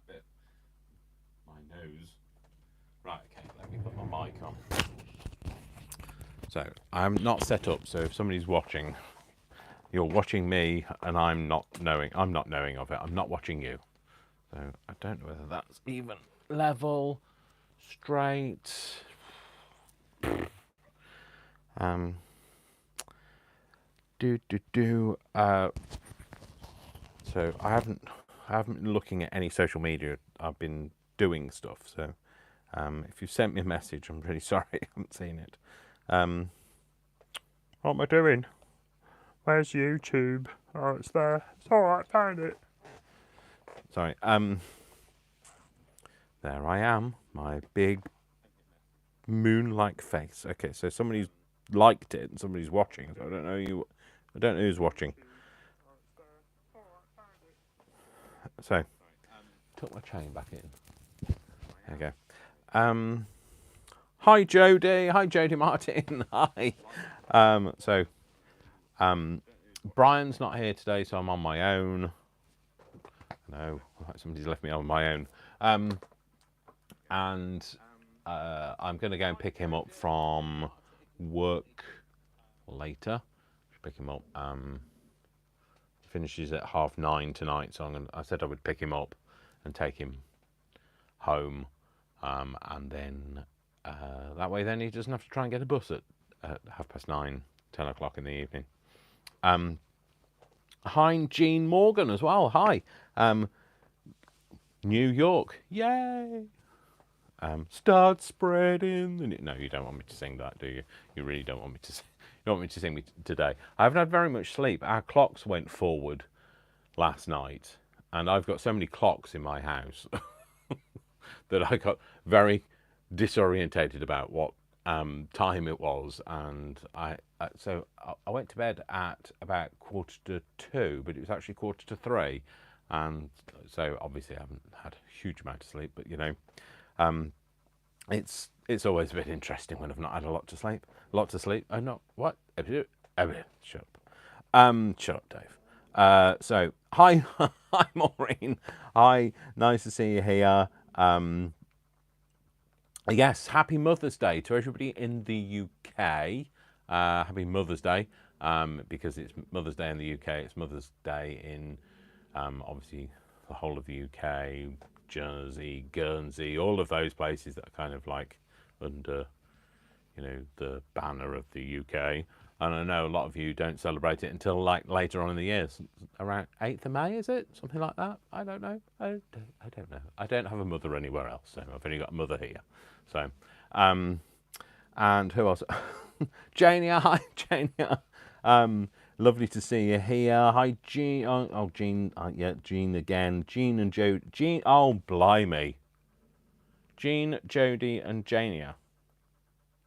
that bit. My nose. Right, okay, let me put my mic on. So, I'm not set up, so if somebody's watching, you're watching me and I'm not knowing of it. I'm not watching you. So, I don't know whether that's even, level, straight. So I haven't been looking at any social media. I've been doing stuff. So if you sent me a message, I'm really sorry I haven't seen it. What am I doing? Where's YouTube? Oh, it's there. It's all right. Found it. Sorry. There I am. My big moon-like face. Okay, so somebody's liked it and somebody's watching. So I don't know who's watching. So, tuck my chain back in. There we go. Hi Jodie. Hi Jodie Martin. Hi. Brian's not here today, so I'm on my own. No, somebody's left me on my own. And I'm going to go and pick him up from work later. Pick him up. Finishes at 9:30 tonight, so I said I would pick him up and take him home, and then that way then he doesn't have to try and get a bus at 9:30, 10 o'clock in the evening. Hi, Jean Morgan as well. Hi. New York. Yay. Start spreading. No, you don't want me to sing that, do you? You really don't want me to sing. You don't want me to sing today. I haven't had very much sleep. Our clocks went forward last night, and I've got so many clocks in my house that I got very disorientated about what time it was, and so I went to bed at about 2:45, but it was actually 2:45, and so obviously I haven't had a huge amount of sleep, but you know, it's always a bit interesting when I've not had a lot to sleep. Oh no, what? Shut up. Shut up, Dave. So hi, hi Maureen. Hi, nice to see you here. Yes, happy Mother's Day to everybody in the UK. Happy Mother's Day, because it's Mother's Day in the UK. It's Mother's Day in obviously the whole of the UK, Jersey, Guernsey, all of those places that are kind of like under, you know, the banner of the UK. And I know a lot of you don't celebrate it until like later on in the year, around 8th of May, is it? Something like that? I don't know. I don't know. I don't have a mother anywhere else, so I've only got a mother here. So, and who else? Jania, hi Jania. Lovely to see you here. Hi Jean. Oh Jean. Yeah, Jean again. Jean and Joe. Jean. Oh blimey. Jean, Jodie, and Jania.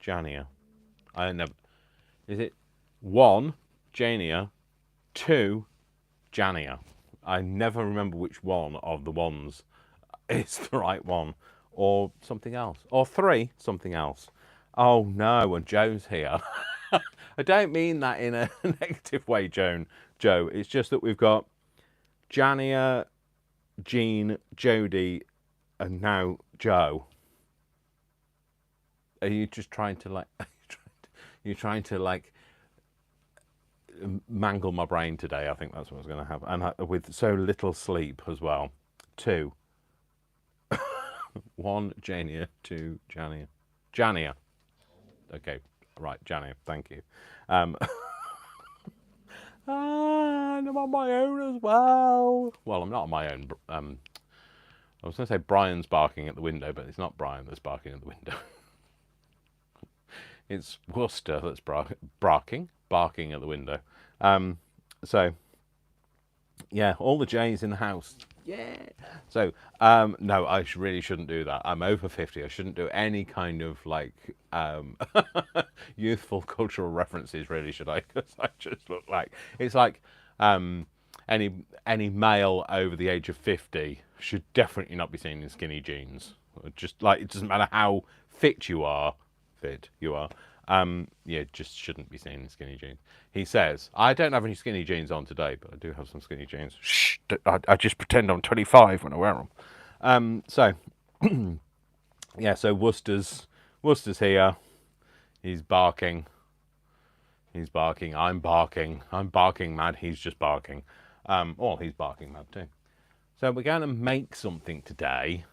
Jania. I never. Is it 1 Jania, 2 Jania? I never remember which one of the ones is the right one, or something else, or 3 something else. Oh no, and Joe's here. I don't mean that in a negative way, Joe. It's just that we've got Jania, Jean, Jodie, and now Joe. Are you just trying to like? You're trying to like mangle my brain today. I think that's what's going to happen, and with so little sleep as well. 2. 1 Jania, 2 Jania. Jania. Okay, right, Jania. Thank you. And I'm on my own as well. Well, I'm not on my own. I was going to say Brian's barking at the window, but it's not Brian that's barking at the window. It's Worcester that's barking at the window. So, yeah, all the J's in the house. Yeah. So, no, I really shouldn't do that. I'm over 50. I shouldn't do any kind of like youthful cultural references, really, should I? Because I just look like it's like any male over the age of 50 should definitely not be seen in skinny jeans. Just like it doesn't matter how fit you are. Yeah, just shouldn't be seen in skinny jeans. He says, I don't have any skinny jeans on today, but I do have some skinny jeans. Shh, I just pretend I'm 25 when I wear So yeah, so Worcester's here. He's barking. He's barking. I'm barking. I'm barking mad. He's just barking. Well, he's barking mad too. So we're going to make something today,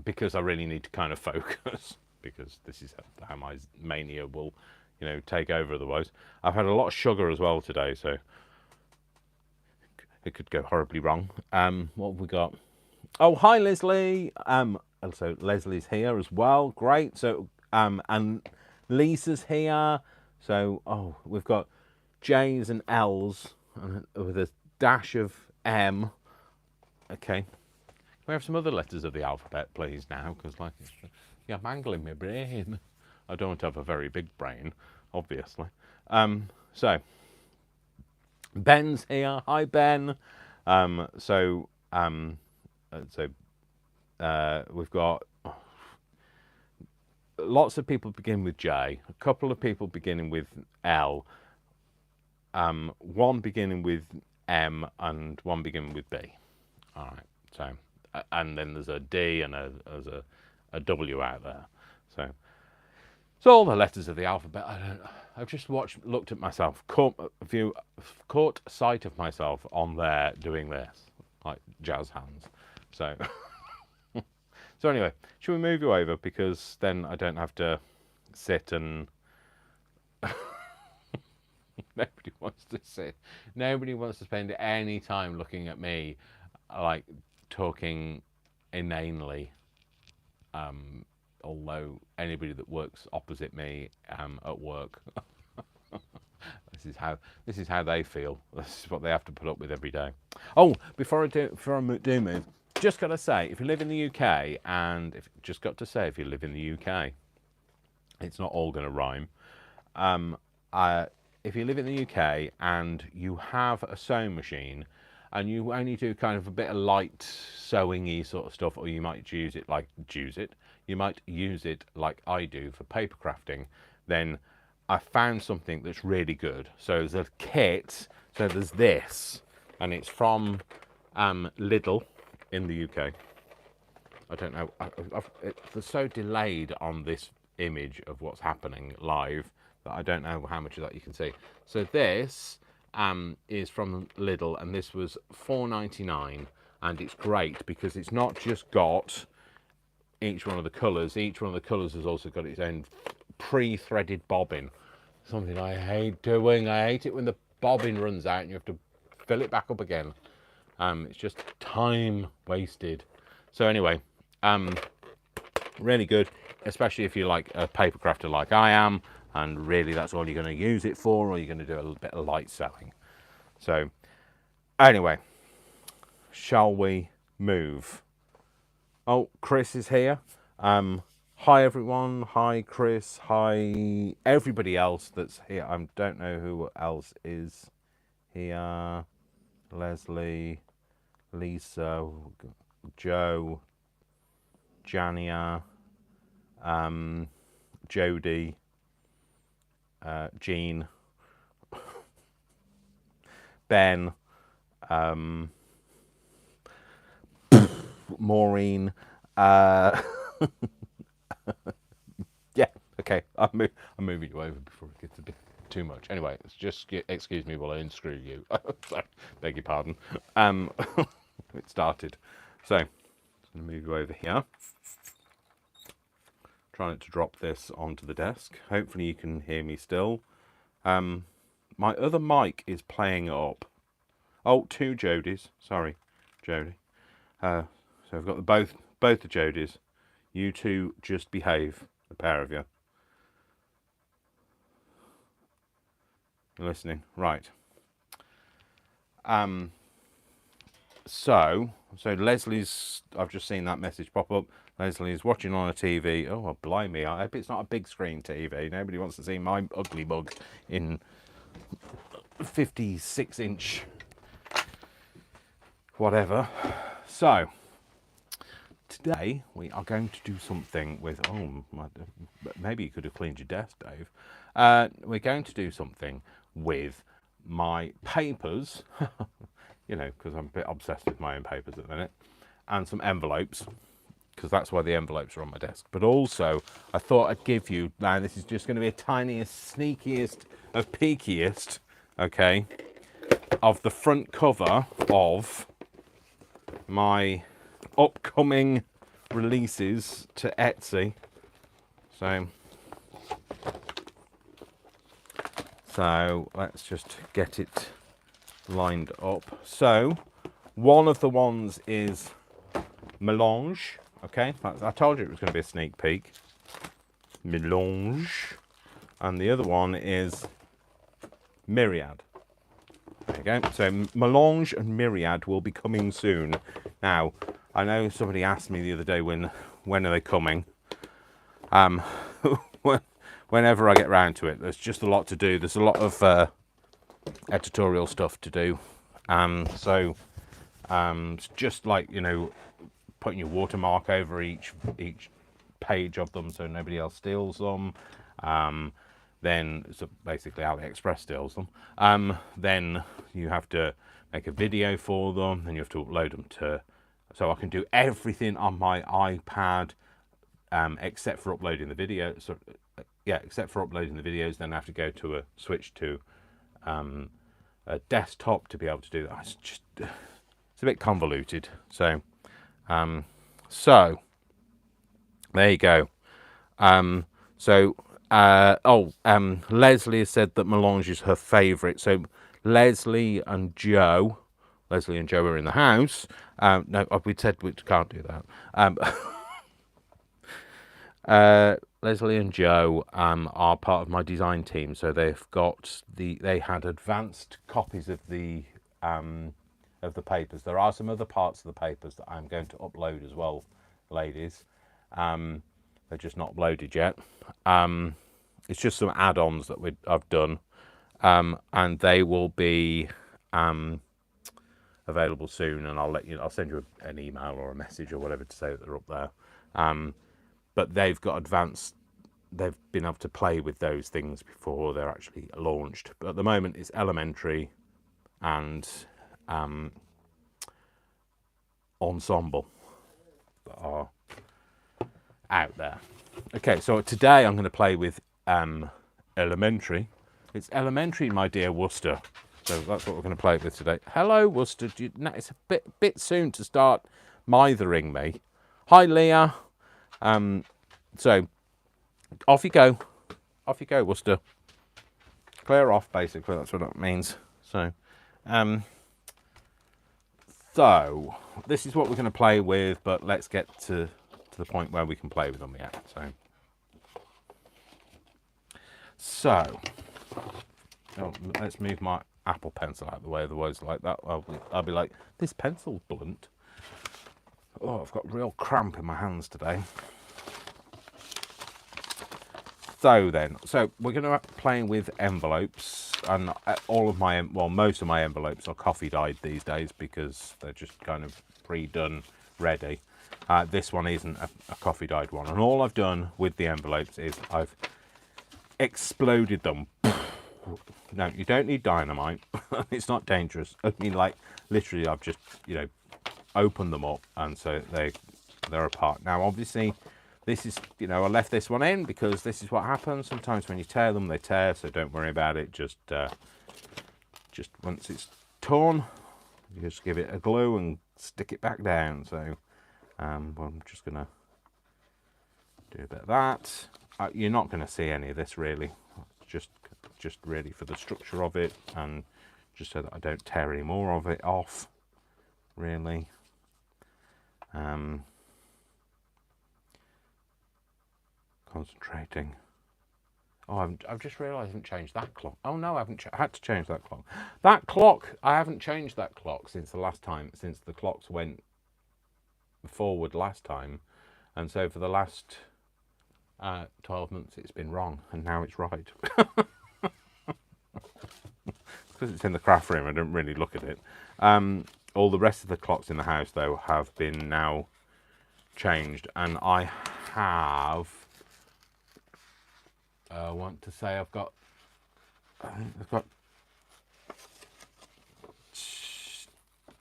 because I really need to kind of focus, because this is how my mania will, take over otherwise. I've had a lot of sugar as well today, so it could go horribly wrong. What have we got? Oh, hi Leslie. Also Leslie's here as well. Great. So and Lisa's here. So we've got J's and L's with a dash of M. Okay. Can we have some other letters of the alphabet, please, now? Because you're mangling my brain. I don't have a very big brain, obviously. So Ben's here. Hi Ben. We've got lots of people begin with J, a couple of people beginning with L, one beginning with M, and one beginning with B. All right. So, and then there's a D and there's a W out there. So all the letters of the alphabet. I've just looked at myself, caught sight of myself on there doing this, like jazz hands. So, so anyway, should we move you over, because then I don't have to sit and nobody wants to sit. Nobody wants to spend any time looking at me, like talking inanely. Although anybody that works opposite me at work, this is how they feel. This is what they have to put up with every day. Oh, before I do move, just got to say, if you live in the UK, if you live in the UK, it's not all going to rhyme. If you live in the UK and you have a sewing machine, and you only do kind of a bit of light sewing-y sort of stuff, or you might use it like I do for paper crafting, then I found something that's really good. So there's a kit, so there's this, and it's from Lidl in the UK. I don't know, they're so delayed on this image of what's happening live that I don't know how much of that you can see. So this is from Lidl, and this was £4.99, and it's great because it's not just got each one of the colours. Each one of the colours has also got its own pre-threaded bobbin. Something I hate doing. I hate it when the bobbin runs out and you have to fill it back up again. It's just time wasted. So anyway, really good, especially if you're like a paper crafter like I am, and really that's all you're going to use it for, or you're going to do a little bit of light sewing. So anyway, shall we move? Oh, Chris is here. Hi everyone. Hi Chris. Hi everybody else that's here. I don't know who else is here. Leslie, Lisa, Joe, Jania, Jody, Jean, Ben, Maureen. Yeah, okay. I'm moving you over before it gets a bit too much. Anyway, just excuse me while I unscrew you. Sorry, beg your pardon. It started. So, I'm going to move you over here. Trying to drop this onto the desk. Hopefully you can hear me still. My other mic is playing up. Oh, two Jodies. Sorry, Jody. So I've got both the Jodies. You two just behave, the pair of you. You're listening, right? So Leslie's. I've just seen that message pop up. Leslie's watching on a TV. Oh, blimey! I hope it's not a big screen TV. Nobody wants to see my ugly mug in 56-inch whatever. So today we are going to do something with. Oh, maybe you could have cleaned your desk, Dave. We're going to do something with my papers. You know, because I'm a bit obsessed with my own papers at the minute. and some envelopes, because that's why the envelopes are on my desk. But also, I thought I'd give you, now this is just going to be a tiniest, sneakiest of peakiest, okay, of the front cover of my upcoming releases to Etsy. So let's just get it lined up. So one of the ones is Melange, okay? I told you it was going to be a sneak peek. Melange. And the other one is Myriad. There you go. So Melange and Myriad will be coming soon. Now, I know somebody asked me the other day when are they coming? Whenever I get round to it. There's just a lot to do. There's a lot of editorial stuff to do. It's just like, you know, putting your watermark over each page of them so nobody else steals them. Then so basically AliExpress steals them. Then you have to make a video for them, and you have to upload them to. So I can do everything on my iPad, except for uploading the video. So except for uploading the videos. Then I have to go to switch to a desktop to be able to do that. It's a bit convoluted. So there you go. Leslie has said that Melange is her favourite. So Leslie and Joe are in the house. No, we said we can't do that. Leslie and Joe are part of my design team, so they had advanced copies of the papers. There are some other parts of the papers that I'm going to upload as well, ladies. They're just not uploaded yet. It's just some add-ons that I've done, and they will be available soon. And I'll send you an email or a message or whatever to say that they're up there. But they've been able to play with those things before they're actually launched. But at the moment, it's Elementary and Ensemble that are out there. Okay, so today I'm going to play with Elementary. It's Elementary, my dear Worcester. So that's what we're going to play with today. Hello, Worcester. It's a bit soon to start mithering me. Hi, Leah. So off you go, Worcester. Clear off, basically. That's what that means. So this is what we're going to play with, but let's get to the point where we can play with them yet. So let's move my Apple Pencil out of the way. Otherwise, like that, I'll be like, this pencil's blunt. Oh, I've got real cramp in my hands today. So we're going to be playing with envelopes, and most of my envelopes are coffee dyed these days because they're just kind of pre-done, ready. This one isn't a coffee dyed one, and all I've done with the envelopes is I've exploded them. No, you don't need dynamite. It's not dangerous. I mean, like, literally, I've just, opened them up, and so they're apart. Now, obviously, this is, I left this one in because this is what happens. Sometimes when you tear them, they tear, so don't worry about it. Just once it's torn, you just give it a glue and stick it back down. So I'm just going to do a bit of that. You're not going to see any of this, really. Just really for the structure of it, and just so that I don't tear any more of it off, really. Concentrating. Oh, I've just realised I haven't changed that clock. Oh no, I haven't. I had to change that clock. That clock, I haven't changed that clock since the clocks went forward last time, and so for the last 12 months it's been wrong, and now it's right. Because it's in the craft room, I don't really look at it. All the rest of the clocks in the house, though, have been now changed, and I have. I want to say I've got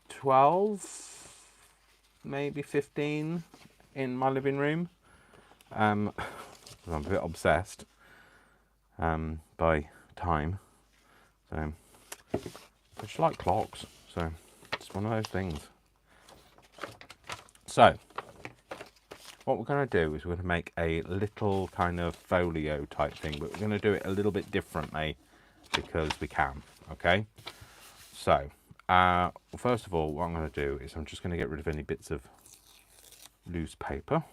12 maybe 15 in my living room. I'm a bit obsessed by time, so I just like clocks, so it's one of those things. So what we're going to do is we're going to make a little kind of folio type thing, but we're going to do it a little bit differently because we can. Okay, so first of all, what I'm going to do is I'm just going to get rid of any bits of loose paper.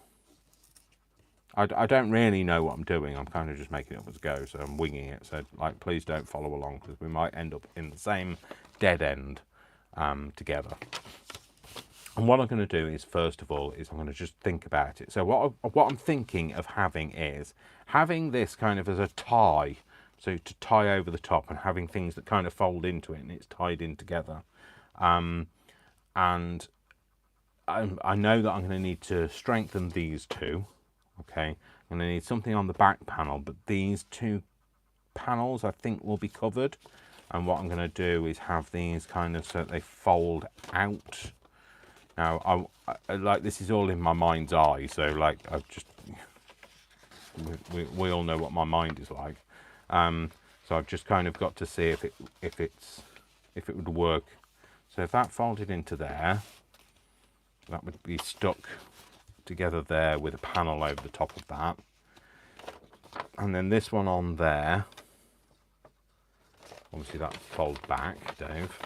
I don't really know what I'm doing. I'm kind of just making it up as I go, so I'm winging it. So, like, please don't follow along because we might end up in the same dead end together. And what I'm going to do is, first of all, is I'm going to just think about it. So what I'm thinking of having is having this kind of as a tie, so to tie over the top, and having things that kind of fold into it and it's tied in together. And I know that I'm going to need to strengthen these two. Okay, I'm going to need something on the back panel, but these two panels I think will be covered. And what I'm going to do is have these kind of so that they fold out. Now, I like, this is all in my mind's eye, so like I've just we all know what my mind is like. So I've just kind of got to see if it would work. So if that folded into there, that would be stuck together there with a panel over the top of that, and then this one on there, obviously that folds back, Dave.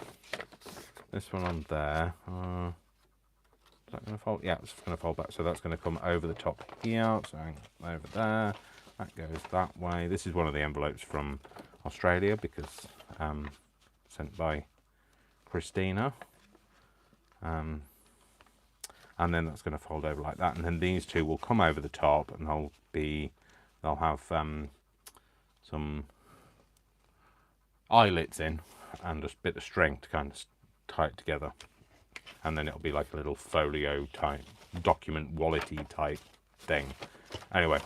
This one on there, is that going to fold? Yeah, it's going to fold back, so that's going to come over the top here, so over there, that goes that way. This is one of the envelopes from Australia because sent by Christina. And then that's going to fold over like that, and then these two will come over the top, and they'll have some eyelets in and a bit of string to kind of tie it together, and then it'll be like a little folio type, document wallety type thing. Anyway,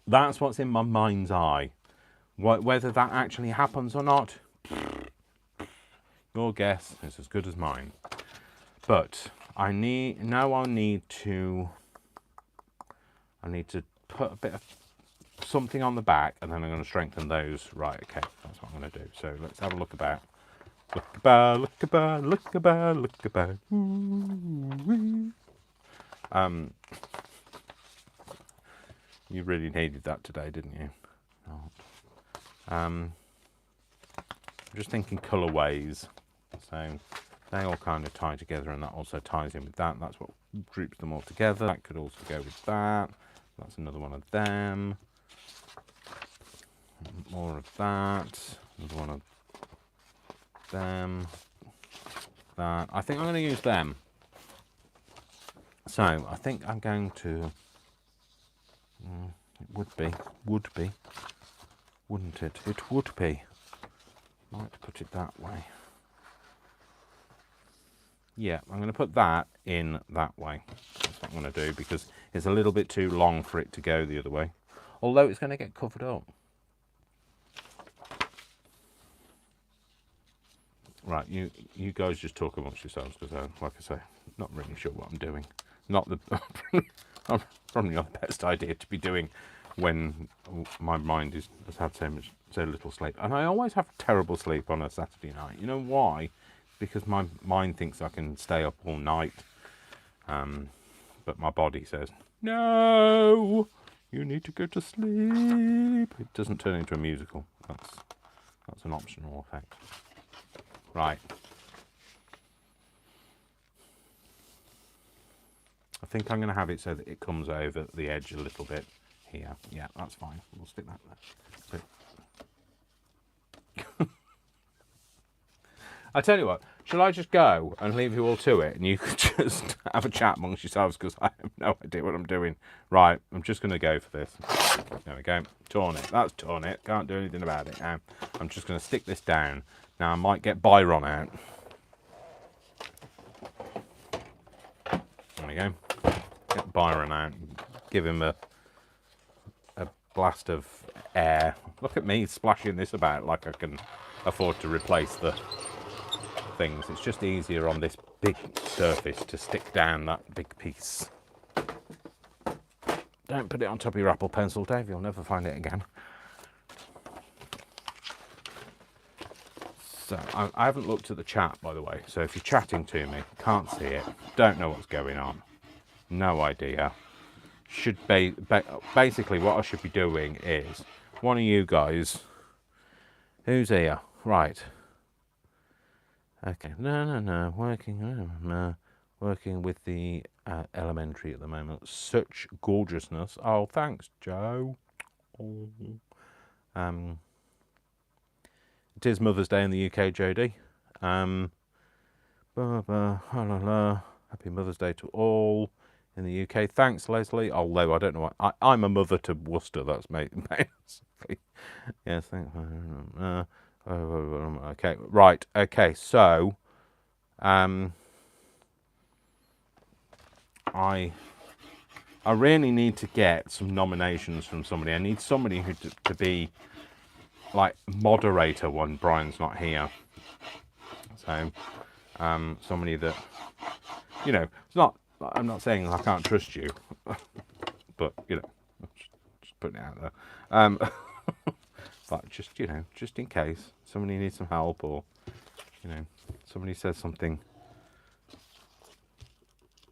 that's what's in my mind's eye. Whether that actually happens or not, your guess is as good as mine. But I need to put a bit of something on the back, and then I'm going to strengthen those. Right, okay, that's what I'm going to do. So let's have a look about. Look about, look about, look about, look about. You really needed that today, didn't you? I'm just thinking colourways. So they all kind of tie together, and that also ties in with that. That's what groups them all together. That could also go with that. That's another one of them. More of that. Another one of them. That. I think I'm going to use them. So I think I'm going to. It would be, wouldn't it? It would be. Might put it that way. Yeah, I'm going to put that in that way. That's what I'm going to do, because it's a little bit too long for it to go the other way. Although it's going to get covered up. Right, you guys just talk amongst yourselves, because like I say, not really sure what I'm doing. Not the probably not the best idea to be doing when my mind has had so little sleep. And I always have terrible sleep on a Saturday night. You know why? Because my mind thinks I can stay up all night, but my body says, no, you need to go to sleep. It doesn't turn into a musical. That's an optional effect. Right. I think I'm going to have it so that it comes over the edge a little bit here. Yeah, that's fine. We'll stick that there. So I tell you what, shall I just go and leave you all to it, and you could just have a chat amongst yourselves, because I have no idea what I'm doing. Right, I'm just going to go for this. There we go. Torn it. That's torn it. Can't do anything about it now. I'm just going to stick this down. Now I might get Byron out. There we go. Get Byron out. Give him a blast of air. Look at me splashing this about like I can afford to replace the things. It's just easier on this big surface to stick down that big piece. Don't put it on top of your Apple Pencil, Dave. You'll never find it again. So I haven't looked at the chat, by the way. So if you're chatting to me, can't see it, don't know what's going on, no idea. Should be basically what I should be doing is one of you guys. Who's here? Right. Okay. No. Working with the elementary at the moment. Such gorgeousness. Oh, thanks, Joe. Oh. It is Mother's Day in the UK, Jodie. Happy Mother's Day to all in the UK. Thanks, Leslie. Although I don't know what I'm a mother to Worcester. That's basically. Yes, thanks. Okay, right. Okay, so I really need to get some nominations from somebody. I need somebody who to be like moderator when Brian's not here. So somebody that, you know, it's not. I'm not saying I can't trust you, but you know, just putting it out there. But just, you know, just in case somebody needs some help, or you know, somebody says something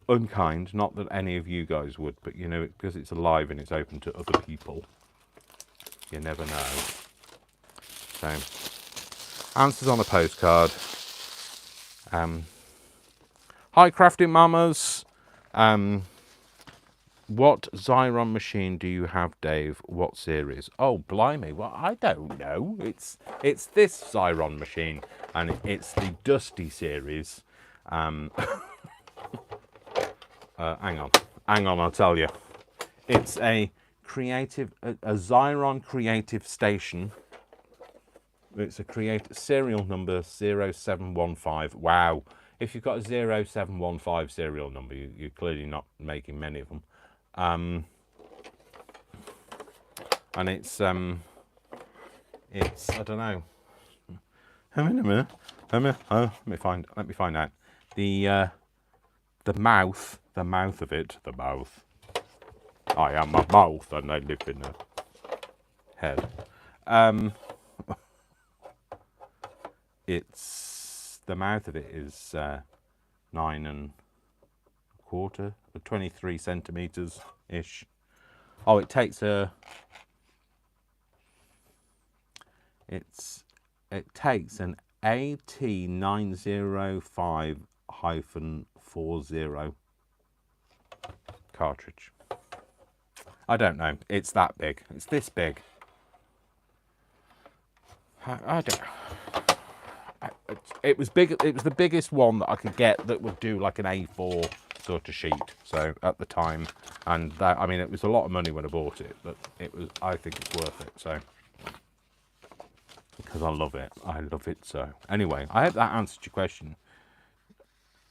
unkind, not that any of you guys would, but you know, because it's alive and it's open to other people, you never know. So answers on a postcard. Hi crafting mamas. What Xyron machine do you have, Dave? What series? Oh, blimey. Well, I don't know. It's this Xyron machine, and it's the Dusty series. Hang on, I'll tell you. It's a Xyron Creative Station. It's a serial number 0715. Wow. If you've got a 0715 serial number, you're clearly not making many of them. And it's I don't know. Let me find out. The mouth of it. The mouth. I am a mouth, and I live in a head. The mouth of it is 9 1/4, 23 centimeters ish. Oh, it takes an AT905-40 cartridge. I don't know. It's that big. It's this big. I don't. It was big. It was the biggest one that I could get that would do like an A4 sort of sheet. So at the time, and that, I mean, it was a lot of money when I bought it, but it was. I think it's worth it. So because I love it so. Anyway, I hope that answered your question.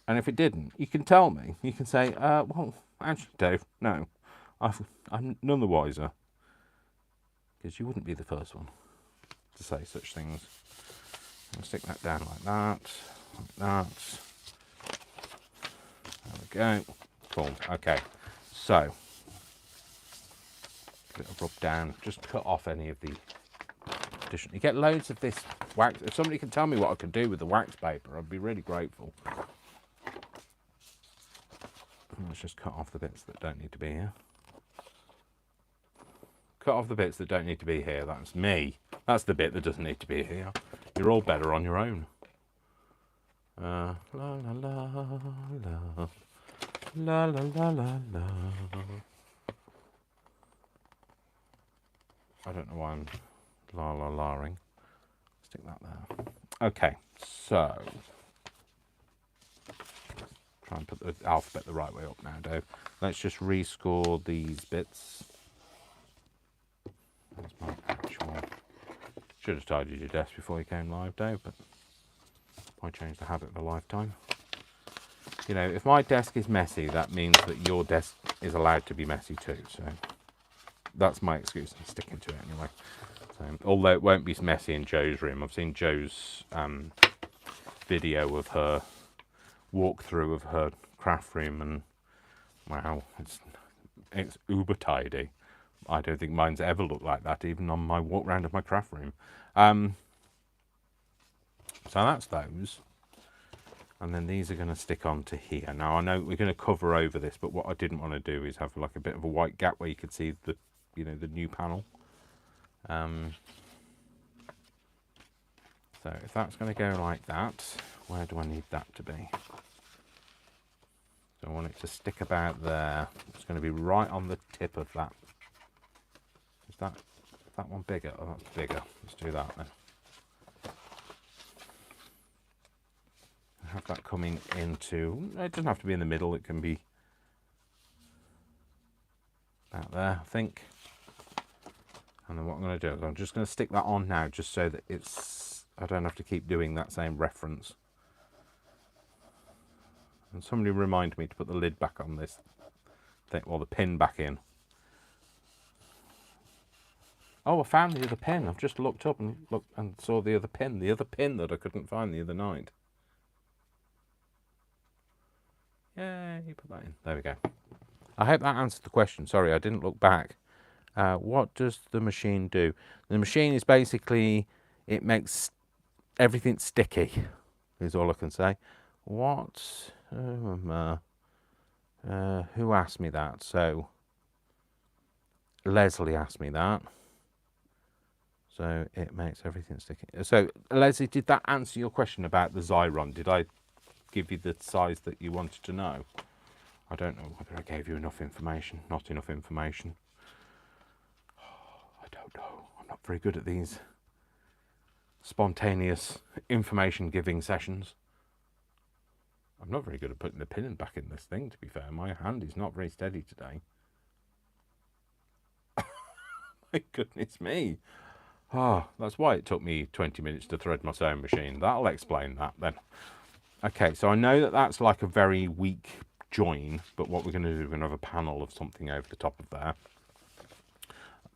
And if it didn't, you can tell me. You can say, well, actually, Dave, no, I'm none the wiser, because you wouldn't be the first one to say such things. I'll stick that down like that. There we go. Cool. Okay. So, bit of rub down. Just cut off any of the additional. You get loads of this wax. If somebody can tell me what I can do with the wax paper, I'd be really grateful. Let's just cut off the bits that don't need to be here. Cut off the bits that don't need to be here. That's me. That's the bit that doesn't need to be here. You're all better on your own. La la la la la la la la la. I don't know why I'm la la la-ing. Stick that there. Okay, so try and put the alphabet the right way up now, Dave. Let's just rescore these bits. That's my actual. Should have tidied your desk before you came live, Dave, but I changed the habit of a lifetime. You know, if my desk is messy, that means that your desk is allowed to be messy too. So that's my excuse. I'm sticking to it anyway. So, although it won't be messy in Joe's room. I've seen Joe's video of her walkthrough of her craft room, and wow, it's uber tidy. I don't think mine's ever looked like that, even on my walk round of my craft room. So that's those. And then these are going to stick onto here. Now I know we're going to cover over this, but what I didn't want to do is have like a bit of a white gap where you could see the, you know, the new panel. So if that's going to go like that, where do I need that to be? So I want it to stick about there. It's going to be right on the tip of that. Is that one bigger? Oh, that's bigger. Let's do that then. Have that coming into, it doesn't have to be in the middle, it can be about there, I think. And then what I'm going to do is I'm just going to stick that on now, just so that I don't have to keep doing that same reference. And somebody remind me to put the lid back on this thing, well, the pin back in. Oh, I found the other pin. I've just looked up and saw the other pin that I couldn't find the other night. Yay, put that in. There we go. I hope that answered the question. Sorry, I didn't look back. What does the machine do? The machine is basically, it makes everything sticky, is all I can say. What? Who asked me that? So, Leslie asked me that. So, it makes everything sticky. So, Leslie, did that answer your question about the Xyron? Did I give you the size that you wanted to know? I don't know whether I gave you enough information, not enough information. I don't know. I'm not very good at these spontaneous information giving sessions. I'm not very good at putting the pin back in this thing, to be fair. My hand is not very steady today. My goodness me. Ah, that's why it took me 20 minutes to thread my sewing machine. That'll explain that then. Okay, so I know that that's like a very weak join, but what we're going to do, we're going to have a panel of something over the top of there.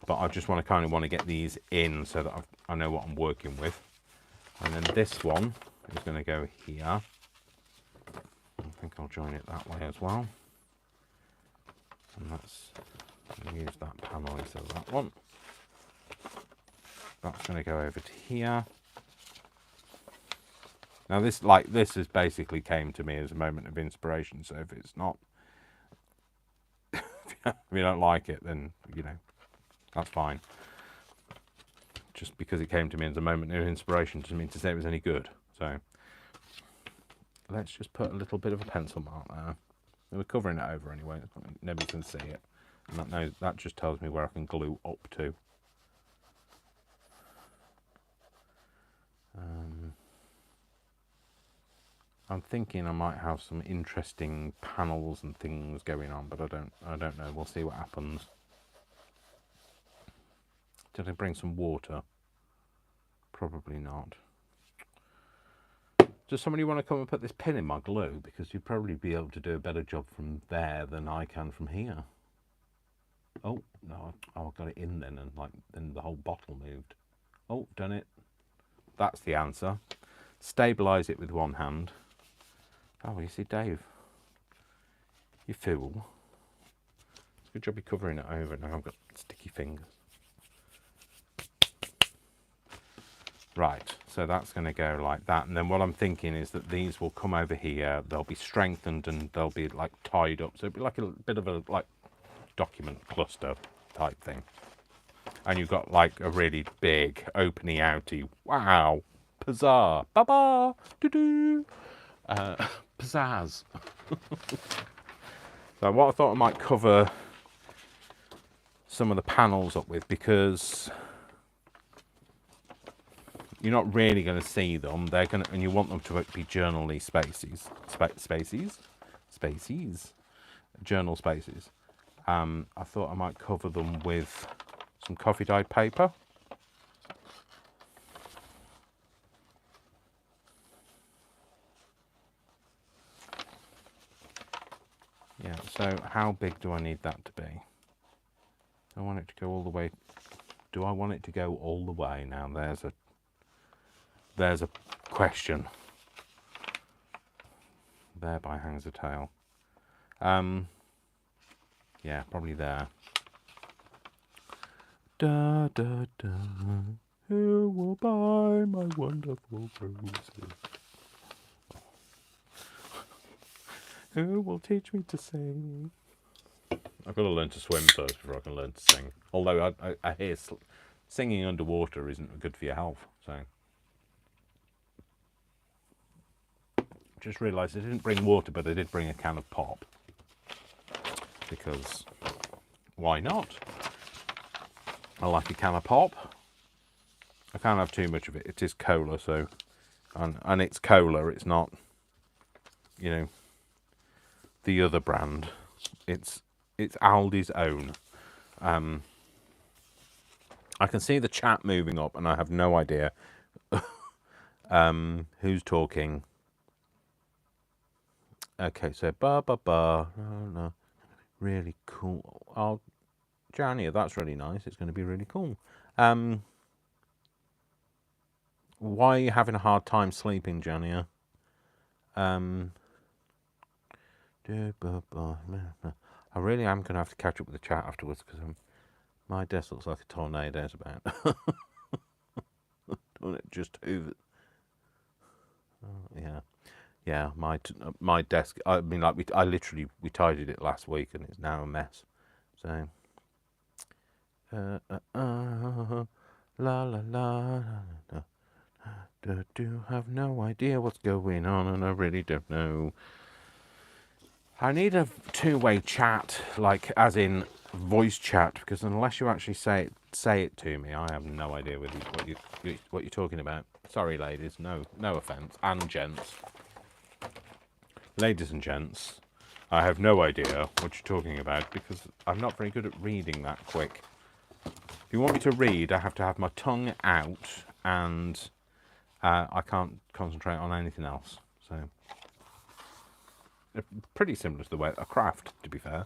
But I just want to get these in so that I know what I'm working with. And then this one is going to go here. I think I'll join it that way as well. And let's use that panel instead of that one. That's going to go over to here. Now this has basically came to me as a moment of inspiration. So if it's not, if you don't like it, then you know that's fine. Just because it came to me as a moment of inspiration doesn't mean to say it was any good. So let's just put a little bit of a pencil mark there. We're covering it over anyway. Nobody can see it, and that just tells me where I can glue up to. I'm thinking I might have some interesting panels and things going on, but I don't know. We'll see what happens. Did I bring some water? Probably not. Does somebody want to come and put this pin in my glue? Because you'd probably be able to do a better job from there than I can from here. Oh, no, I got it in then, and then the whole bottle moved. Oh, done it. That's the answer. Stabilise it with one hand. Oh, you see, Dave, you fool. It's a good job you're covering it over. Now I've got sticky fingers. Right, so that's going to go like that. And then what I'm thinking is that these will come over here. They'll be strengthened and they'll be like tied up. So it'll be like a bit of a document cluster type thing. And you've got like a really big openy outy. Wow, pizzazz, baba, doo-doo. Pizzazz. So what I thought I might cover some of the panels up with, because you're not really going to see them. They're going to, and you want them to be journal-y spaces, journal spaces. I thought I might cover them with some coffee dyed paper. Yeah, so how big do I need that to be? I want it to go all the way. Do I want it to go all the way? Now there's a question. Thereby hangs a tale. Yeah, probably there. Da da da. Who will buy my wonderful roses? Who will teach me to sing? I've got to learn to swim first before I can learn to sing. Although I hear singing underwater isn't good for your health. So just realised they didn't bring water, but they did bring a can of pop. Because why not? I like a can of pop. I can't have too much of it. It is cola, so and it's cola. It's not, you know, the other brand. It's Aldi's own. I can see the chat moving up, and I have no idea who's talking. Okay, so ba. No, really cool. Oh, Jania, that's really nice. It's going to be really cool. Why are you having a hard time sleeping, Jania? I really am going to have to catch up with the chat afterwards because my desk looks like a tornado. It's about. Don't it just hoover? Yeah. My desk. I mean, like we tidied it last week and it's now a mess. So. La la la la. Do have no idea what's going on, and I really don't know. I need a two-way chat, like as in voice chat, because unless you actually say it to me, I have no idea what you're talking about. Sorry, ladies, no offence, and gents, ladies and gents, I have no idea what you're talking about because I'm not very good at reading that quick. If you want me to read, I have to have my tongue out, and I can't concentrate on anything else. So. Pretty similar to the way I craft, to be fair.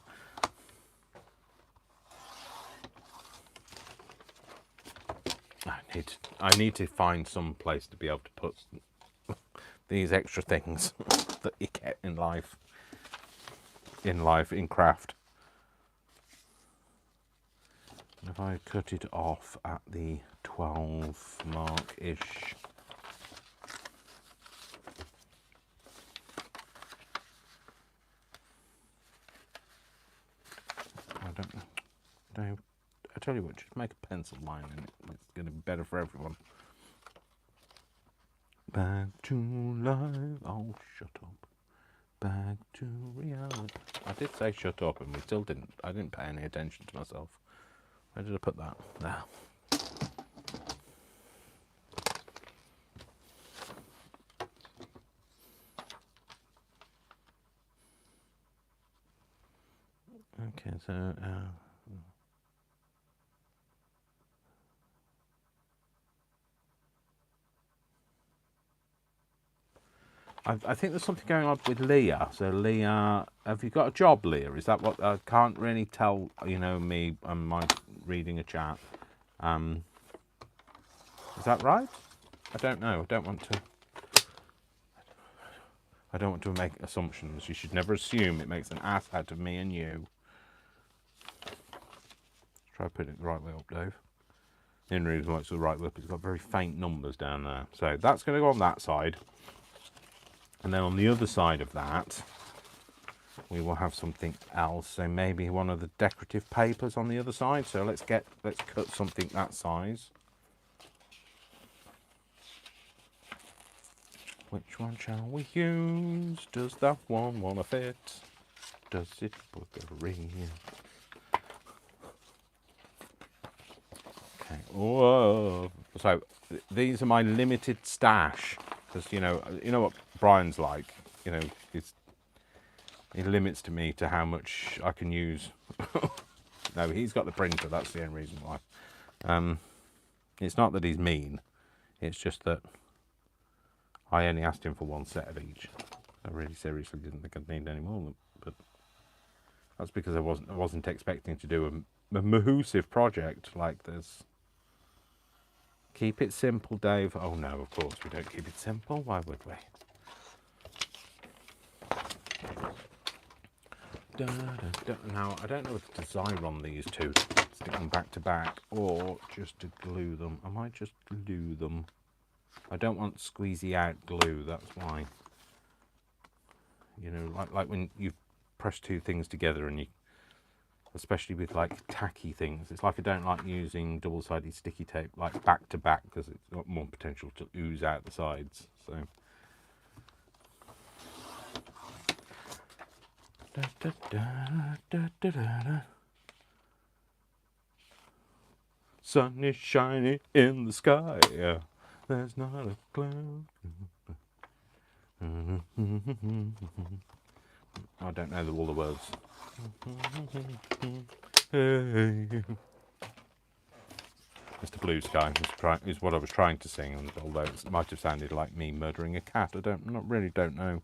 I need to find some place to be able to put these extra things that you get in life, in craft. And if I cut it off at the 12 mark-ish. I tell you what, just make a pencil line and it's going to be better for everyone. Back to life. Oh, shut up. Back to reality. I did say shut up and we still didn't. I didn't pay any attention to myself. Where did I put that? There. Okay, so I think there's something going on with Leah. So Leah, have you got a job, Leah? Is that what I can't really tell? You know, me and my reading a chat. Is that right? I don't know. I don't want to make assumptions. You should never assume. It makes an ass out of me and you. Try putting it the right way up, Dave. The only reason why it's the right way up is it's got very faint numbers down there. So that's going to go on that side. And then on the other side of that, we will have something else. So maybe one of the decorative papers on the other side. So let's cut something that size. Which one shall we use? Does that one want to fit? Does it buggery? Okay. Whoa. So these are my limited stash. Because you know what Brian's like. You know, he limits to me to how much I can use. No, he's got the printer. That's the only reason why. It's not that he's mean. It's just that I only asked him for one set of each. I really seriously didn't think I'd need any more of them. But that's because I wasn't expecting to do a massive project like this. Keep it simple, Dave. Oh no, of course we don't keep it simple. Why would we? Now, I don't know whether to Xyron these two, stick them back to back, or just to glue them. I might just glue them. I don't want squeezy out glue, that's why. You know, like when you press two things together and you, especially with like tacky things, it's like I don't like using double-sided sticky tape like back to back because it's got more potential to ooze out the sides. So sun is shining in the sky, yeah. There's not a cloud. I don't know all the words. Hey. Mr. Blue Sky is what I was trying to sing, and although it might have sounded like me murdering a cat, I don't know.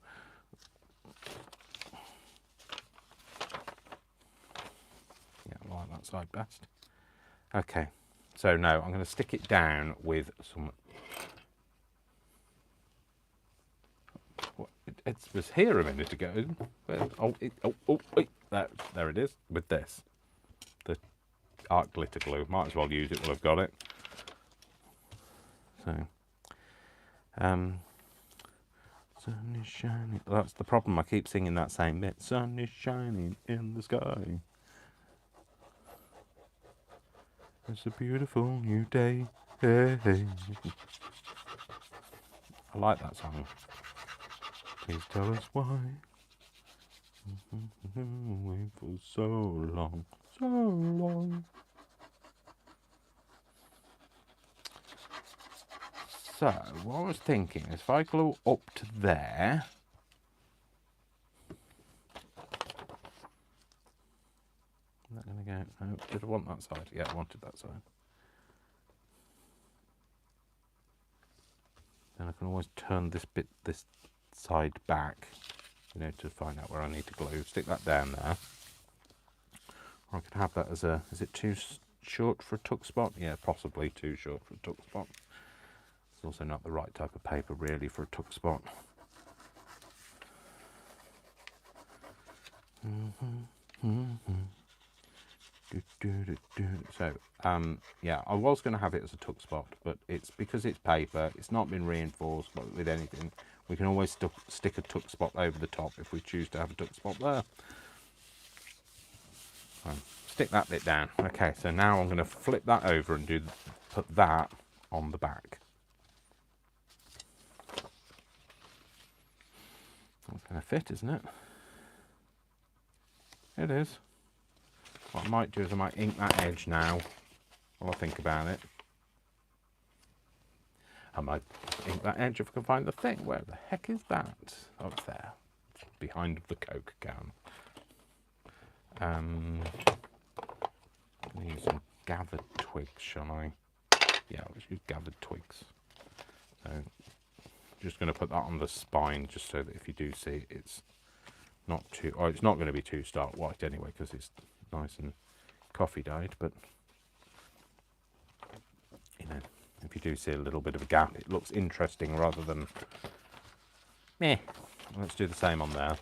Yeah, I like that side best. Okay, so now I'm going to stick it down with some. It was here a minute ago. Wait, there it is with this. The art glitter glue. Might as well use it while I've got it. So, sun is shining. That's the problem. I keep singing that same bit. Sun is shining in the sky. It's a beautiful new day. Hey, hey. I like that song. Please tell us why. Wait for so long, so long. So, what I was thinking is if I glue up to there, I'm not going to go, no, did I want that side? Yeah, I wanted that side. Then I can always turn this side back, you know, to find out where I need to glue. Stick that down there. Or I could have that as a, is it too short for a tuck spot? Yeah, possibly too short for a tuck spot. It's also not the right type of paper really for a tuck spot. So, yeah, I was going to have it as a tuck spot, but it's because it's paper, it's not been reinforced with anything. We can always stick a tuck spot over the top if we choose to have a tuck spot there. So, stick that bit down. Okay, so now I'm going to flip that over and put that on the back. That's going to fit, isn't it? It is. What I might do is I might ink that edge now while I think about it. I might ink that edge if I can find the thing. Where the heck is that? Oh, it's there. It's behind the Coke can. I'm going to use some gathered twigs, shall I? Yeah, let's use gathered twigs. So, just going to put that on the spine just so that if you do see it's not too, oh, it's not going to be too stark white anyway because it's nice and coffee dyed, but you know, if you do see a little bit of a gap, it looks interesting rather than meh. Let's do the same on there.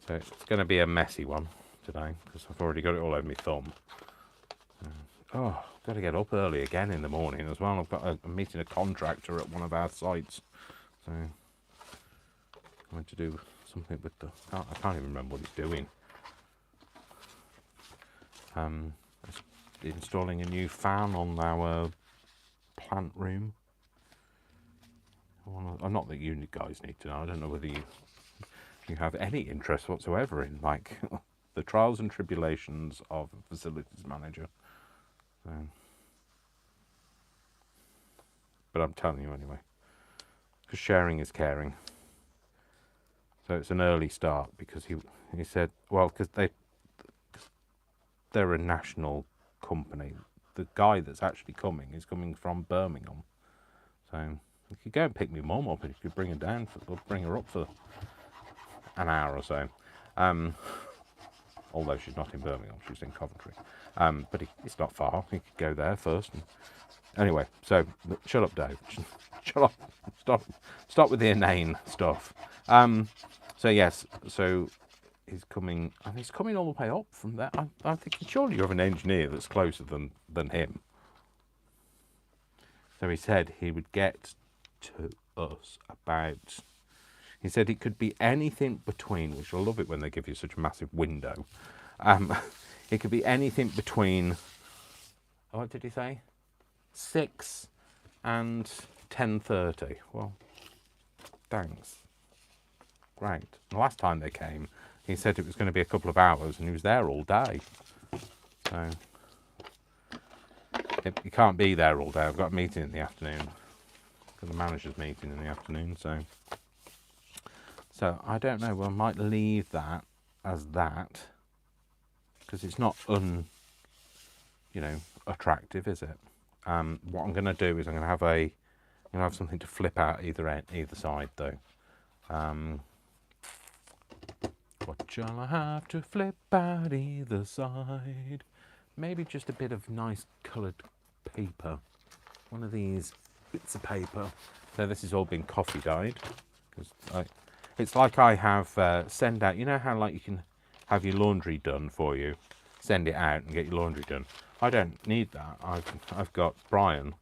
So it's going to be a messy one today because I've already got it all over my thumb. Oh, got to get up early again in the morning as well. I've got I'm meeting a contractor at one of our sites, so I'm going to do something with the. I can't even remember what he's doing. Installing a new fan on our plant room. Not that you guys need to know. I don't know whether you have any interest whatsoever in like the trials and tribulations of a facilities manager. So, but I'm telling you anyway, because sharing is caring. So it's an early start because he said, well, because they're a national company. The guy that's actually coming is coming from Birmingham. So you could go and pick my mum up and you could bring her down, or bring her up for an hour or so. Although she's not in Birmingham, she's in Coventry. But it's not far. He could go there first. Anyway, so shut up, Dave. Shut up. Stop with the inane stuff. So yes, so he's coming, and he's coming all the way up from there. I'm thinking, surely you have an engineer that's closer than him. So he said he would get to us about. He said it could be anything between, which I love it when they give you such a massive window. It could be anything between. What did he say? 6 and 10:30. Well, thanks. Great. The last time they came, he said it was going to be a couple of hours, and he was there all day. So you can't be there all day. I've got a meeting in the afternoon. Got the manager's meeting in the afternoon, so I don't know. Well, I might leave that as that because it's not attractive, is it? What I'm going to do is I'm going to have something to flip out either side though. What shall I have to flip out either side? Maybe just a bit of nice coloured paper. One of these bits of paper. So this has all been coffee dyed. It's like I have send out. You know how like you can have your laundry done for you, send it out and get your laundry done. I don't need that. I've got Brian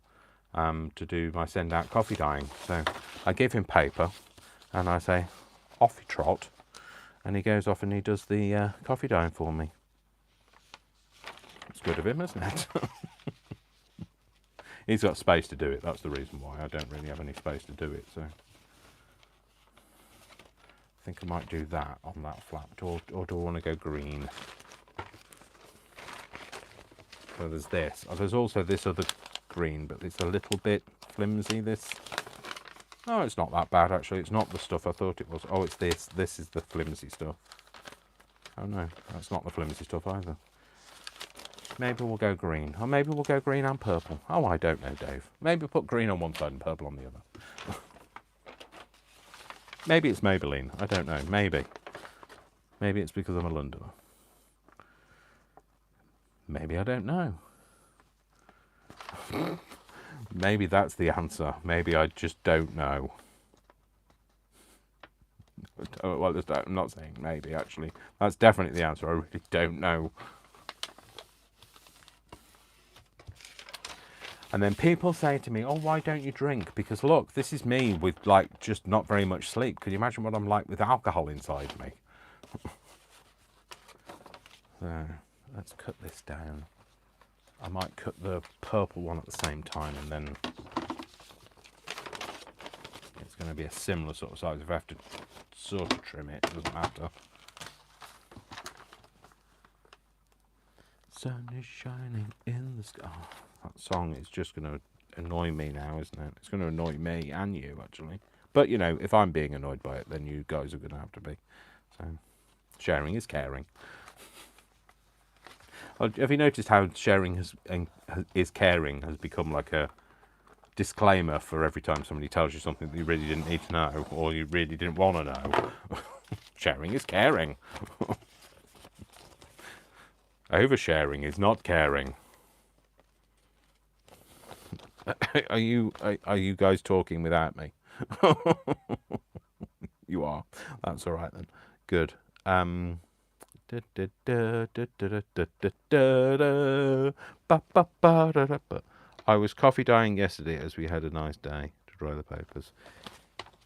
to do my send out coffee dyeing. So I give him paper, and I say, off you trot, and he goes off and he does the coffee dyeing for me. It's good of him, isn't it? He's got space to do it. That's the reason why. I don't really have any space to do it. So I think I might do that on that flap. Or do I want to go green? So there's this. Oh, there's also this other green, but it's a little bit flimsy, this. Oh, it's not that bad, actually. It's not the stuff I thought it was. Oh, it's this. This is the flimsy stuff. Oh, no. That's not the flimsy stuff either. Maybe we'll go green. Or maybe we'll go green and purple. Oh, I don't know, Dave. Maybe put green on one side and purple on the other. Maybe it's Maybelline. I don't know. Maybe. Maybe it's because I'm a Londoner. Maybe I don't know. Maybe that's the answer. Maybe I just don't know. Well, I'm not saying maybe, actually. That's definitely the answer. I really don't know. And then people say to me, oh, why don't you drink? Because look, this is me with like just not very much sleep. Can you imagine what I'm like with alcohol inside me? So let's cut this down. I might cut the purple one at the same time, and then it's going to be a similar sort of size. If I have to sort of trim it, it doesn't matter. Sun is shining in the sky. Oh, that song is just going to annoy me now, isn't it? It's going to annoy me and you, actually. But, you know, if I'm being annoyed by it, then you guys are going to have to be. So, sharing is caring. Have you noticed how sharing is caring has become like a disclaimer for every time somebody tells you something that you really didn't need to know or you really didn't want to know? Sharing is caring. Oversharing is not caring. Are you guys talking without me? You are. That's all right then. Good. I was coffee dyeing yesterday as we had a nice day to dry the papers.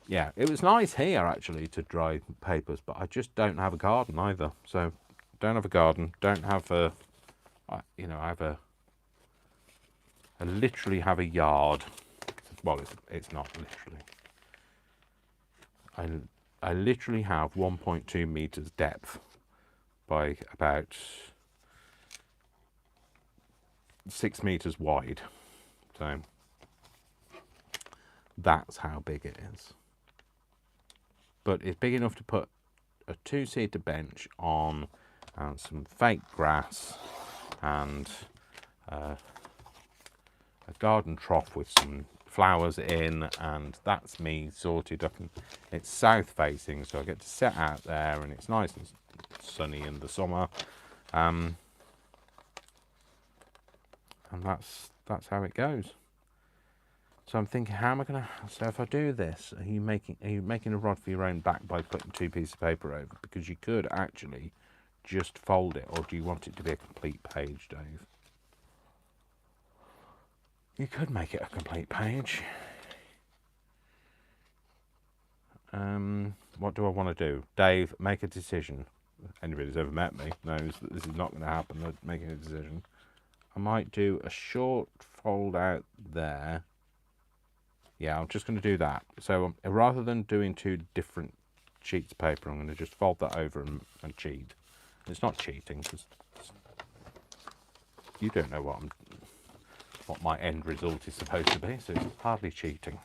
Yeah, it was nice here actually to dry papers, but I just don't have a garden either. So, don't have a garden. Don't have a, I literally have a yard. Well, it's not literally. I literally have 1.2 meters depth by about 6 meters wide. So that's how big it is. But it's big enough to put a 2-seater bench on and some fake grass and a garden trough with some flowers in, and that's me sorted up. It's south facing, so I get to sit out there and it's nice and sunny in the summer, and that's how it goes. So I'm thinking, how am I going to... So if I do this, are you making a rod for your own back by putting 2 pieces of paper over? Because you could actually just fold it, or do you want it to be a complete page, Dave? You could make it a complete page. What do I want to do? Dave, make a decision. Anybody who's ever met me knows that this is not going to happen. They're making a decision. I might do a short fold out there. Yeah, I'm just going to do that. So rather than doing 2 different sheets of paper, I'm going to just fold that over and cheat. It's not cheating, because you don't know what my end result is supposed to be, so it's hardly cheating.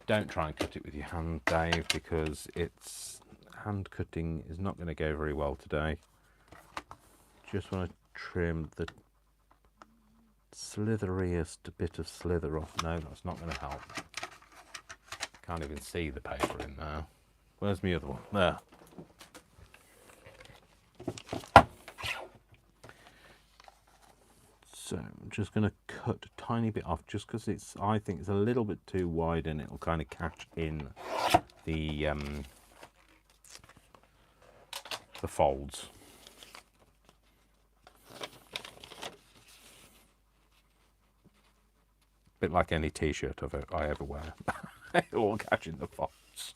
Don't try and cut it with your hand, Dave, because hand cutting is not going to go very well today. Just want to trim the slitheriest bit of slither off. No, that's not going to help. Can't even see the paper in there. Where's my other one? There. So I'm just going to cut a tiny bit off, just because I think it's a little bit too wide, and it'll kind of catch in the folds. Bit like any t-shirt I ever wear. It'll all catch in the folds.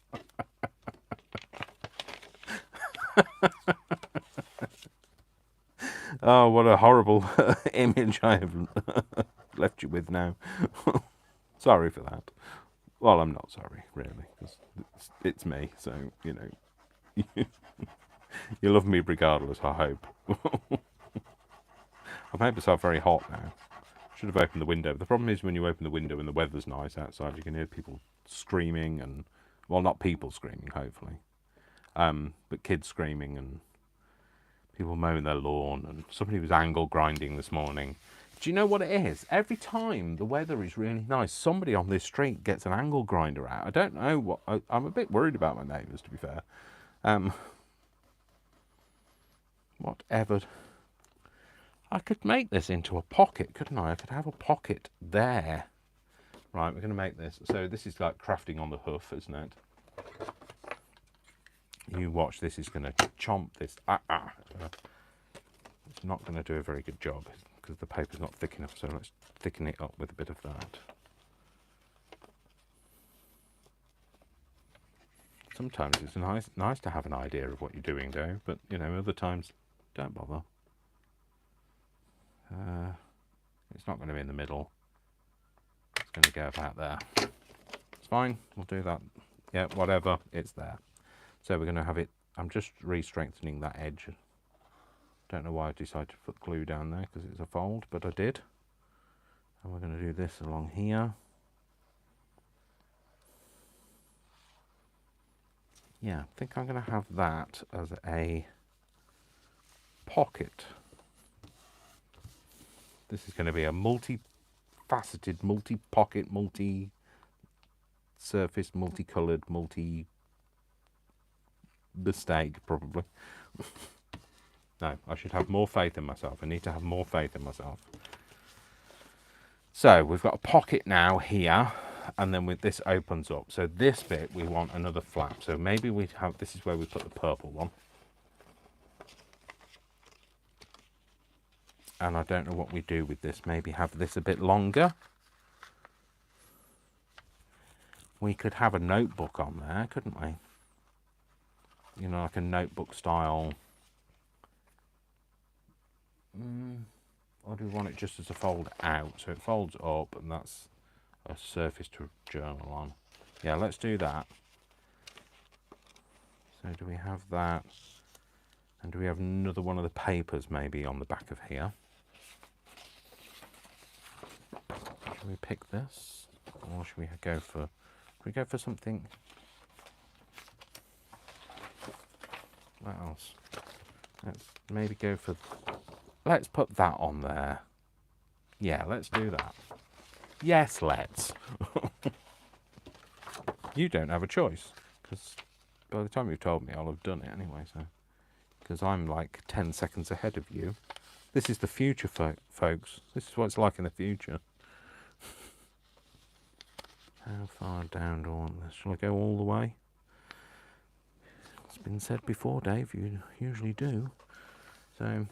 Oh, what a horrible image I have left you with now. Sorry for that. Well, I'm not sorry, really, because it's me, so, you know, you love me regardless, I hope. I've made myself very hot now. Should have opened the window. The problem is when you open the window and the weather's nice outside, you can hear people screaming and, well, not people screaming, hopefully, but kids screaming and people mowing their lawn, and somebody was angle grinding this morning. Do you know what it is? Every time the weather is really nice, somebody on this street gets an angle grinder out. I don't know what... I'm a bit worried about my neighbours, to be fair. Whatever. I could make this into a pocket, couldn't I? I could have a pocket there. Right, we're going to make this. So this is like crafting on the hoof, isn't it? You watch, this is going to chomp this. It's not going to do a very good job because the paper's not thick enough, so let's thicken it up with a bit of that. Sometimes it's nice to have an idea of what you're doing, though, but, you know, other times, don't bother. It's not going to be in the middle. It's going to go about there. It's fine, we'll do that. Yeah, whatever, it's there. So we're going to have it, I'm just re-strengthening that edge. Don't know why I decided to put glue down there, because it's a fold, but I did. And we're going to do this along here. Yeah, I think I'm going to have that as a pocket. This is going to be a multi-faceted, multi-pocket, multi-surface, multi-coloured, multi-mistake, probably. No, I should have more faith in myself. I need to have more faith in myself. So we've got a pocket now here, and then with this opens up. So this bit, we want another flap. So maybe we have, this is where we put the purple one. And I don't know what we do with this. Maybe have this a bit longer. We could have a notebook on there, couldn't we? You know, like a notebook style. Or do we want it just as a fold out? So it folds up and that's a surface to journal on. Yeah, let's do that. So do we have that? And do we have another one of the papers maybe on the back of here? Should we pick this? Or should we go for something? What else? Let's maybe go for... Let's put that on there. Yeah, let's do that. Yes, let's. You don't have a choice, because by the time you've told me, I'll have done it anyway, so... Because I'm like 10 seconds ahead of you. This is the future, folks. This is what it's like in the future. How far down do I want this? Shall I go all the way? It's been said before, Dave. You usually do. So,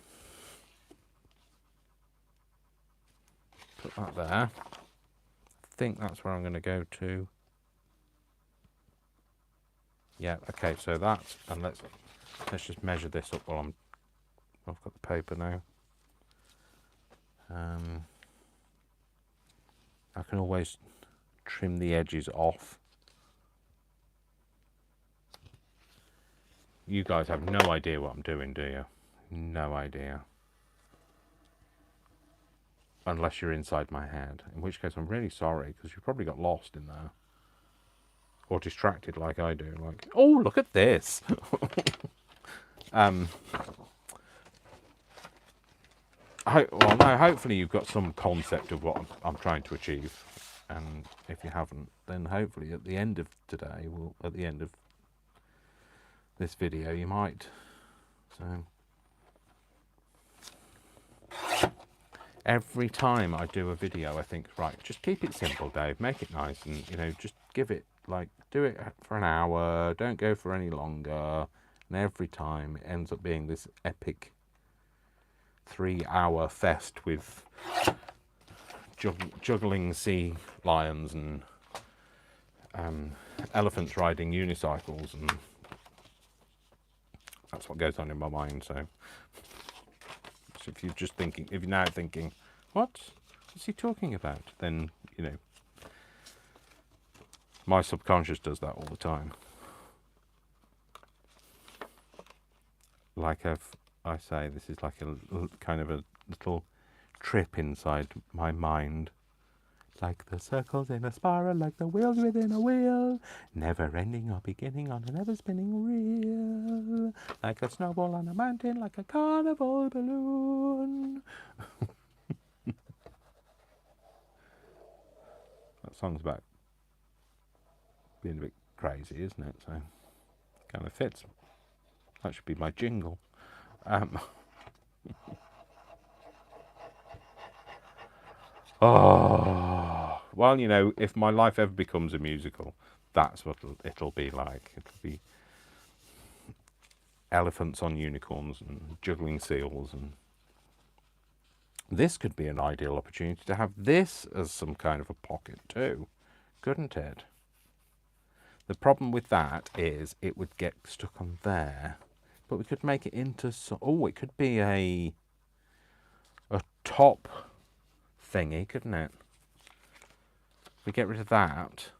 put that there. I think that's where I'm going to go to. Yeah, okay, so that's, and let's just measure this up while I've got the paper now. I can always trim the edges off. You guys have no idea what I'm doing, do you? No idea. Unless you're inside my head, in which case I'm really sorry, because you probably got lost in there. Or distracted like I do, like, oh, look at this. Well, no, hopefully you've got some concept of what I'm trying to achieve. And if you haven't, then hopefully at the end of today, at the end of this video, you might. So, every time I do a video, I think, right, just keep it simple, Dave. Make it nice and, just give it, like, do it for an hour. Don't go for any longer. And every time it ends up being this epic 3-hour fest with juggling sea lions and elephants riding unicycles, and that's what goes on in my mind. So if you're now thinking, what's he talking about? Then, my subconscious does that all the time. Like I say, this is like a kind of a little trip inside my mind. Like the circles in a spiral, like the wheels within a wheel, never ending or beginning on an ever spinning reel. Like a snowball on a mountain, like a carnival balloon. That song's about being a bit crazy, isn't it? So, kind of fits. That should be my jingle. Oh, well, if my life ever becomes a musical, that's what it'll be like. It'll be elephants on unicorns and juggling seals, and this could be an ideal opportunity to have this as some kind of a pocket too, couldn't it? The problem with that is it would get stuck on there, but we could make it into it could be a top thingy, couldn't it? We get rid of that.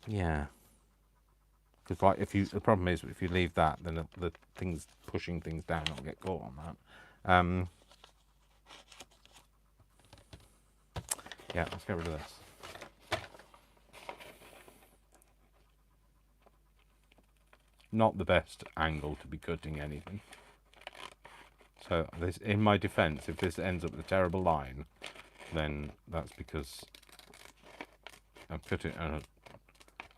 Yeah. Because like the problem is if you leave that, then the things pushing things down will get caught on that. Yeah, let's get rid of this. Not the best angle to be cutting anything. So this, in my defence, if this ends up with a terrible line, then that's because I've cut it at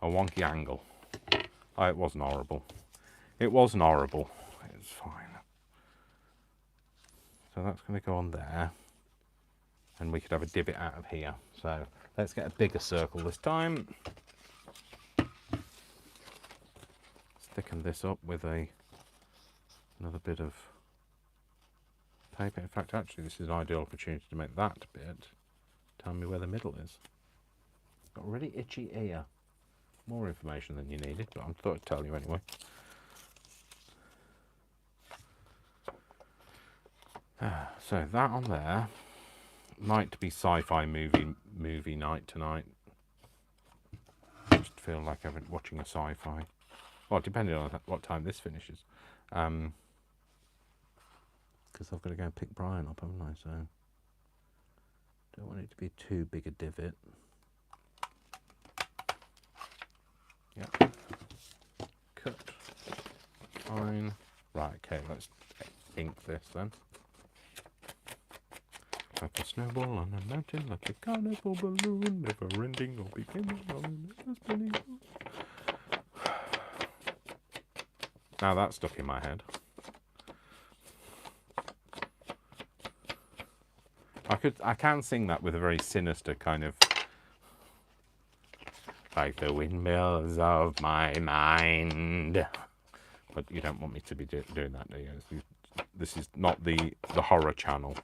a wonky angle. Oh, it wasn't horrible. It wasn't horrible. It's fine. So that's going to go on there. And we could have a divot out of here. So let's get a bigger circle this time. Thicken this up with another bit of paper. In fact, actually, this is an ideal opportunity to make that bit tell me where the middle is. Got a really itchy ear. More information than you needed, but I thought I'd tell you anyway. So that on there might be sci-fi movie night tonight. Just feel like I'm watching a sci-fi. Well, depending on what time this finishes. Because I've got to go and pick Brian up, haven't I? So don't want it to be too big a divot. Yeah. Cut. Fine. Right, okay, let's ink this then. Like a snowball on a mountain, like a carnival balloon, never ending or beginning on never spinning. Now that's stuck in my head. I can sing that with a very sinister kind of, like the windmills of my mind. But you don't want me to be doing that, do you? This is not the horror channel.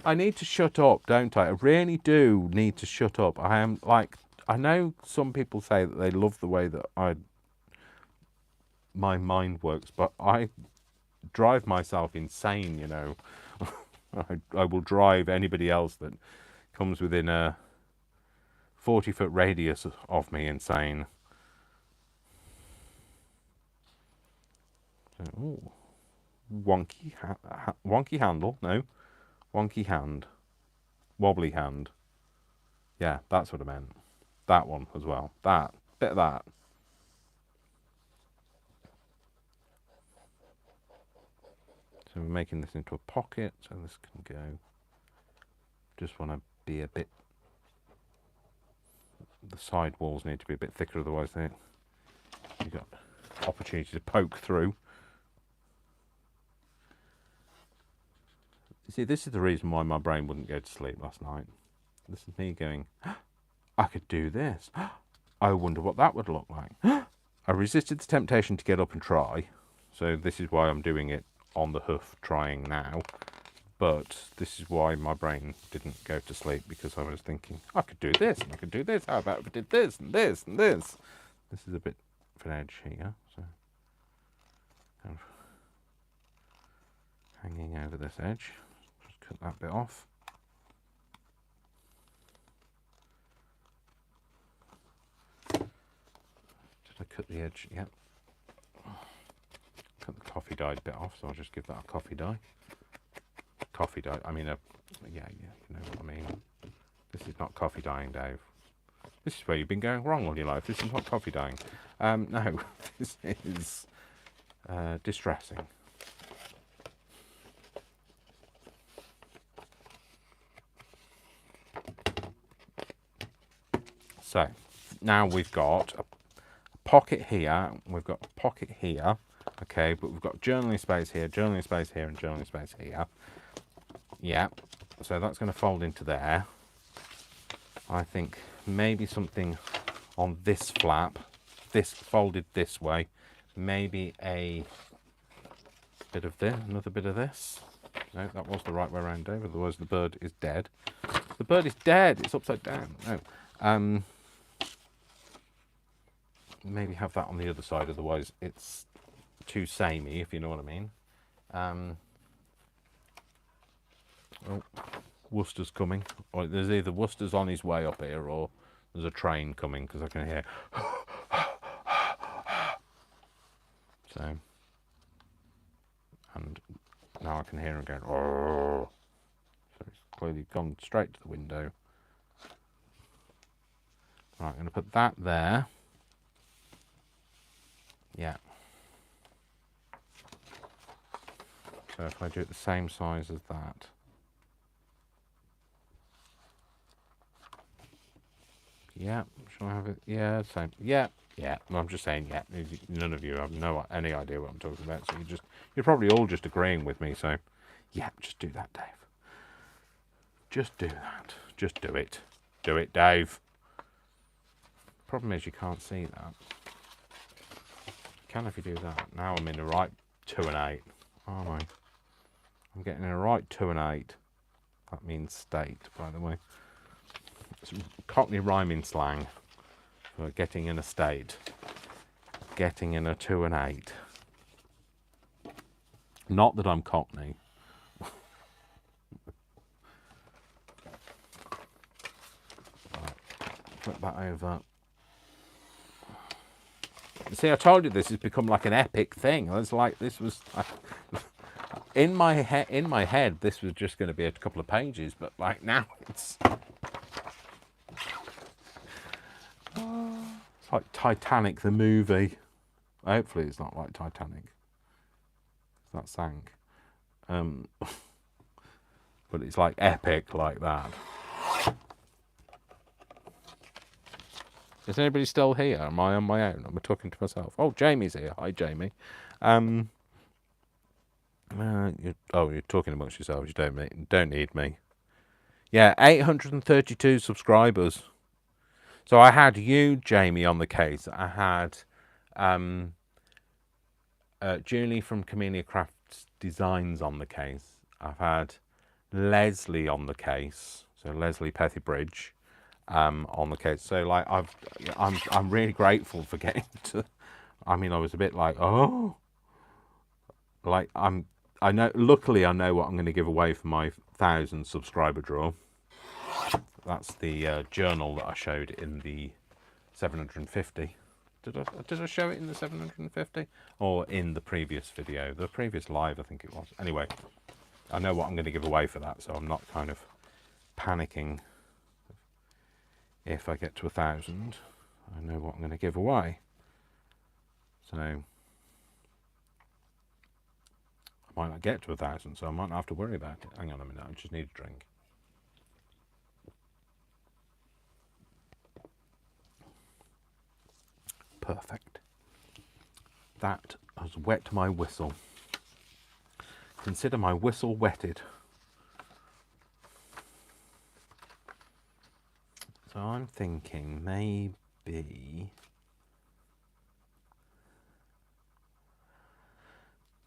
I need to shut up, don't I? I really do need to shut up. I am like, I know some people say that they love the way that my mind works, but I drive myself insane, you know. I will drive anybody else that comes within a 40-foot radius of me insane. So, ooh. Wonky handle, no. Wonky hand. Wobbly hand. Yeah, that's what I meant. That one as well. That. Bit of that. So we're making this into a pocket, so this can go. Just want to be a bit. The side walls need to be a bit thicker, otherwise you've got opportunity to poke through. You see, this is the reason why my brain wouldn't go to sleep last night. This is me going, I could do this. I wonder what that would look like. I resisted the temptation to get up and try, so this is why I'm doing it on the hoof, trying now. But this is why my brain didn't go to sleep, because I was thinking, I could do this, and I could do this. How about if I did this, and this, and this? This is a bit of an edge here, so kind of hanging over this edge. Just cut that bit off. Did I cut the edge? Yep. Cut the coffee dyed bit off, so I'll just give that a coffee dye. Coffee dye, I mean, yeah, you know what I mean. This is not coffee dyeing, Dave. This is where you've been going wrong all your life. This is not coffee dyeing. No, this is distressing. So, now we've got a pocket here, we've got a pocket here, okay, but we've got journaling space here, journaling space here, and journaling space here. Yeah, so that's going to fold into there. I think maybe something on this flap, this folded this way, maybe a bit of this, another bit of this. No, that was the right way around, Dave, otherwise the bird is dead. The bird is dead, it's upside down. No. Maybe have that on the other side, otherwise it's too samey, if you know what I mean. Oh, Worcester's coming. Or there's either Worcester's on his way up here, or there's a train coming, because I can hear. So, and now I can hear him going. Oh. So it's clearly gone straight to the window. Right, I'm going to put that there. Yeah. So if I do it the same size as that. Yeah, shall I have it? Yeah, same. Yeah. No, I'm just saying, yeah. None of you have any idea what I'm talking about, so you're probably all just agreeing with me. So, yeah, just do that, Dave. Just do that. Just do it. Do it, Dave. Problem is, you can't see that. Can if you do that. Now I'm in a right 2 and 8, aren't I? I'm getting in a right 2 and 8. That means state, by the way. It's Cockney rhyming slang for getting in a state. Getting in a 2 and 8. Not that I'm Cockney. Right, flip that over. See, I told you this has become like an epic thing. It's like this was in my head. This was just going to be a couple of pages, but like now it's like Titanic the movie. Hopefully, it's not like Titanic. That sank, but it's like epic like that. Is anybody still here? Am I on my own? Am I talking to myself? Oh, Jamie's here. Hi, Jamie. You're talking amongst yourselves. You don't need me. Yeah, 832 subscribers. So I had you, Jamie, on the case. I had Julie from Camellia Crafts Designs on the case. I've had Leslie on the case. So Leslie Pethy-Bridge on the case. So like I'm really grateful for getting to. I mean, I was a bit like, oh, like I know. Luckily, I know what I'm going to give away for my 1,000 subscriber draw. That's the journal that I showed in the 750. Did I show it in the 750 or in the previous video? The previous live, I think it was. Anyway, I know what I'm going to give away for that, so I'm not kind of panicking if I get to 1,000. I know what I'm going to give away. So I might not get to 1,000, so I might not have to worry about it. Hang on a minute, I just need a drink. Perfect. That has wet my whistle. Consider my whistle wetted. So I'm thinking maybe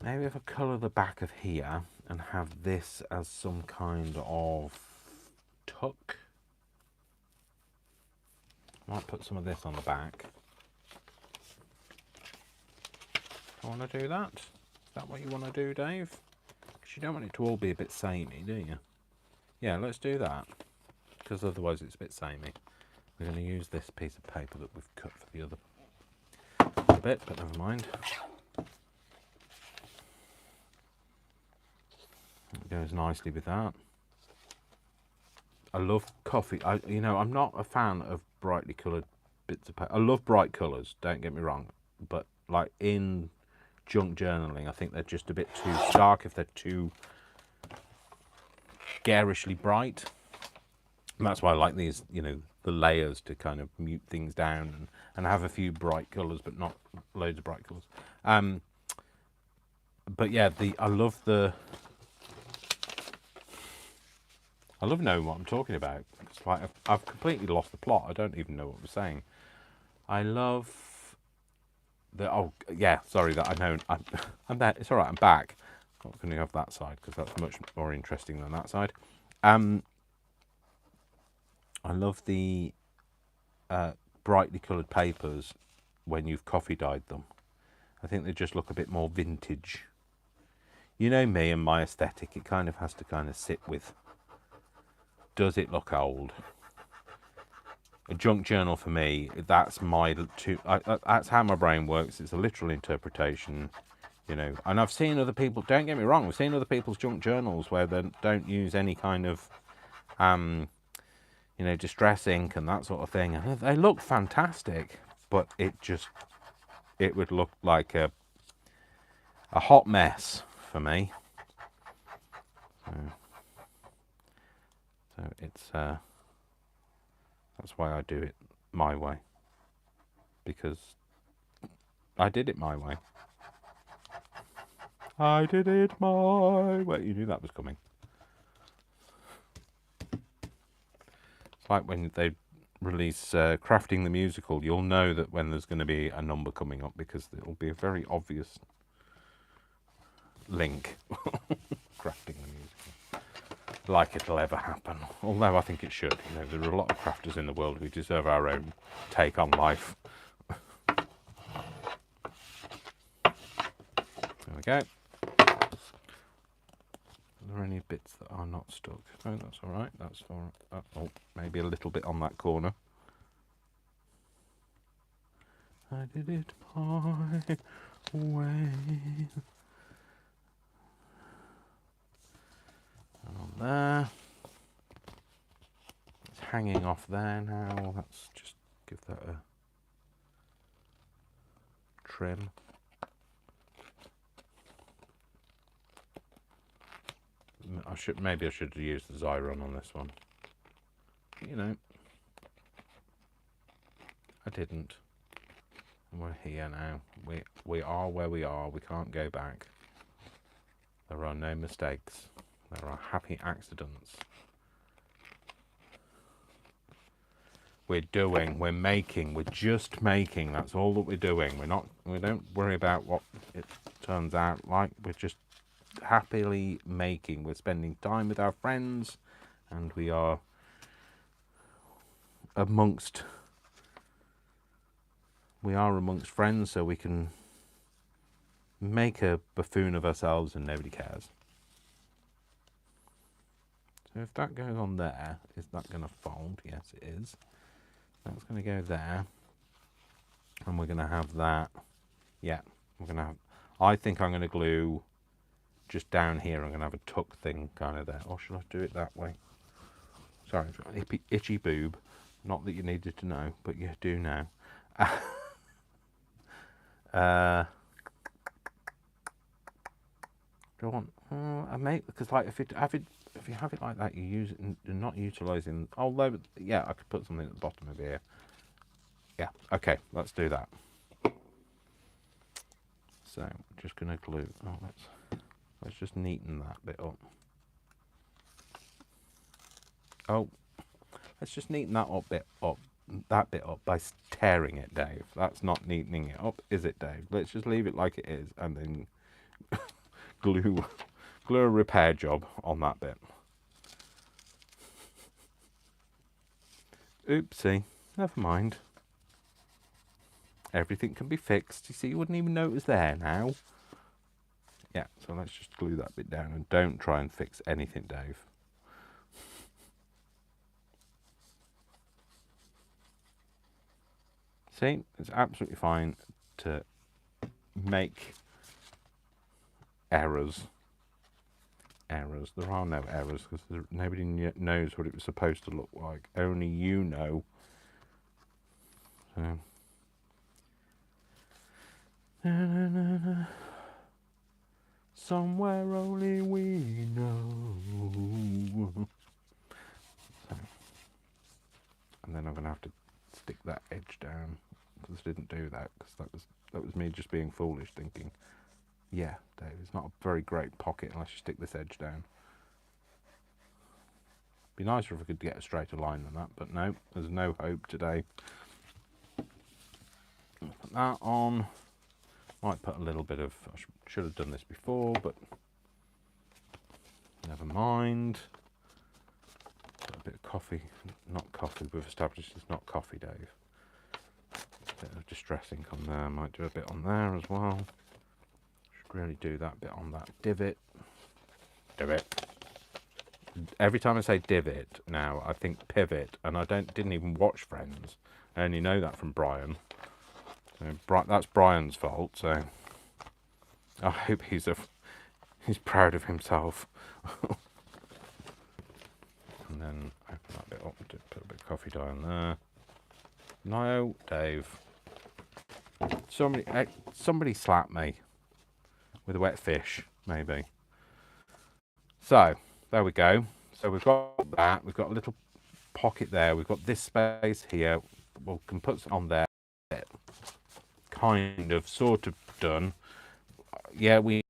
if I colour the back of here and have this as some kind of tuck. I might put some of this on the back. I want to do that. Is that what you want to do, Dave? Because you don't want it to all be a bit samey, do you? Yeah, let's do that. Because otherwise it's a bit samey. We're going to use this piece of paper that we've cut for the other bit, but never mind. It goes nicely with that. I love coffee. I'm not a fan of brightly coloured bits of paper. I love bright colours, don't get me wrong. But like in junk journaling, I think they're just a bit too stark if they're too garishly bright. And that's why I like these, the layers to kind of mute things down and have a few bright colours, but not loads of bright colours. But yeah, I love knowing what I'm talking about. It's like I've completely lost the plot. I don't even know what we're saying. I love sorry that I know. I'm there. It's all right. I'm back. I'm not going to have that side because that's much more interesting than that side. I love the brightly coloured papers when you've coffee dyed them. I think they just look a bit more vintage. You know me and my aesthetic. It kind of has to kind of sit with. Does it look old? A junk journal for me, that's that's how my brain works. It's a literal interpretation, And I've seen other people. Don't get me wrong. I've seen other people's junk journals where they don't use any kind of, distress ink and that sort of thing, and they look fantastic. But it would look like a hot mess for me. So it's that's why I do it my way, because I did it my way. I did it my way. You knew that was coming. It's like when they release Crafting the Musical, you'll know that when there's going to be a number coming up because it'll be a very obvious link. Crafting the Musical. Like it'll ever happen. Although I think it should. There are a lot of crafters in the world who deserve our own take on life. There we go. Are there any bits that are not stuck? No, that's all right. That's all right. Oh, maybe a little bit on that corner. I did it my way. And on there. It's hanging off there now. Let's just give that a trim. Maybe I should have used the Xyron on this one. I didn't. And we're here now. We are where we are. We can't go back. There are no mistakes. There are happy accidents. We're making, we're just making. That's all that we're doing. We don't worry about what it turns out like. We're just happily making. We're spending time with our friends, and we are amongst friends, so we can make a buffoon of ourselves and nobody cares. So if that goes on there, is that going to fold? Yes, it is. That's going to go there. And we're going to have that. Yeah, we're going to have... I think I'm going to glue just down here. I'm going to have a tuck thing kind of there. Or should I do it that way? Sorry, I've got an itchy boob. Not that you needed to know, but you do now. Do I want... I make... Because like if you have it like that, you use it and you're not utilising... Although, yeah, I could put something at the bottom of here. Yeah, okay, let's do that. So, just going to glue... Oh, let's just neaten that bit up. Oh, let's just neaten that bit up by tearing it, Dave. That's not neatening it up, is it, Dave? Let's just leave it like it is and then glue a repair job on that bit. Oopsie, never mind. Everything can be fixed. You see, you wouldn't even know it was there now. Yeah, so let's just glue that bit down and don't try and fix anything, Dave. See, it's absolutely fine to make errors. There are no errors because nobody knows what it was supposed to look like. Only you know. So. Somewhere only we know. So. And then I'm going to have to stick that edge down because I didn't do that because that was me just being foolish, thinking, yeah, Dave, it's not a very great pocket unless you stick this edge down. Be nicer if I could get a straighter line than that, but no, there's no hope today. Put that on. Might put a little bit of... I should have done this before, but never mind. Put a bit of coffee. Not coffee. We've established it's not coffee, Dave. A bit of distress ink on there. Might do a bit on there as well. Should really do that bit on that divot. Divot. Every time I say divot now, I think pivot, and I didn't even watch Friends. I only know that from Brian. So that's Brian's fault. So I hope he's proud of himself. And then open that bit up, put a bit of coffee dye in there. No, Dave. Somebody slap me with a wet fish, maybe. So there we go. So we've got that. We've got a little pocket there. We've got this space here. We can put some on there. Kind of, sort of done. Yeah, we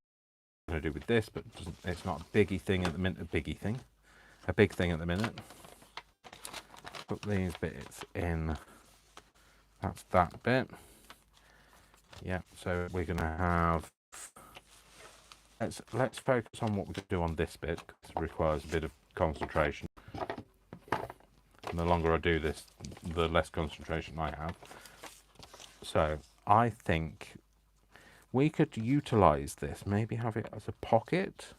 going to do with this, but it's not a biggie thing at the minute. A big thing at the minute. Put these bits in. That's that bit. Yeah, so we're going to have... Let's focus on what we can do on this bit, because it requires a bit of concentration. And the longer I do this, the less concentration I have. So I think we could utilise this, maybe have it as a pocket,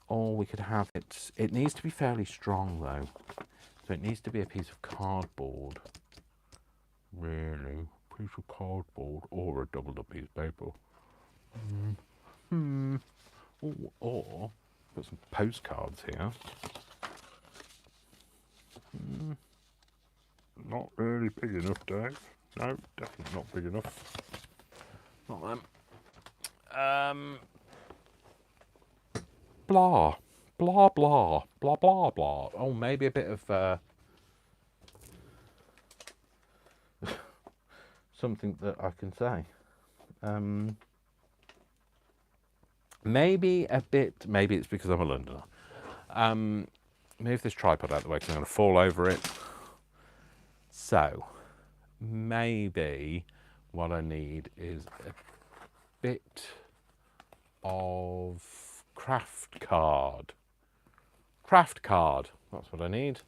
or we could have it needs to be fairly strong though, so it needs to be a piece of cardboard, really, piece of cardboard, or a doubled up piece of paper. Or put some postcards here. Not really big enough, Dave. No, definitely not big enough. Not them. Blah. Blah, blah. Blah, blah, blah. Oh, maybe a bit of... something that I can say. Maybe a bit, maybe it's because I'm a Londoner. Move this tripod out of the way because I'm going to fall over it. So, maybe what I need is a bit of craft card. Craft card, that's what I need.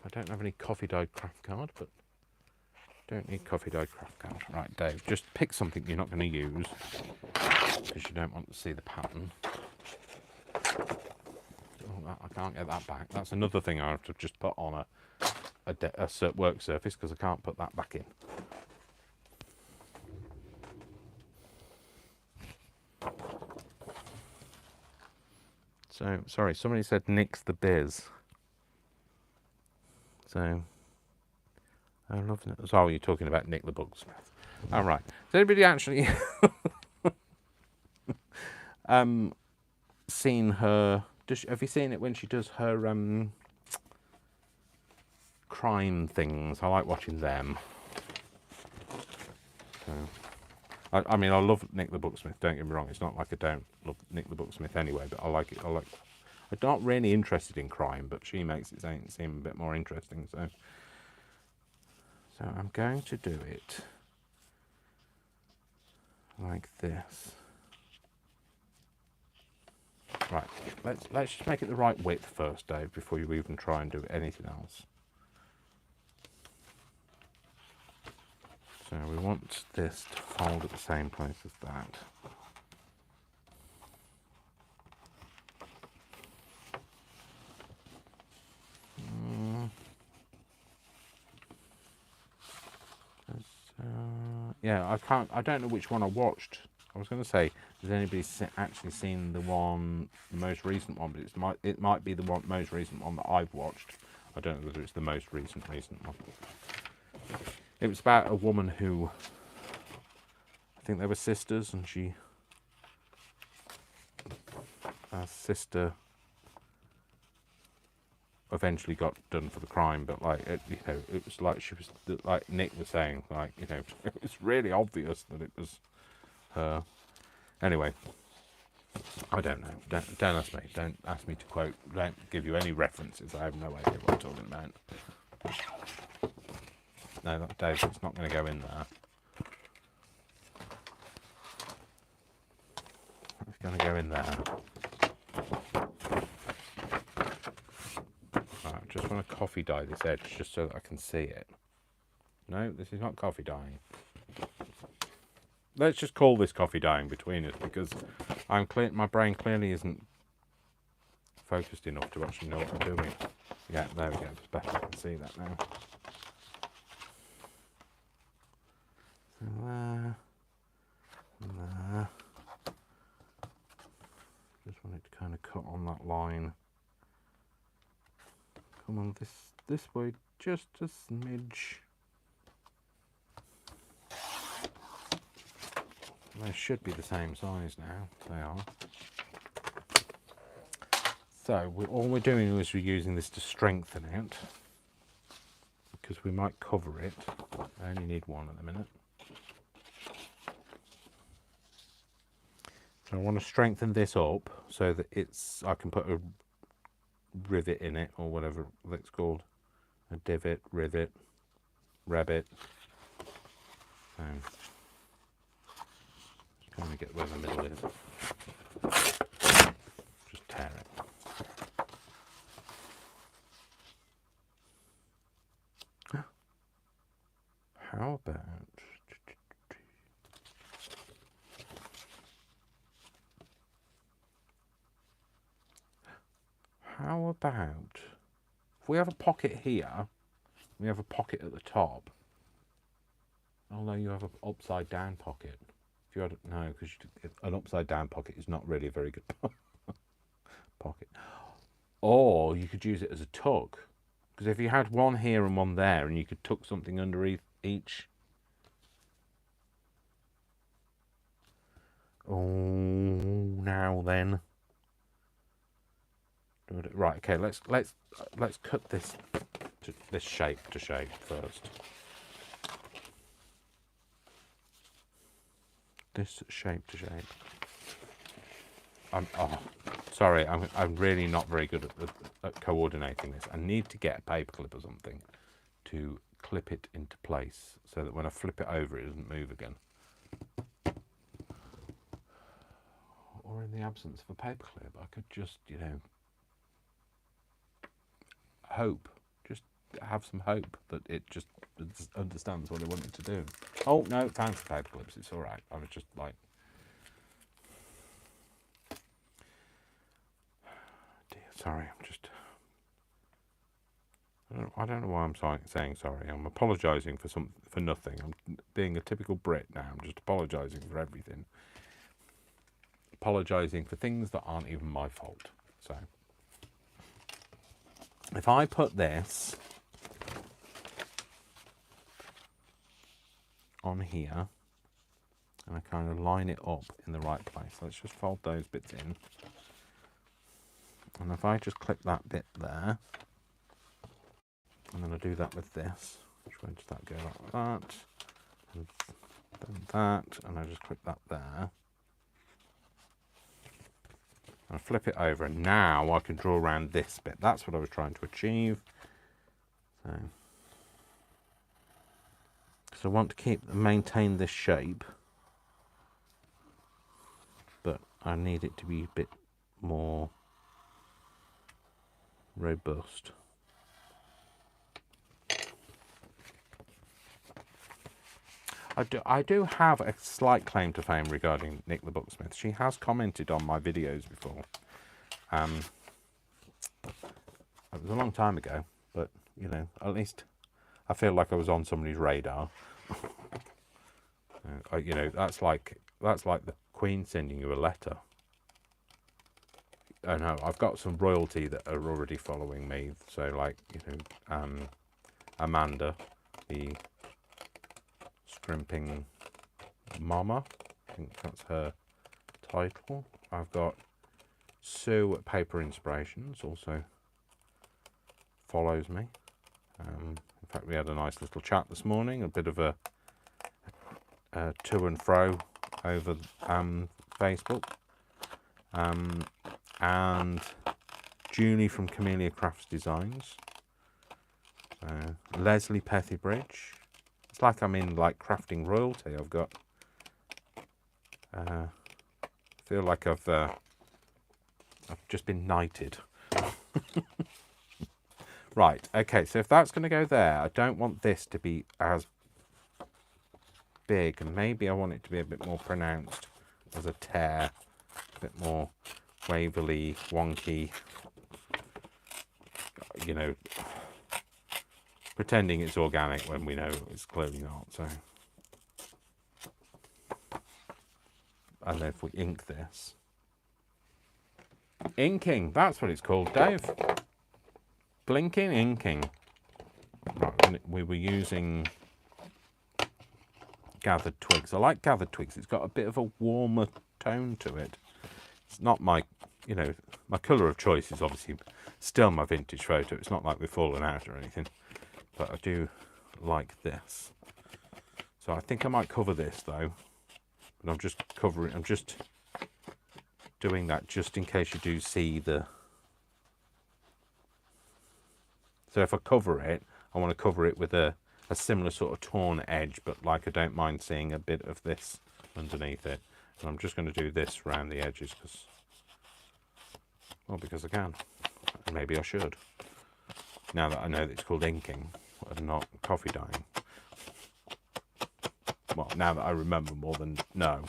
I don't have any coffee dyed craft card, but don't need coffee dyed craft card. Right, Dave, just pick something you're not going to use because you don't want to see the pattern. Oh, I can't get that back. That's another thing I have to just put on a work surface because I can't put that back in. So, sorry, somebody said nix the biz. So, I love it. Oh, you're talking about Nick the Booksmith. All right. Has anybody actually seen her? Have you seen it when she does her crime things? I like watching them. So, I mean, I love Nick the Booksmith. Don't get me wrong. It's not like I don't love Nick the Booksmith anyway, but I like it. I'm not really interested in crime, but she makes it seem a bit more interesting. So I'm going to do it like this. Right, let's just make it the right width first, Dave, before you even try and do anything else. So we want this to fold at the same place as that. Yeah, I don't know which one I watched. I was going to say, has anybody actually seen the most recent one? But it might be the most recent one that I've watched. I don't know whether it's the most recent one. It was about a woman who, I think they were sisters, and her sister eventually got done for the crime, but it was like she was, like Nick was saying, it was really obvious that it was her. Anyway, I don't know. Don't ask me. Don't ask me to quote. Don't give you any references. I have no idea what I'm talking about. No, that Dave, it's not going to go in there. It's going to go in there. Right, I just want to coffee dye this edge just so that I can see it. No, this is not coffee dyeing. Let's just call this coffee dyeing between us because my brain clearly isn't focused enough to actually know what I'm doing. Yeah, there we go. It's better. I can see that now. There. There. Just want it to kind of cut on that line. Come on, this way, just a smidge. They should be the same size now. They are. So all we're doing is we're using this to strengthen it because we might cover it. I only need one at the minute. So I want to strengthen this up so that I can put a rivet in it or whatever it's called. A divot, rivet, rabbit. So kind of get where the middle is. Just tear it. How about if we have a pocket here, we have a pocket at the top. Although you have an upside down pocket. If you had no, because an upside down pocket is not really a very good pocket. Or you could use it as a tuck. Because if you had one here and one there, and you could tuck something under each. Oh, now then. Right. Okay. Let's cut this shape to shape first. this shape to shape. Sorry, I'm really not very good at coordinating this. I need to get a paper clip or something to clip it into place so that when I flip it over, it doesn't move again. Or in the absence of a paper clip, I could just, you know, hope. Just have some hope that it just understands what I want it to do. Oh, no, fancy paper clips. It's all right. I was just like... Dear, sorry, I'm just... I don't know why I'm saying sorry. I'm apologising for nothing. I'm being a typical Brit now. I'm just apologising for everything. Apologising for things that aren't even my fault. So, if I put this on here and I kind of line it up in the right place, let's just fold those bits in. And if I just clip that bit there, and then I do that with this, which way does that go? Like that, and then that, and I just clip that there. I flip it over, and now I can draw around this bit. That's what I was trying to achieve. So I want to maintain this shape, but I need it to be a bit more robust. I do have a slight claim to fame regarding Nick the Booksmith. She has commented on my videos before. It was a long time ago, but, you know, at least I feel like I was on somebody's radar. You know, that's like the Queen sending you a letter. I know, I've got some royalty that are already following me. So, like, you know, Amanda, the scrimping mama, I think that's her title. I've got Sue at Paper Inspirations, also follows me. In fact, we had a nice little chat this morning, a bit of a to and fro over Facebook. And Julie from Camellia Crafts Designs, Leslie Pethybridge. It's like I'm in like crafting royalty. I've got, feel like I've just been knighted. Right, okay, so if that's going to go there, I don't want this to be as big, and maybe I want it to be a bit more pronounced as a tear, a bit more waverly, wonky, you know, pretending it's organic when we know it's clearly not. So, and then if we ink this, inking, that's what it's called, Dave. Blinking inking. Right, we were using gathered twigs. I like gathered twigs. It's got a bit of a warmer tone to it. It's not my, you know, my colour of choice is obviously still my vintage photo. It's not like we've fallen out or anything, but I do like this. So I think I might cover this though, but I'm just covering, I'm just doing that just in case you do see the, so if I cover it, I want to cover it with a similar sort of torn edge, but like I don't mind seeing a bit of this underneath it. And I'm just going to do this around the edges because, well, because I can. And maybe I should. Now that I know that it's called inking and not coffee dyeing. Well, now that I remember more than no.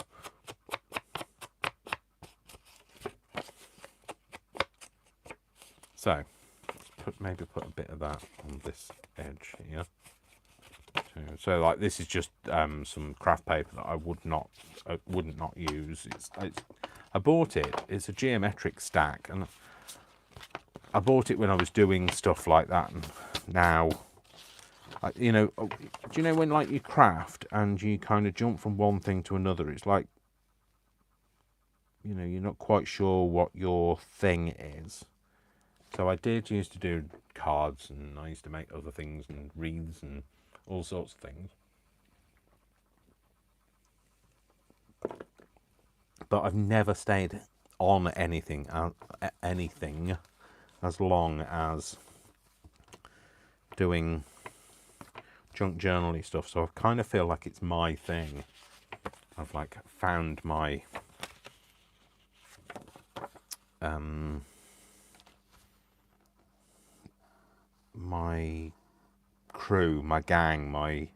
So, maybe put a bit of that on this edge here. So like this is just some craft paper that I wouldn't not use. I bought it. It's a geometric stack, and I bought it when I was doing stuff like that. And now, you know, do you know when like you craft and you kind of jump from one thing to another? It's like, you know, you're not quite sure what your thing is. So I did used to do cards, and I used to make other things and wreaths and all sorts of things. but I've never stayed on anything as long as doing junk journaling stuff. So I kind of feel like it's my thing. I've like found my my crew, my gang, my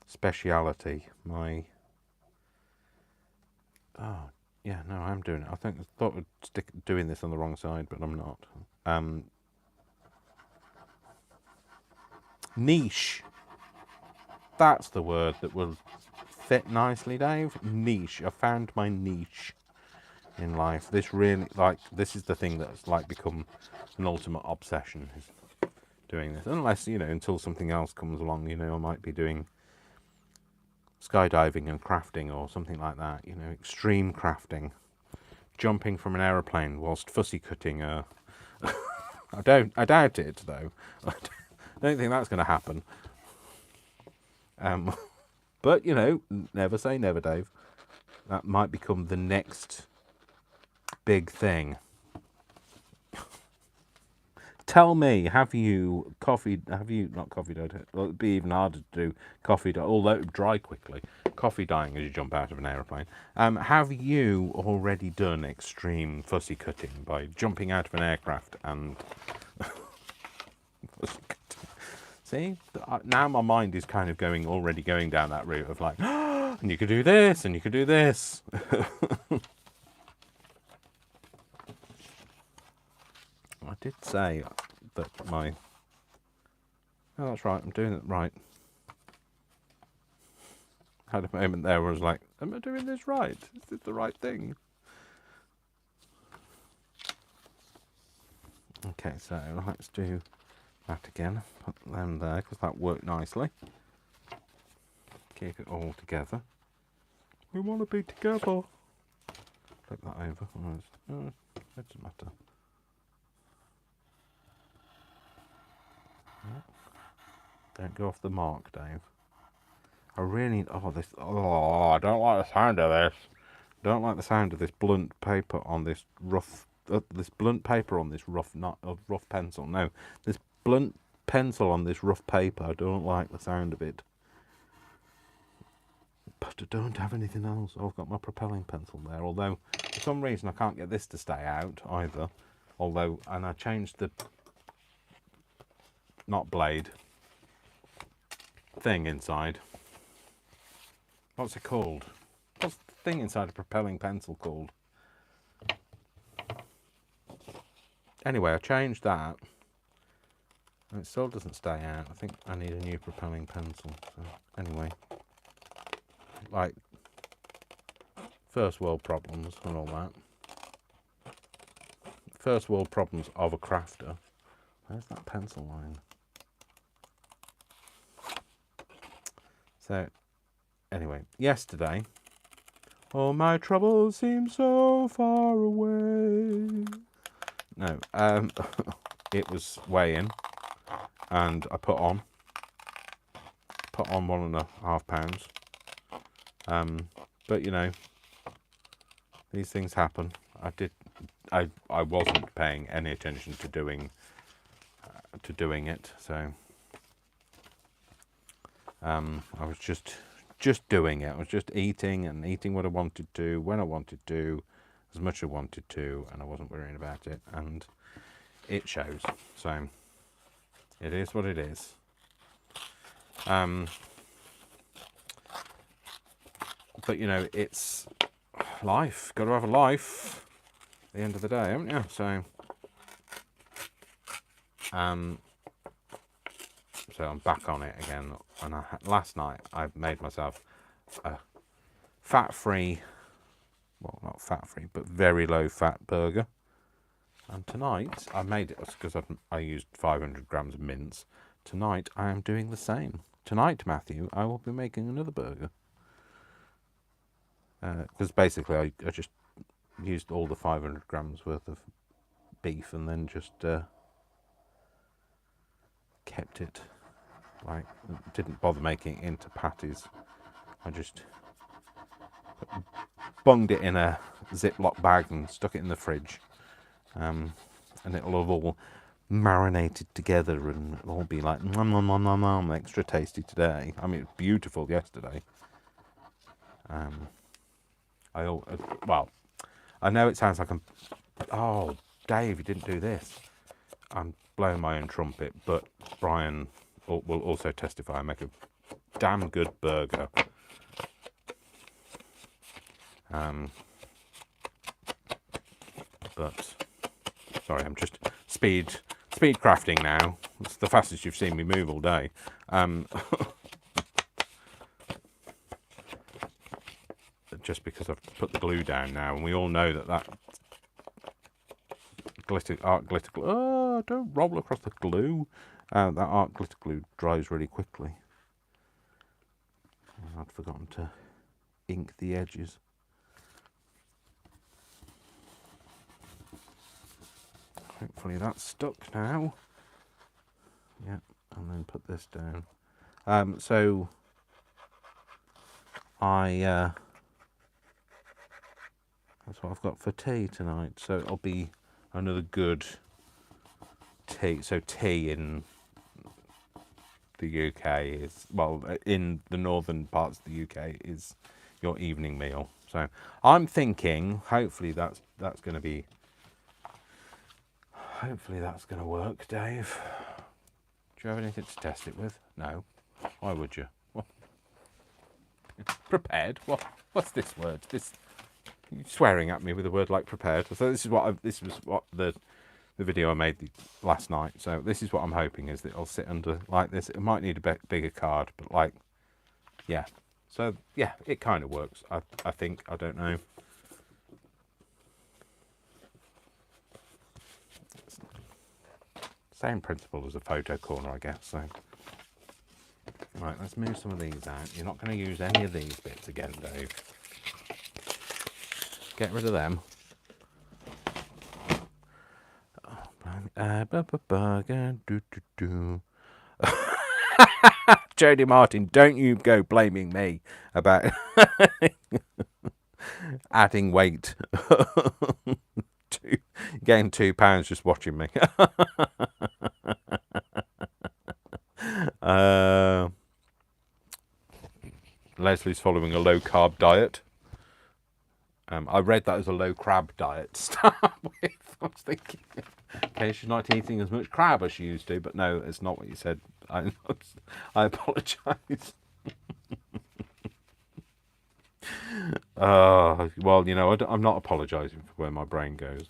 speciality, my yeah, no, I'm doing it. I thought I'd stick doing this on the wrong side, but I'm not. Niche. That's the word that will fit nicely, Dave. Niche. I found my niche in life. This really, this is the thing that's like become an ultimate obsession, is doing this. Unless, until something else comes along, I might be doing skydiving and crafting or something like that, extreme crafting. Jumping from an aeroplane whilst fussy cutting I doubt it, though. I don't think that's going to happen. But, never say never, Dave. That might become the next big thing. Tell me, have you not coffeed? Well, it'd be even harder to do coffee, although it would dry quickly. Coffee dyeing as you jump out of an aeroplane. Have you already done extreme fussy cutting by jumping out of an aircraft and fussy cutting? See, now my mind is kind of already going down that route of like, and you could do this, and you could do this. I did say that oh, that's right, I'm doing it right. I had a moment there where I was like, am I doing this right? Is this the right thing? Okay, so let's do that again. Put them there, because that worked nicely. Keep it all together. We want to be together. Flip that over. It doesn't matter. Don't go off the mark, Dave. I really... I don't like the sound of this. Don't like the sound of this blunt paper on this rough... rough pencil. No, this blunt pencil on this rough paper. I don't like the sound of it. But I don't have anything else. I've got my propelling pencil there. Although, for some reason, I can't get this to stay out either. And I changed the... not blade... thing inside. What's it called? What's the thing inside a propelling pencil called? Anyway, I changed that. And it still doesn't stay out. I think I need a new propelling pencil. So, anyway. Like, first world problems and all that. First world problems of a crafter. Where's that pencil line? So, anyway, yesterday, all my troubles seem so far away. No, it was weighing, and I put on 1.5 pounds. But these things happen. I wasn't paying any attention to doing it, so. I was just doing it. I was just eating what I wanted to, when I wanted to, as much as I wanted to, and I wasn't worrying about it, and it shows. So it is what it is. But it's life. Got to have a life at the end of the day, haven't you? So so I'm back on it again, and last night I made myself a fat-free, well, not fat-free, but very low-fat burger. And tonight I made it because I used 500 grams of mince. Tonight I am doing the same. Tonight, Matthew, I will be making another burger. Because basically I just used all the 500 grams worth of beef and then just kept it, like, didn't bother making it into patties I just bunged it in a Ziploc bag and stuck it in the fridge. And it'll have all marinated together and it'll all be like nom, nom, nom, nom, nom, extra tasty today. I mean, it's beautiful yesterday. Well, I know it sounds like I'm, oh, Dave, you didn't do this. I'm blowing my own trumpet, but Brian will also testify. I make a damn good burger. But sorry, I'm just speed crafting now. It's the fastest you've seen me move all day. Just because I've put the glue down now, and we all know that art glitter glue. Oh, don't roll across the glue. That art glitter glue dries really quickly. I'd forgotten to ink the edges. Hopefully that's stuck now. Yeah, and then put this down. So that's what I've got for tea tonight. So it'll be another good tea. So tea in the UK is, well, in the northern parts of the UK is your evening meal. So I'm thinking, hopefully that's going to be. Hopefully that's going to work, Dave. Do you have anything to test it with? No. Why would you? What? Prepared? What's this word? You're swearing at me with a word like prepared. So this was what the video I made last night. So this is what I'm hoping is that it'll sit under like this. It might need a bigger card, but like, yeah. So yeah, it kind of works. I think. I don't know. Same principle as a photo corner, I guess. So, right, let's move some of these out. You're not going to use any of these bits again, Dave. Get rid of them. Jodie Martin, don't you go blaming me about adding weight. Gained £2 just watching me. Leslie's following a low-carb diet. I read that as a low-crab diet to start with. I was thinking, okay, she's not eating as much crab as she used to, but no, it's not what you said. I apologise. Well, you know, I'm not apologising for where my brain goes.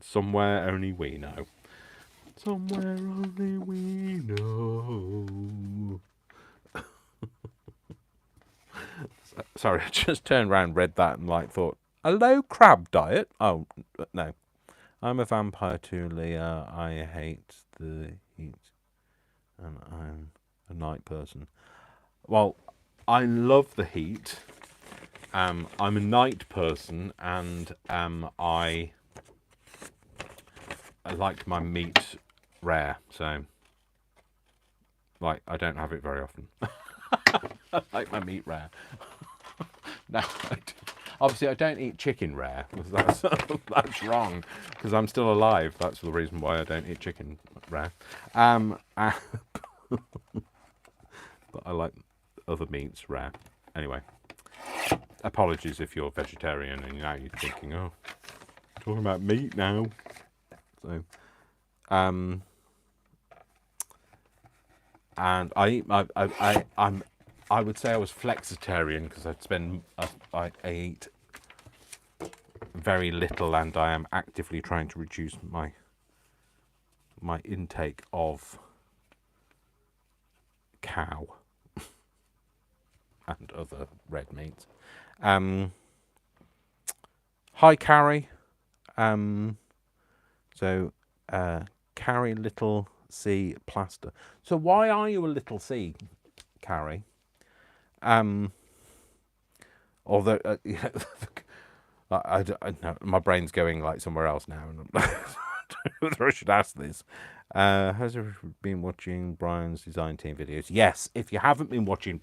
Somewhere only we know. Somewhere only we know. Sorry, I just turned around, read that, and like thought, a low crab diet? Oh, no. I'm a vampire too, Leah. I hate the heat. And I'm a night person. Well, I love the heat. I'm a night person, and I like my meat rare. So, like, I don't have it very often. I like my meat rare. No, obviously I don't eat chicken rare. That's wrong, because I'm still alive. That's the reason why I don't eat chicken rare. But I like other meats rare. Anyway, apologies if you're vegetarian and now you're thinking, oh, talking about meat now. So, and I would say I was flexitarian because I eat very little, and I am actively trying to reduce my intake of cow and other red meats. Hi, Carrie. So Carrie Little C Plaster. So why are you a little C, Carrie? Although I my brain's going like somewhere else now, and whether I should ask this. Has everyone been watching Brian's design team videos? Yes. If you haven't been watching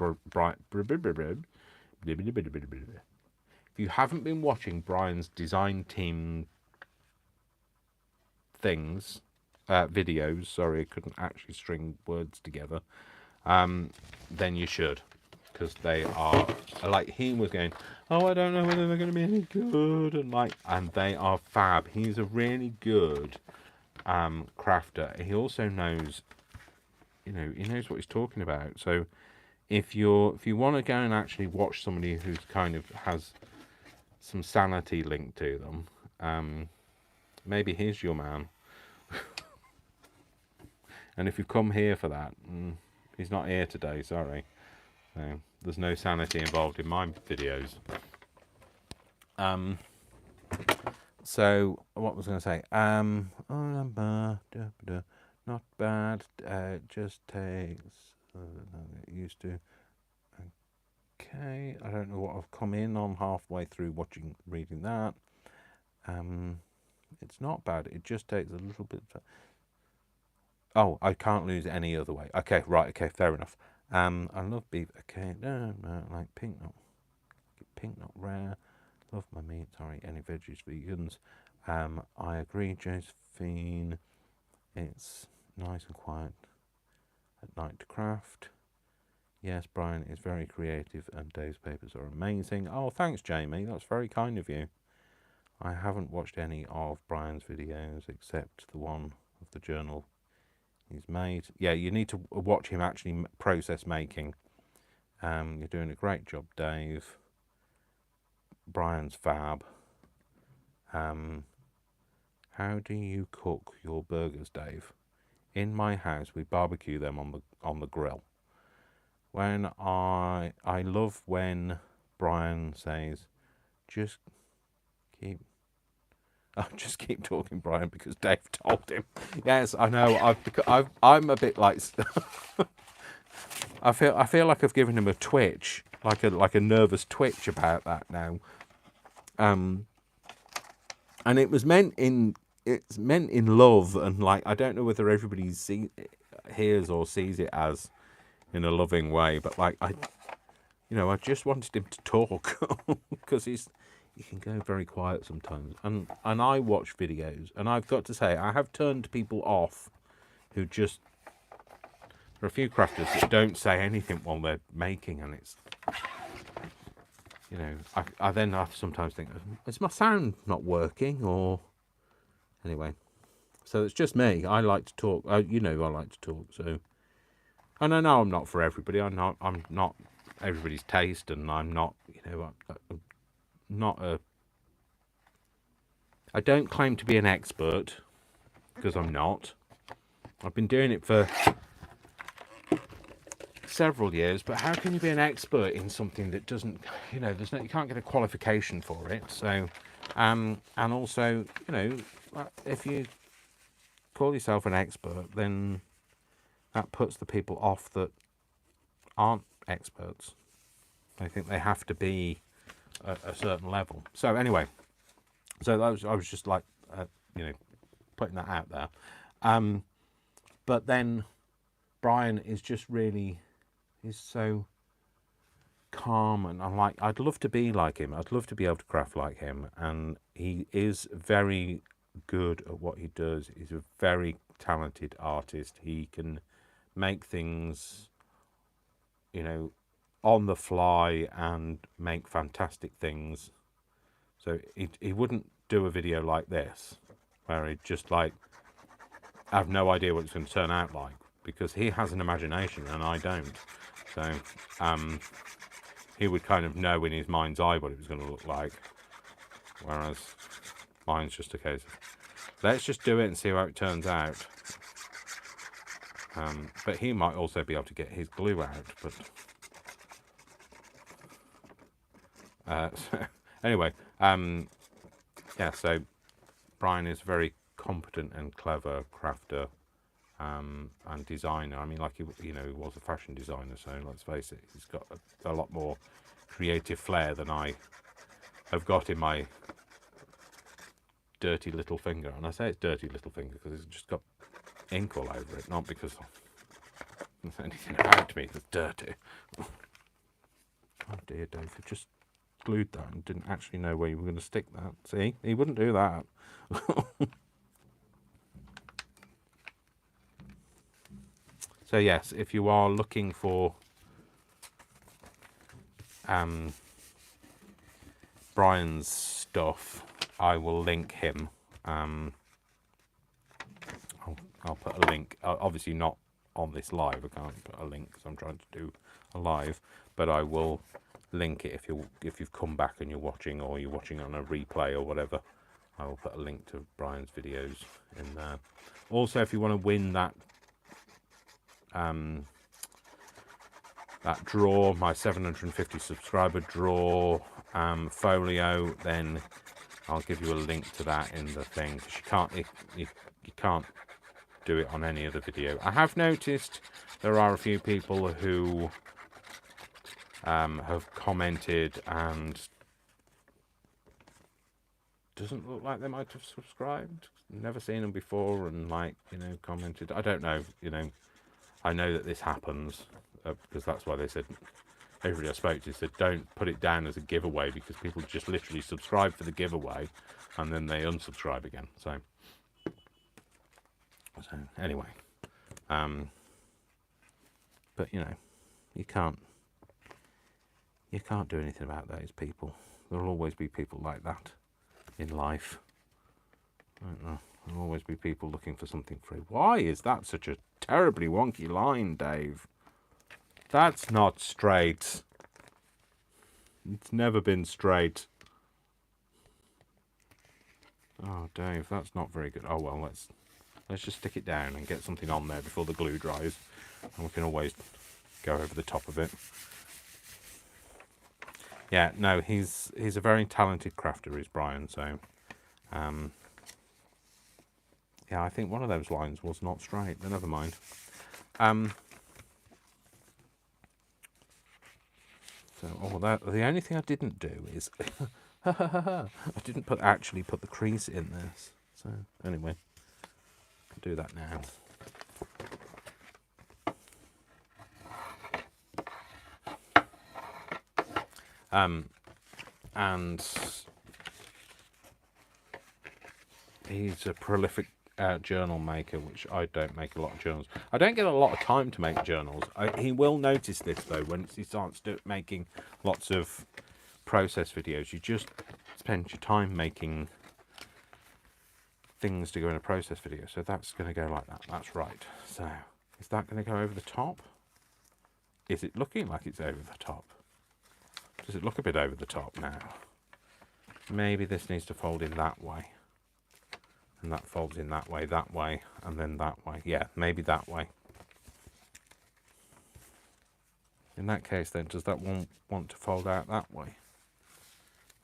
if you haven't been watching Brian's design team things, videos, sorry, I couldn't actually string words together, then you should, because they are, like, he was going, oh, I don't know whether they're going to be any good, and they are fab. He's a really good crafter. He also knows, he knows what he's talking about. So if you want to go and actually watch somebody who's kind of has some sanity linked to them, maybe he's your man. And if you've come here for that, he's not here today, sorry. So there's no sanity involved in my videos. So what was I going to say? Not bad. Just takes. It used to. Okay, I don't know what I've come in on halfway through reading that. It's not bad. It just takes a little bit. Oh, I can't lose any other way. Okay, right. Okay, fair enough. I love beef. Okay, no, like pink not rare. Love my meat. Sorry, any veggies, vegans. I agree, Josephine. It's nice and quiet at night to craft. Yes, Brian is very creative, and Dave's papers are amazing. Oh, thanks, Jamie. That's very kind of you. I haven't watched any of Brian's videos except the one of the journal he's made. Yeah, you need to watch him actually process making. You're doing a great job, Dave. Brian's fab. How do you cook your burgers, Dave? In my house, we barbecue them on the grill. When I love when Brian says, just keep talking, Brian, because Dave told him. Yes, I know. I'm a bit like. I feel like I've given him a twitch, like a nervous twitch about that now. And it was meant in love, and like I don't know whether everybody hears or sees it as in a loving way, but like I just wanted him to talk because he can go very quiet sometimes, and I watch videos, and I've got to say I have turned people off who just. There are a few crafters that don't say anything while they're making, and it's, I then have to sometimes think, is my sound not working, or anyway. So it's just me. I like to talk. I like to talk. So, and I know I'm not for everybody. I'm not everybody's taste, and I'm not. I'm not I don't claim to be an expert because I'm not. I've been doing it for several years, but how can you be an expert in something that doesn't, you can't get a qualification for it. So, and also, if you call yourself an expert, then that puts the people off that aren't experts. They think they have to be a certain level. So anyway, I was just like, putting that out there. But then Brian is just really. He's so calm, and I'd love to be like him. I'd love to be able to craft like him, and he is very good at what he does. He's a very talented artist. He can make things, on the fly and make fantastic things. So he wouldn't do a video like this, where he'd just like have no idea what it's going to turn out like, because he has an imagination and I don't. So he would kind of know in his mind's eye what it was going to look like, whereas mine's just a case of, let's just do it and see how it turns out. But he might also be able to get his glue out. But so, anyway, so Brian is very competent and clever crafter. And designer. I mean, like he was a fashion designer, so let's face it, he's got a lot more creative flair than I have got in my dirty little finger. And I say it's dirty little finger because it's just got ink all over it, not because there's anything about me that's dirty. Oh dear, Dave, you just glued that and didn't actually know where you were going to stick that. See, he wouldn't do that. So yes, if you are looking for Brian's stuff, I will link him. I'll put a link, obviously not on this live. I can't put a link because I'm trying to do a live, but I will link it if you've come back and you're watching, or you're watching on a replay or whatever. I will put a link to Brian's videos in there. Also, if you want to win that draw, my 750 subscriber draw folio, then I'll give you a link to that in the thing, because you can't do it on any other video. I have noticed there are a few people who have commented and doesn't look like they might have subscribed. Never seen them before, and commented. I don't know, I know that this happens because that's why they said, everybody I spoke to said don't put it down as a giveaway, because people just literally subscribe for the giveaway and then they unsubscribe again. So anyway, but you can't do anything about those people. There'll always be people like that in life. I don't know. There'll always be people looking for something free. Why is that such a terribly wonky line, Dave? That's not straight. It's never been straight. Oh, Dave, that's not very good. Oh well, let's just stick it down and get something on there before the glue dries, and we can always go over the top of it. Yeah, no, he's a very talented crafter, is Brian. So, yeah, I think one of those lines was not straight, but never mind. So, the only thing I didn't do is I didn't actually put the crease in this. So anyway, I'll do that now. And he's a prolific journal maker, which I don't make a lot of journals. I don't get a lot of time to make journals. He will notice this though when he starts making lots of process videos. You just spend your time making things to go in a process video. So that's going to go like that. That's right. So is that going to go over the top? Is it looking like it's over the top? Does it look a bit over the top now? Maybe this needs to fold in that way. And that folds in that way, and then that way. Yeah, maybe that way. In that case, then, does that one want to fold out that way?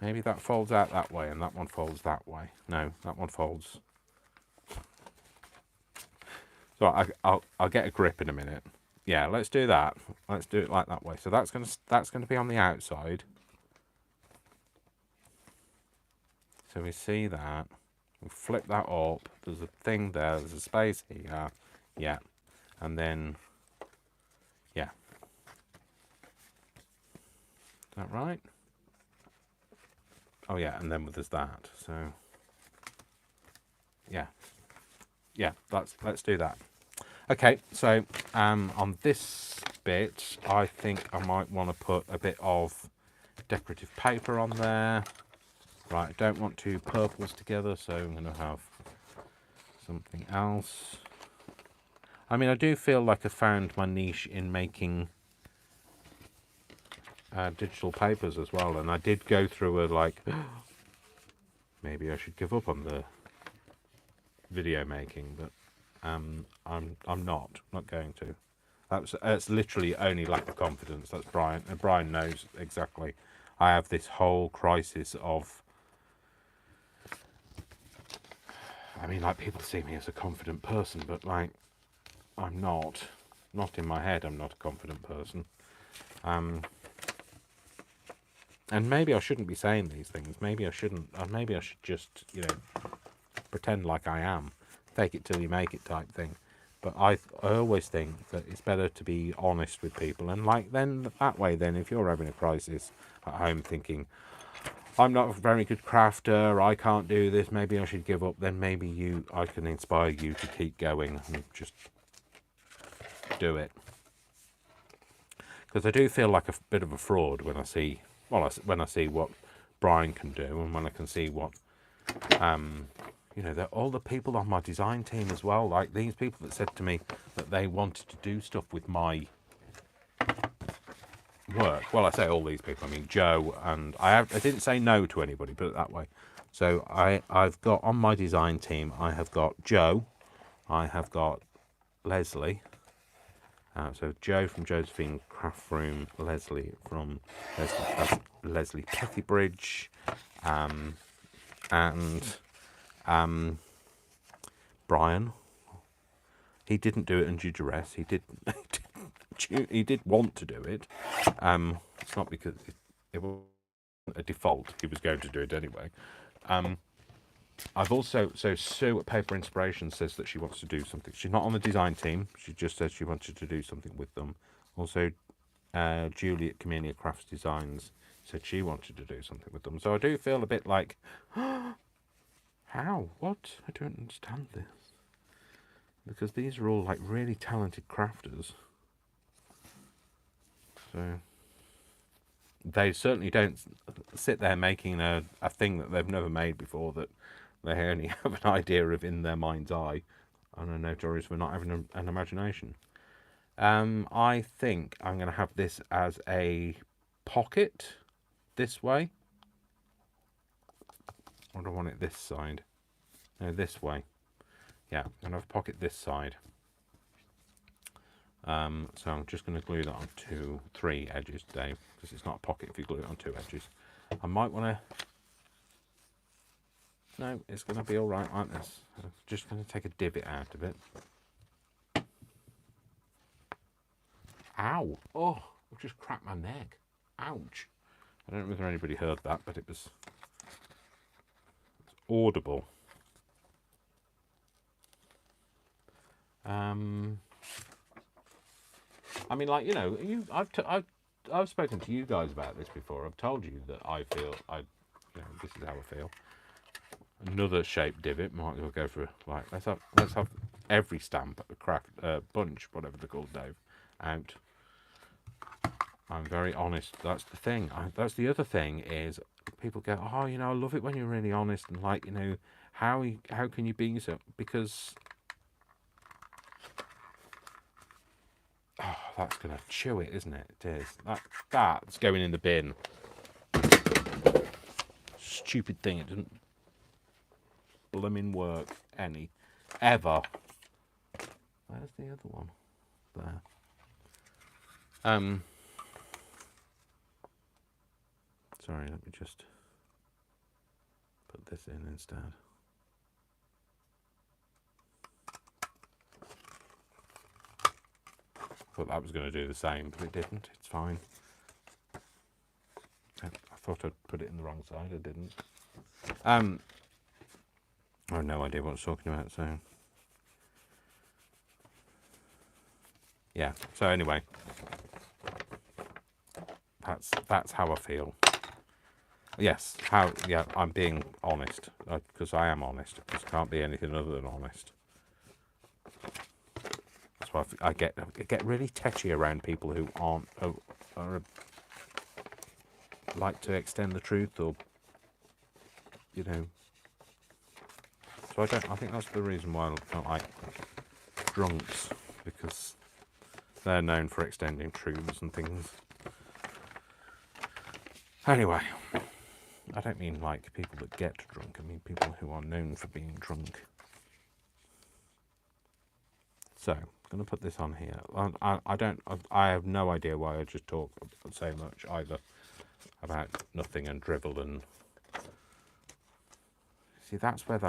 Maybe that folds out that way, and that one folds that way. No, that one folds. So I'll get a grip in a minute. Yeah, let's do that. Let's do it like that way. So that's gonna be on the outside. So we see that. We flip that up. There's a thing there. There's a space here. Yeah, and then yeah. Is that right? Oh yeah, and then there's that. So yeah, let's do that. Okay, so on this bit, I think I might want to put a bit of decorative paper on there. Right, I don't want two purples together, so I'm going to have something else. I mean, I do feel like I found my niche in making digital papers as well, and I did go through maybe I should give up on the video making, but I'm not going to. That's literally only lack of confidence. That's Brian, and Brian knows exactly. I have this whole crisis of, I mean, like, people see me as a confident person, but like, I'm not in my head. I'm not a confident person. And maybe I shouldn't be saying these things. Maybe I shouldn't. Maybe I should just, pretend like I am. Fake it till you make it type thing. But I always think that it's better to be honest with people, and like then that way, then if you're having a crisis at home thinking, I'm not a very good crafter, I can't do this, maybe I should give up, then maybe I can inspire you to keep going and just do it. Because I do feel like a bit of a fraud when I see, well, when I see what Brian can do, and when I can see what, you know, all the people on my design team as well, like these people that said to me that they wanted to do stuff with my work. Well, I say all these people, I mean Joe, and I didn't say no to anybody, put it that way. So I've got on my design team, I have got Joe, I have got Leslie. So Joe from Josephine Craft Room, Leslie from Leslie Pettybridge, and Brian. He didn't do it under duress. He did want to do it. It's not because it was a default. He was going to do it anyway. I've also, so Sue at Paper Inspiration says that she wants to do something. She's not on the design team. She just says she wanted to do something with them. Also, Julie at Camellia Crafts Designs said she wanted to do something with them. So I do feel a bit like, how? What? I don't understand this. Because these are all like really talented crafters. So they certainly don't sit there making a thing that they've never made before, that they only have an idea of in their mind's eye, and are notorious for not having an imagination. I think I'm going to have this as a pocket this way. Or do I want it this side? No, this way. Yeah, I'm going to have a pocket this side. So I'm just going to glue that on 3 edges today, because it's not a pocket if you glue it on 2 edges. I might want to... No, it's going to be all right like this. I'm just going to take a divot out of it. Ow! Oh, I've just cracked my neck. Ouch! I don't know whether anybody heard that, but it's audible. I mean, like, you know, I've spoken to you guys about this before. I've told you that I feel this is how I feel. Another shaped divot, might as well go for like let's have every stamp, craft bunch, whatever they're called, Dave, out. I'm very honest. That's the thing. That's the other thing is people go, oh, you know, I love it when you're really honest, and like, you know, how can you be so? Because that's gonna chew it, isn't it? It is. That's going in the bin. Stupid thing. It doesn't blooming work ever. Where's the other one? There. Sorry, let me just put this in instead. Thought that was going to do the same, but it didn't. It's fine. I thought I'd put it in the wrong side. I didn't. I have no idea what I was talking about, so yeah. So anyway, that's how I feel. Yes, I'm being honest, because I am honest. Because can't be anything other than honest. That's why I get really tetchy around people who are like to extend the truth, or you know. So I think that's the reason why I don't like drunks, because they're known for extending truths and things. Anyway, I don't mean like people that get drunk. I mean people who are known for being drunk. So I'm going to put this on here. I have no idea why I just talk so much either about nothing and drivel and see. That's where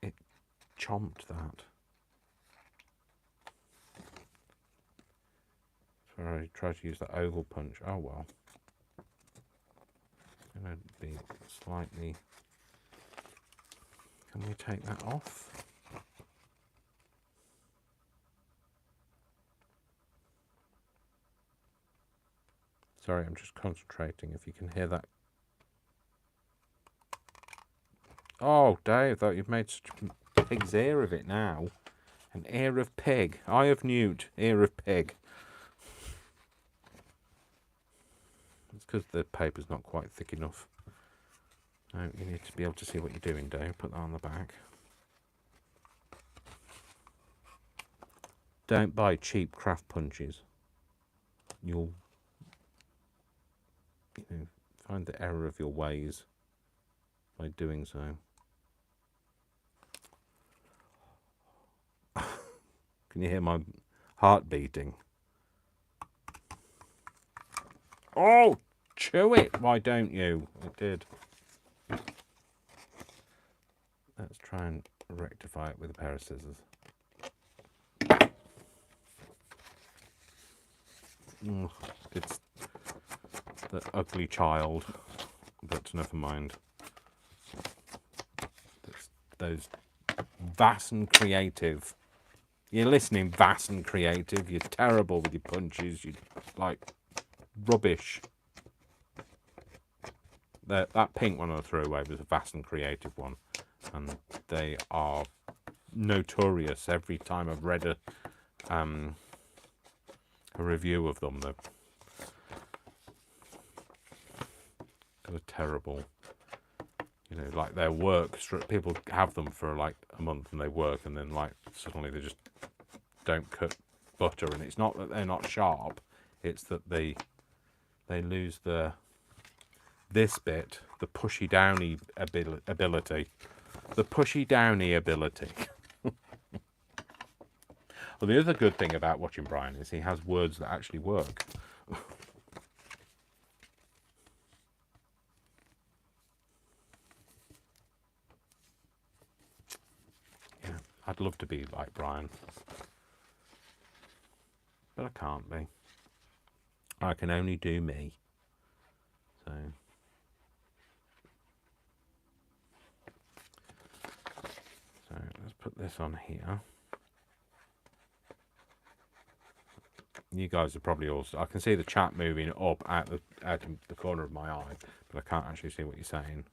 it chomped that. So I tried to use the oval punch. Oh well. It's going to be slightly Can we take that off? Sorry, I'm just concentrating. If you can hear that. Oh, Dave, thought you've made such a pig's ear of it now. An ear of pig. Eye of newt, ear of pig. It's because the paper's not quite thick enough. No, you need to be able to see what you're doing, Dave. Put that on the back. Don't buy cheap craft punches. You'll, find the error of your ways by doing so. Can you hear my heart beating? Oh, chew it! Why don't you? I did. Let's try and rectify it with a pair of scissors. It's the ugly child, but never mind. Those vast and creative. You're listening, vast and creative. You're terrible with your punches. You're like rubbish. That pink one I threw away was a vast and creative one, and they are notorious. Every time I've read a review of them, they're terrible. Like their work, people have them for like a month and they work, and then like suddenly they just don't cut butter. And it's not that they're not sharp, it's that they lose this bit, the pushy downy ability. The pushy downy ability. Well, the other good thing about watching Brian is he has words that actually work. Yeah, I'd love to be like Brian, but I can't be. I can only do me. So let's put this on here. You guys are probably also. I can see the chat moving up out the corner of my eye, but I can't actually see what you're saying.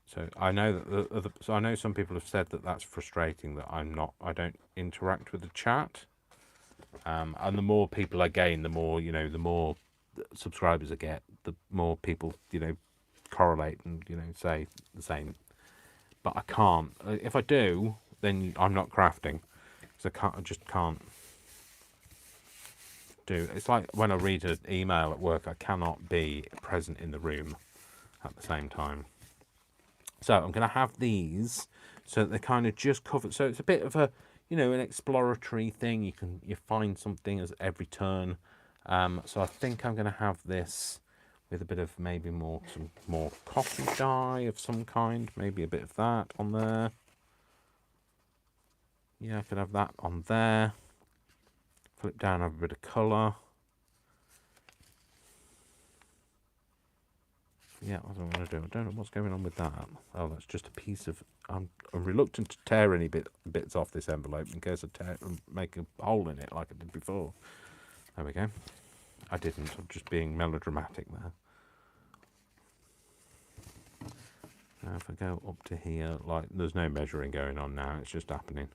So I know that I know some people have said that that's frustrating, that I don't interact with the chat. And the more people I gain, the more the more subscribers I get, the more people correlate and say the same. But I can't. If I do, then I'm not crafting, because I just can't do. It's like when I read an email at work, I cannot be present in the room at the same time. So I'm going to have these so that they're kind of just covered. So it's a bit of a an exploratory thing. You find something as every turn. So I think I'm going to have this with a bit of maybe some more coffee dye of some kind, maybe a bit of that on there. Yeah, I could have that on there. Flip down, have a bit of colour. Yeah, that's what I'm going to do. I don't know what's going on with that. Oh, that's just a piece of... I'm reluctant to tear any bits off this envelope in case I make a hole in it like I did before. There we go. I didn't. I'm just being melodramatic there. Now if I go up to here, like, there's no measuring going on now, it's just happening.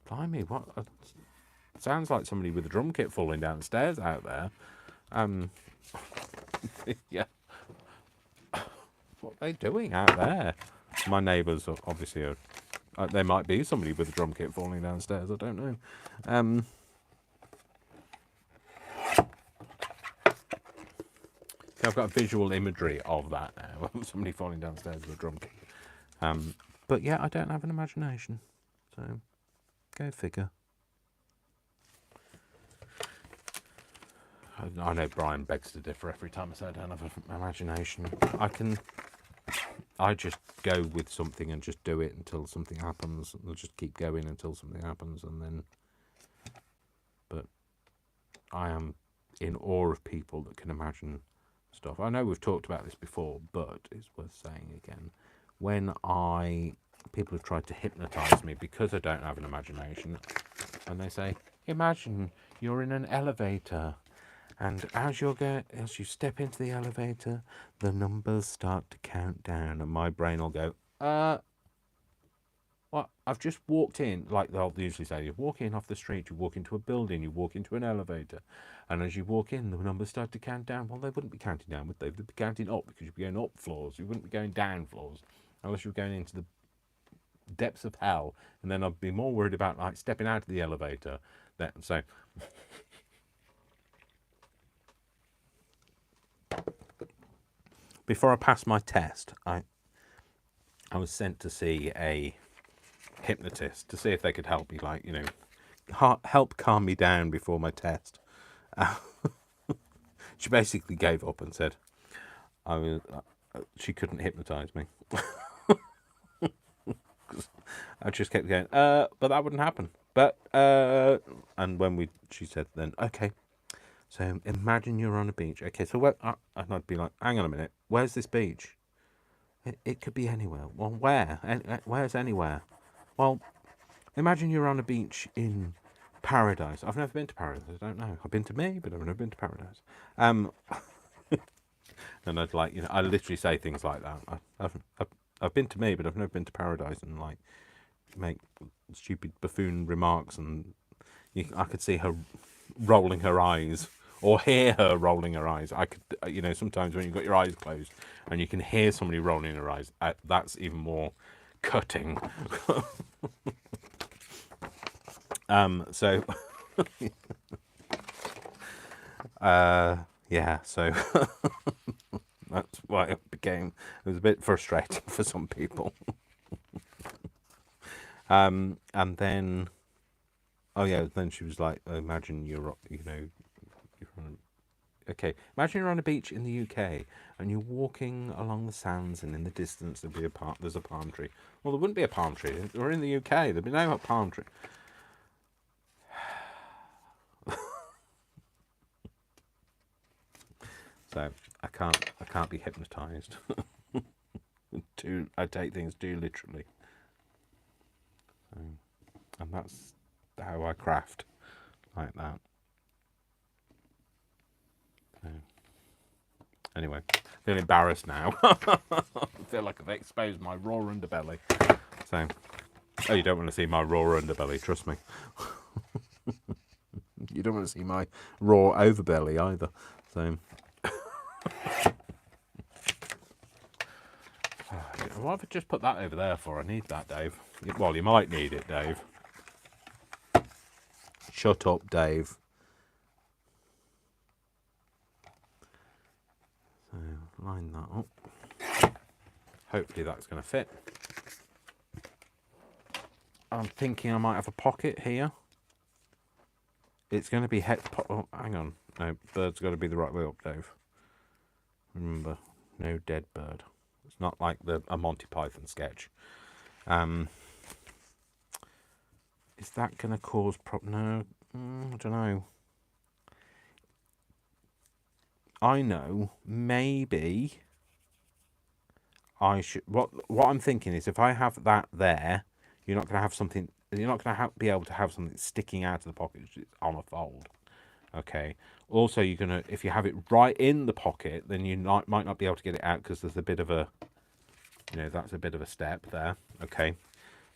Blimey, what? Sounds like somebody with a drum kit falling downstairs out there. Yeah. What are they doing out there? My neighbours obviously are... there might be somebody with a drum kit falling downstairs, I don't know. I've got a visual imagery of that now. Somebody falling downstairs with a drum kit. But yeah, I don't have an imagination. So, go figure. I know Brian begs to differ every time I say I don't have an imagination. I can I just go with something and just do it until something happens. I'll just keep going until something happens, and then. But I am in awe of people that can imagine stuff. I know we've talked about this before, but it's worth saying again. When people have tried to hypnotise me because I don't have an imagination, and they say, imagine you're in an elevator, and as you step into the elevator, the numbers start to count down, and my brain will go, well, I've just walked in, like they'll usually say, you walk in off the street, you walk into a building, you walk into an elevator, and as you walk in, the numbers start to count down. Well, they wouldn't be counting down, would they? They'd be counting up, because you'd be going up floors. You wouldn't be going down floors, unless you were going into the depths of hell, and then I'd be more worried about like stepping out of the elevator. So before I passed my test, I was sent to see a hypnotist to see if they could help me, like, help calm me down before my test. She basically gave up and said she couldn't hypnotise me. I just kept going, but that wouldn't happen. But and she said then, okay, so imagine you're on a beach. Okay, so where? And I'd be like, hang on a minute, where's this beach? It could be anywhere. Well, where? Where's anywhere? Well, imagine you're on a beach in paradise. I've never been to paradise. I don't know. I've been to me, but I've never been to paradise. And I'd like, I literally say things like that. I've been to me, but I've never been to paradise, and like make stupid buffoon remarks, and I could see her rolling her eyes, or hear her rolling her eyes. I could, sometimes when you've got your eyes closed and you can hear somebody rolling her eyes, that's even more cutting. So yeah, so that's why it was a bit frustrating for some people. And then, then she was like, imagine okay, imagine you're on a beach in the UK and you're walking along the sands, and in the distance there's a palm tree. Well, there wouldn't be a palm tree. We're in the UK. There'd be no palm tree. So I can't be hypnotized. I take things too literally. And that's how I craft, like that. So, anyway, I feel embarrassed now. I feel like I've exposed my raw underbelly. So, you don't want to see my raw underbelly, trust me. You don't want to see my raw overbelly either. So, what have I just put that over there for? I need that, Dave. Well, you might need it, Dave. Shut up, Dave. So, line that up. Hopefully that's going to fit. I'm thinking I might have a pocket here. It's going to be oh, hang on. No, bird's got to be the right way up, Dave. Remember, no dead bird. It's not like a Monty Python sketch. Is that going to cause no, I don't know. I know, maybe I should. What I'm thinking is, if I have that there, you're not going to have something. You're not going to be able to have something sticking out of the pocket on a fold. Okay. Also, you're gonna, if you have it right in the pocket, then you might not be able to get it out, because there's a bit of a, that's a bit of a step there. Okay.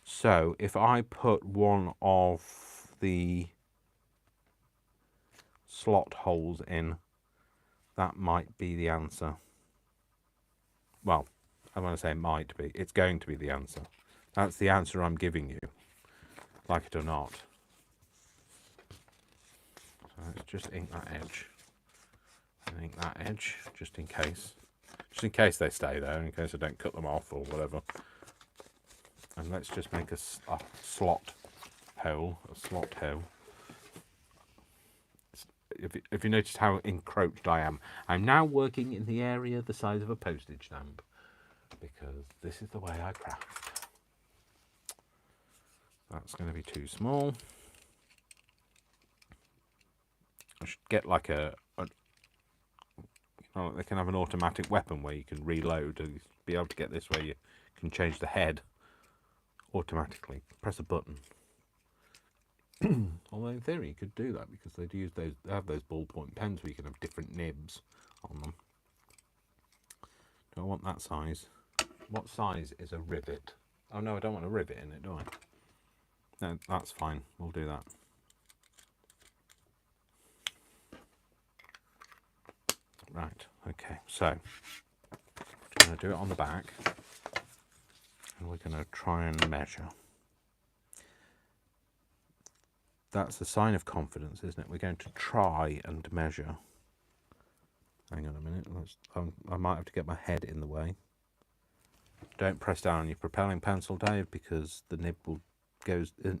So if I put one of the slot holes in, that might be the answer. Well, I want to say might be. It's going to be the answer. That's the answer I'm giving you, like it or not. So let's just ink that edge. And ink that edge, just in case. Just in case they stay there, in case I don't cut them off or whatever. And let's just make a slot hole, If you notice how encroached I am, I'm now working in the area the size of a postage stamp. because this is the way I craft. That's going to be too small. I should get like they can have an automatic weapon where you can reload and be able to get this where you can change the head automatically. Press a button. Although in theory you could do that because they have those ballpoint pens where you can have different nibs on them. Do I want that size? What size is a rivet? Oh no, I don't want a rivet in it, do I? No, that's fine. We'll do that. Right, okay, so I'm going to do it on the back and we're going to try and measure. That's a sign of confidence, isn't it? We're going to try and measure. Hang on a minute, I might have to get my head in the way. Don't press down on your propelling pencil, Dave, because the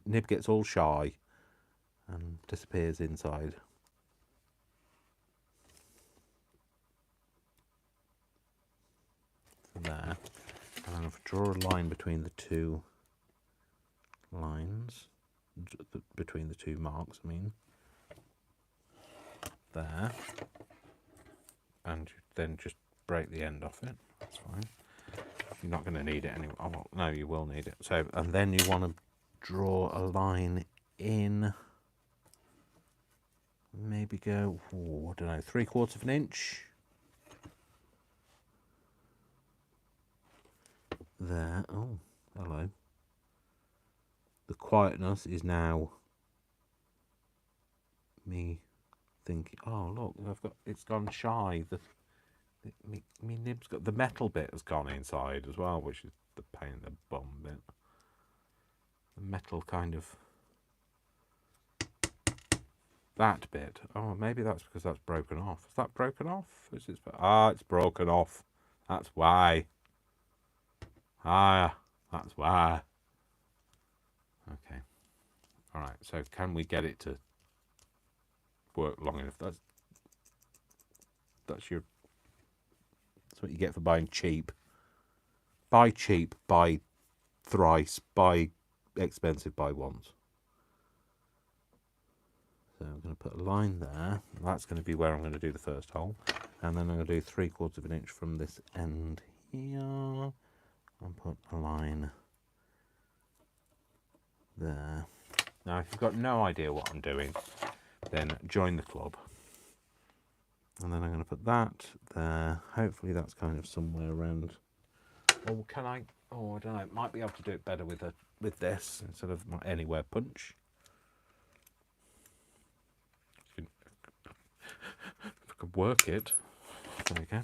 nib gets all shy and disappears inside. There, and I'm going to draw a line between the two lines, between the two marks, I mean, there, and then just break the end off it. That's fine. You're not going to need it anyway. Oh, well, no, you will need it. So, and then you want to draw a line in, maybe go, I don't know, 3/4 of an inch. There. Oh, hello. The quietness is now me thinking, oh look, it's gone shy. Me nib's got the metal bit has gone inside as well, which is the pain in the bum bit. The metal kind of that bit. Oh, maybe that's because that's broken off. Is that broken off? It's broken off. That's why. That's why. Okay. All right. So can we get it to work long enough? That's what you get for buying cheap. Buy cheap, buy thrice, buy expensive, buy once. So I'm going to put a line there. That's going to be where I'm going to do the first hole. And then I'm going to do 3/4 of an inch from this end here. And put a line there. Now, if you've got no idea what I'm doing, then join the club. And then I'm going to put that there. Hopefully that's kind of somewhere around. Or can I? Oh, I don't know. Might be able to do it better with this instead of my anywhere punch. If I could work it. There we go.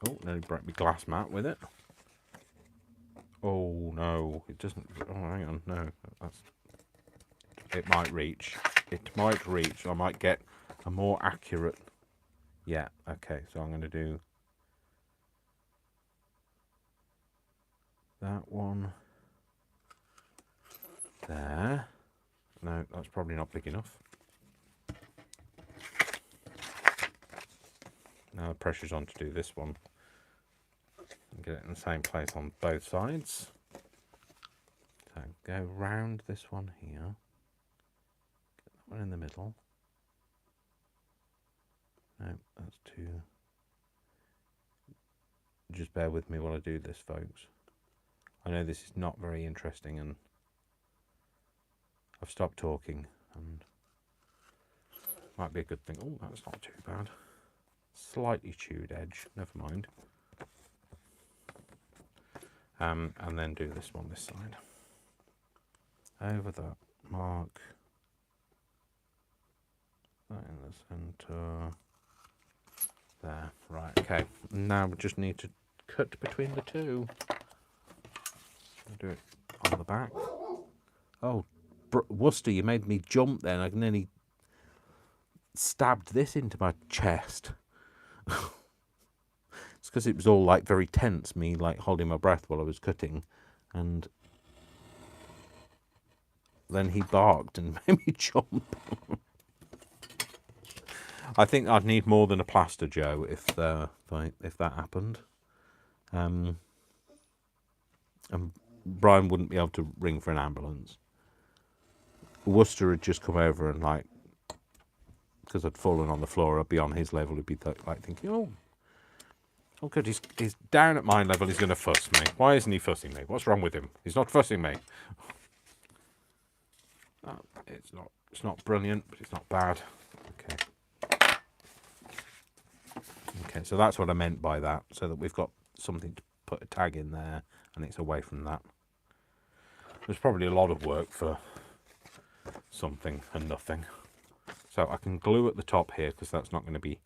Oh, nearly broke my glass mat with it. Oh no, it doesn't. Oh, hang on, no, it might reach. It might reach. I might get a more accurate. Yeah, okay, so I'm going to do that one there. No, that's probably not big enough. Now the pressure's on to do this one. Get it in the same place on both sides. So go round this one here. Get that one in the middle. No, that's too. Just bear with me while I do this, folks. I know this is not very interesting, and I've stopped talking, and might be a good thing. Oh, that's not too bad. Slightly chewed edge. Never mind. And then do this one this side. Over that mark. That in the centre. There. Right, okay. Now we just need to cut between the two. I'll do it on the back. Oh, Worcester, you made me jump then. I nearly stabbed this into my chest. It's because it was all like very tense, me like holding my breath while I was cutting, and then he barked and made me jump. I think I'd need more than a plaster, Joe, if that happened. And Brian wouldn't be able to ring for an ambulance. Worcester had just come over and, like, because I'd fallen on the floor, I'd be on his level, he'd be like thinking, oh good, he's down at my level, he's going to fuss me. Why isn't he fussing me? What's wrong with him? He's not fussing me. It's not brilliant, but it's not bad. Okay, so that's what I meant by that, so that we've got something to put a tag in there, and it's away from that. There's probably a lot of work for something and nothing. So I can glue at the top here, because that's not going to be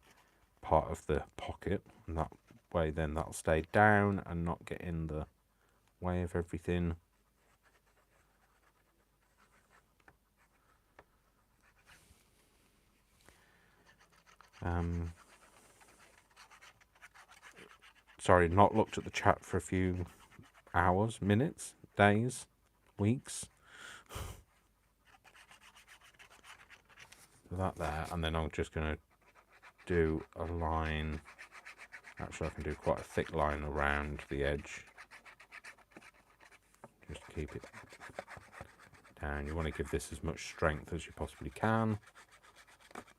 part of the pocket, and that way then that'll stay down and not get in the way of everything. Sorry, not looked at the chat for a few hours, minutes, days, weeks. That there, and then I'm just going to do a line. Actually, I can do quite a thick line around the edge. Just keep it down. You want to give this as much strength as you possibly can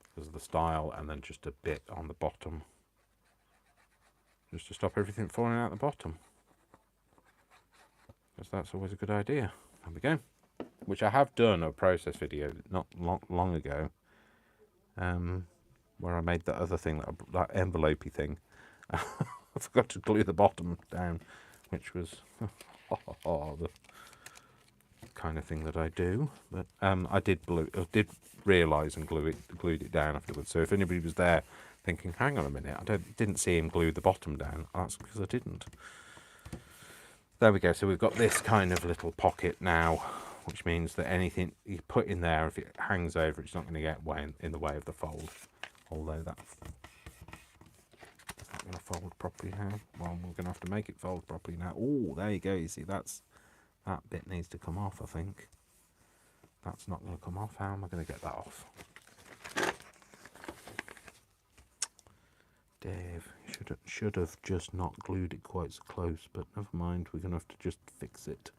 because of the style, and then just a bit on the bottom, just to stop everything falling out the bottom, because that's always a good idea. There we go. Which I have done a process video not long ago, where I made that other thing, that envelopey thing. I forgot to glue the bottom down, which was the kind of thing that I do. But I did realise and glued it down afterwards. So if anybody was there thinking, hang on a minute, didn't see him glue the bottom down, that's because I didn't. There we go. So we've got this kind of little pocket now, which means that anything you put in there, if it hangs over, it's not going to get in the way of the fold. Although that's not going to fold properly now. Well, we're going to have to make it fold properly now. Oh, there you go. You see, that bit needs to come off, I think. That's not going to come off. How am I going to get that off? Dave, should have just not glued it quite so close, but never mind. We're going to have to just fix it.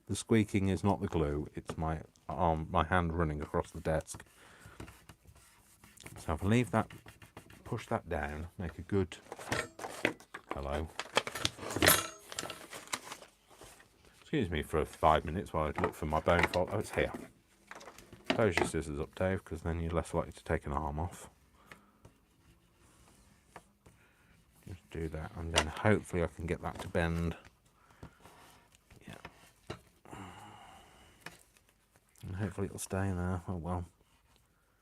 The squeaking is not the glue, it's my hand running across the desk. So I'll leave that, push that down, make a good hello. Excuse me for 5 minutes while I look for my bone fold. Oh, it's here. Close your scissors up, Dave, because then you're less likely to take an arm off. Just do that, and then hopefully I can get that to bend. And hopefully it'll stay there. Oh well.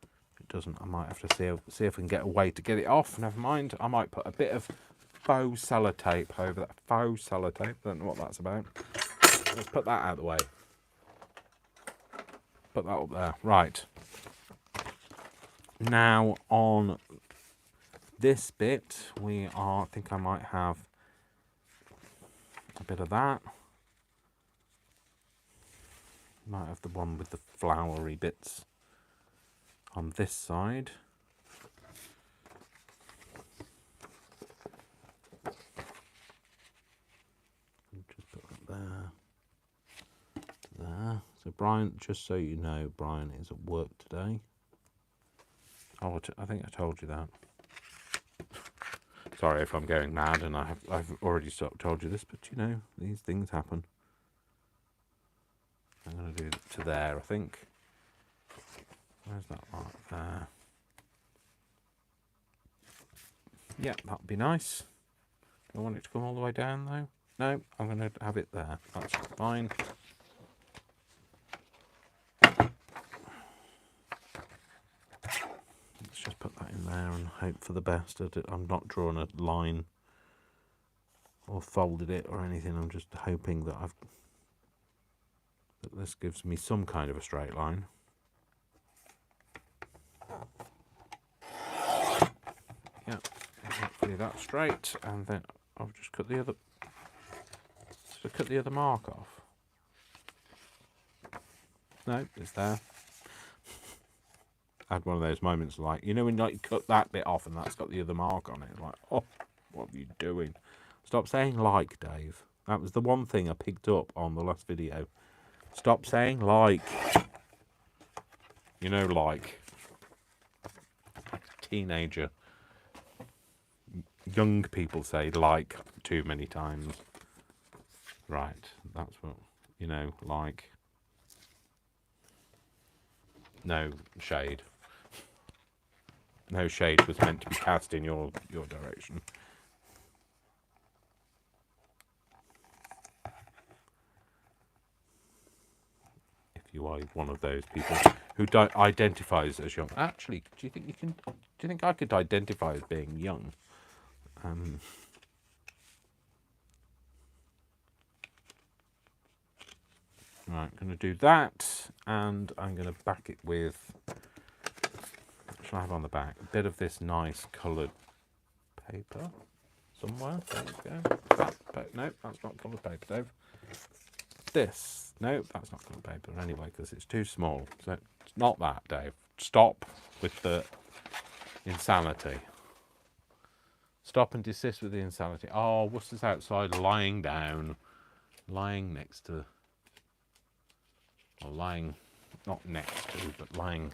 If it doesn't, I might have to see if we can get a way to get it off. Never mind. I might put a bit of faux sellotape over that. Faux sellotape. Don't know what that's about. Let's put that out of the way. Put that up there. Right. Now on this bit, I think I might have a bit of that. Might have the one with the flowery bits on this side. Just put it there. So Brian, just so you know, Brian is at work today. Oh, I think I told you that. Sorry if I'm going mad and I've already told you this, but you know, these things happen. I'm going to do it to there, I think. Where's that mark there? Yeah, that'd be nice. Do I want it to come all the way down though? No, I'm going to have it there. That's fine. Let's just put that in there and hope for the best. I'm not drawing a line or folded it or anything. I'm just hoping that this gives me some kind of a straight line. Yeah, hopefully that's straight, and then I'll just cut the other mark off. No, it's there. had one of those moments like, you know, when like you cut that bit off and that's got the other mark on it. Like, oh, what are you doing? Stop saying like, Dave. That was the one thing I picked up on the last video. Stop saying like. You know, like teenager, young people say like too many times. Right, that's what, you know, like. No shade. No shade was meant to be cast in your direction. If you are one of those people who identifies as young, actually, do you think you can? Do you think I could identify as being young? Right, I'm going to do that, and I'm going to back it with. What should I have on the back? A bit of this nice coloured paper somewhere. There you go. No, that's not coloured paper, Dave. This. No, that's not coloured paper anyway, because it's too small. So it's not that, Dave. Stop with the insanity. Stop and desist with the insanity. Oh, Worcester's outside lying down. Lying next to... Or lying... Not next to, but lying...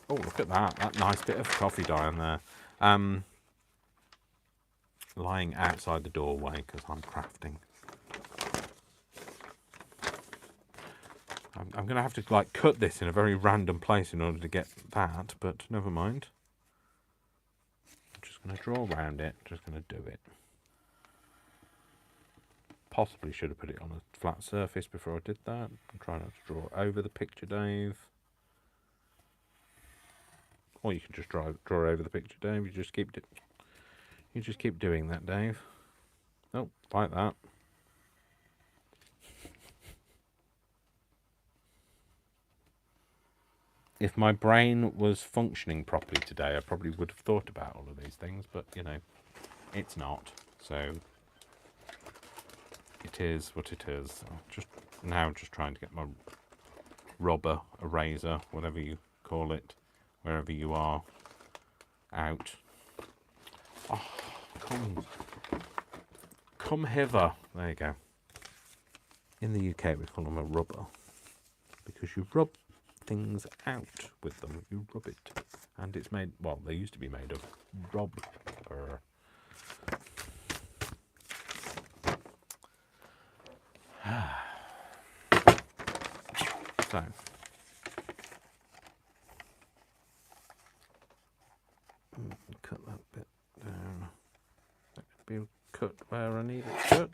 Oh, look at that. That nice bit of coffee dye on there. Lying outside the doorway because I'm crafting. I'm going to have to like cut this in a very random place in order to get that, but never mind. I'm just going to draw around it. Just going to do it. Possibly should have put it on a flat surface before I did that. I'm trying not to draw over the picture, Dave. Or you can just draw over the picture, Dave. You just keep doing that, Dave. Oh, like that. If my brain was functioning properly today, I probably would have thought about all of these things, but, you know, it's not. So, it is what it is. I'm just trying to get my rubber, eraser, whatever you call it, wherever you are, out. Oh, come hither. There you go. In the UK, we call them a rubber, because you rub things out with them. You rub it, and it's made, well, they used to be made of rubber. So cut that bit down. That could be cut where I need it cut.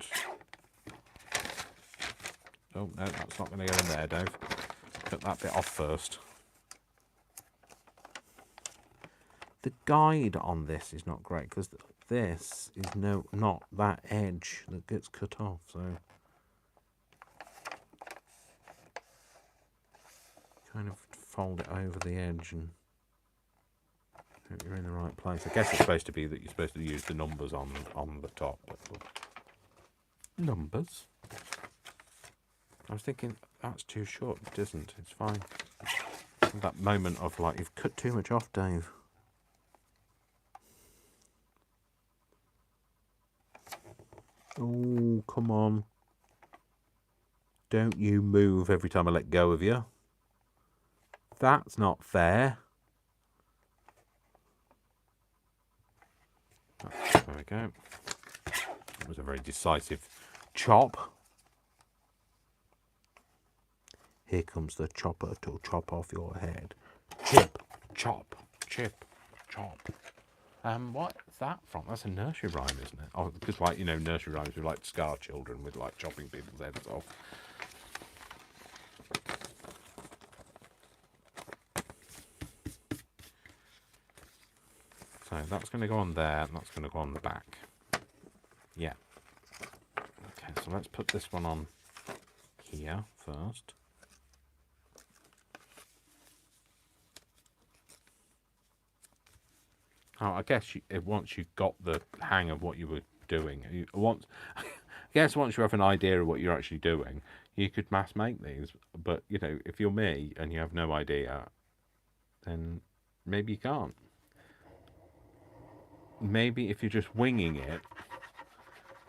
Oh no, that's not going to go in there, Dave. Cut that bit off first. The guide on this is not great because this is not that edge that gets cut off. So kind of fold it over the edge and hope you're in the right place. I guess it's supposed to be that you're supposed to use the numbers on the top. But numbers? I was thinking that's too short. It isn't. It's fine. That moment of like, you've cut too much off, Dave. Oh, come on. Don't you move every time I let go of you. That's not fair. There we go. That was a very decisive chop. Here comes the chopper to chop off your head. Chip, chop, chip, chop. What's that from? That's a nursery rhyme, isn't it? Oh, because, like, you know, nursery rhymes we like to scar children with, like, chopping people's heads off. So that's going to go on there, and that's going to go on the back. Yeah. Okay, so let's put this one on here first. Oh, I guess once you got the hang of what you were doing, once you have an idea of what you're actually doing, you could mass make these. But, you know, if you're me and you have no idea, then maybe you can't. Maybe if you're just winging it,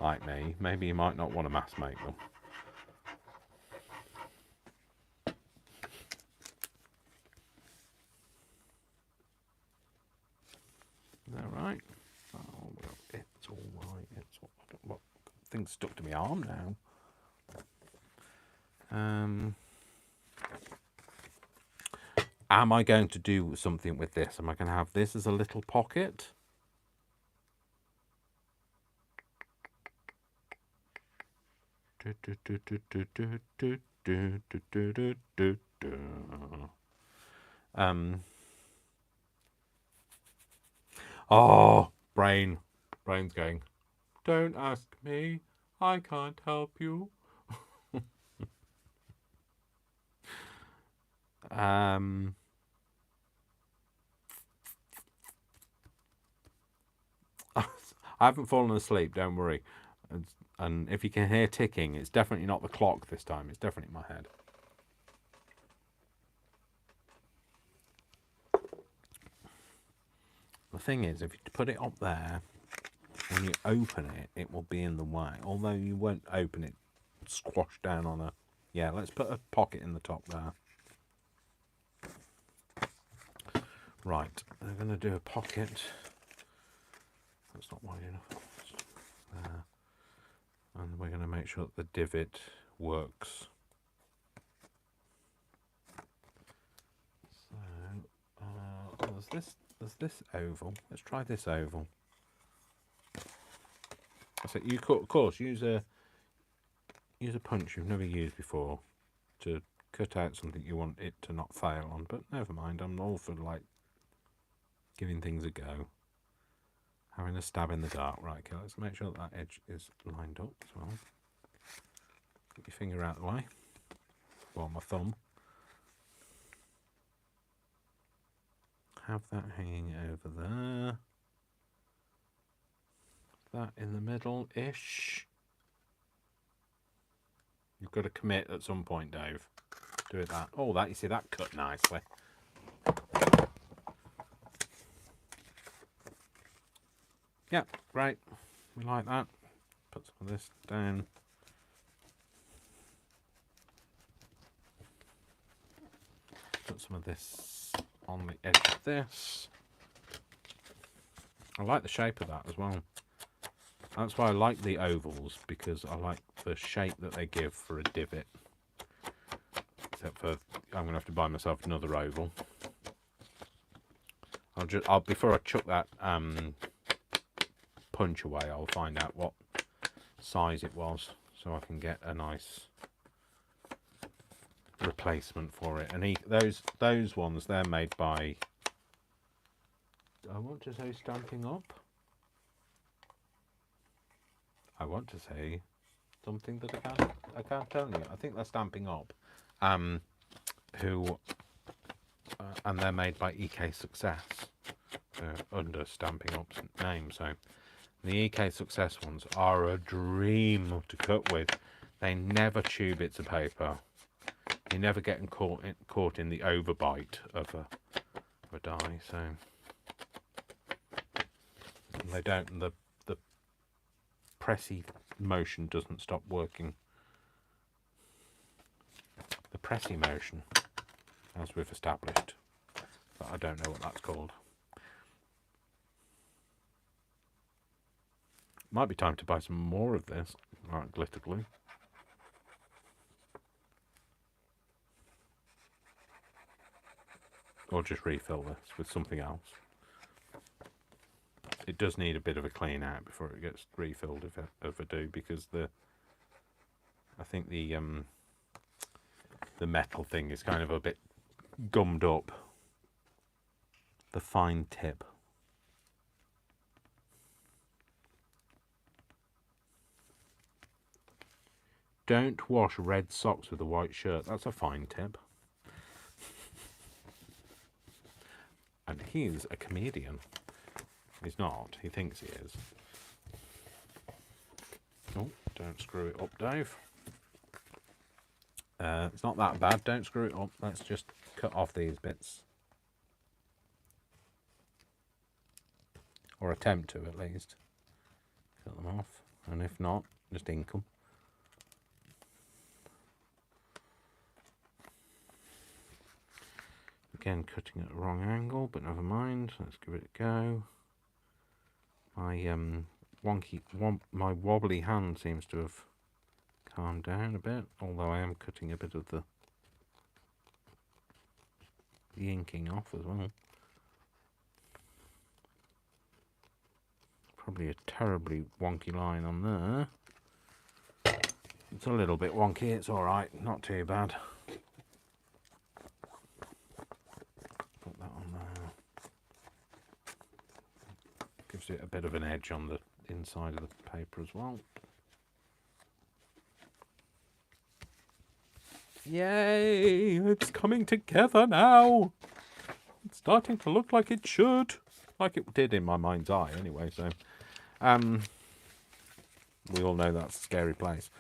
like me, maybe you might not want to mass make them. Is that right? Oh, well, it's all right. It's all, what things stuck to my arm now. Am I going to do something with this? Am I going to have this as a little pocket? Oh, brain's going, don't ask me, I can't help you. I haven't fallen asleep, don't worry. And if you can hear ticking, it's definitely not the clock this time, it's definitely my head. The thing is, if you put it up there, when you open it, it will be in the way. Although you won't open it squashed down on a... Yeah, let's put a pocket in the top there. Right, I'm going to do a pocket. That's not wide enough. There. And we're going to make sure that the divot works. So, there's this oval. Let's try this oval. So you of course use a punch you've never used before to cut out something you want it to not fail on. But never mind. I'm all for like giving things a go. Having a stab in the dark. Right, okay, let's make sure that edge is lined up as well. Get your finger out of the way. Well, my thumb. Have that hanging over there. That in the middle-ish. You've got to commit at some point, Dave. Do it that. Oh, that, you see, that cut nicely. Yeah, great. We like that. Put some of this down. Put some of this on the edge of this. I like the shape of that as well. That's why I like the ovals, because I like the shape that they give for a divot. Except for I'm going to have to buy myself another oval. I'll before I chuck that punch away, I'll find out what size it was, so I can get a nice replacement for it. And those ones, they're made by, I want to say Stamping Up. I want to say something that I can't tell you. I think they're Stamping Up, who and they're made by EK Success, under Stamping Up's name. So the EK Success ones are a dream to cut with. They never chew bits of paper. You never get them caught in the overbite of a die. So they don't. The pressy motion doesn't stop working. The pressy motion, as we've established, but I don't know what that's called. Might be time to buy some more of this. Alright, glitter glue. Or just refill this with something else. It does need a bit of a clean out before it gets refilled, if I do, because I think the metal thing is kind of a bit gummed up. The fine tip. Don't wash red socks with a white shirt. That's a fine tip. And he's a comedian. He's not. He thinks he is. Oh, don't screw it up, Dave. It's not that bad. Don't screw it up. Let's just cut off these bits. or attempt to at least. Cut them off, and if not, just ink them. Again, cutting at the wrong angle, but never mind. Let's give it a go. My my wobbly hand seems to have calmed down a bit, although I am cutting a bit of the inking off as well. Probably a terribly wonky line on there. It's a little bit wonky, it's alright, not too bad. Put that on there. Gives it a bit of an edge on the inside of the paper as well. Yay! It's coming together now! It's starting to look like it should. Like it did in my mind's eye anyway, so... we all know that's a scary place.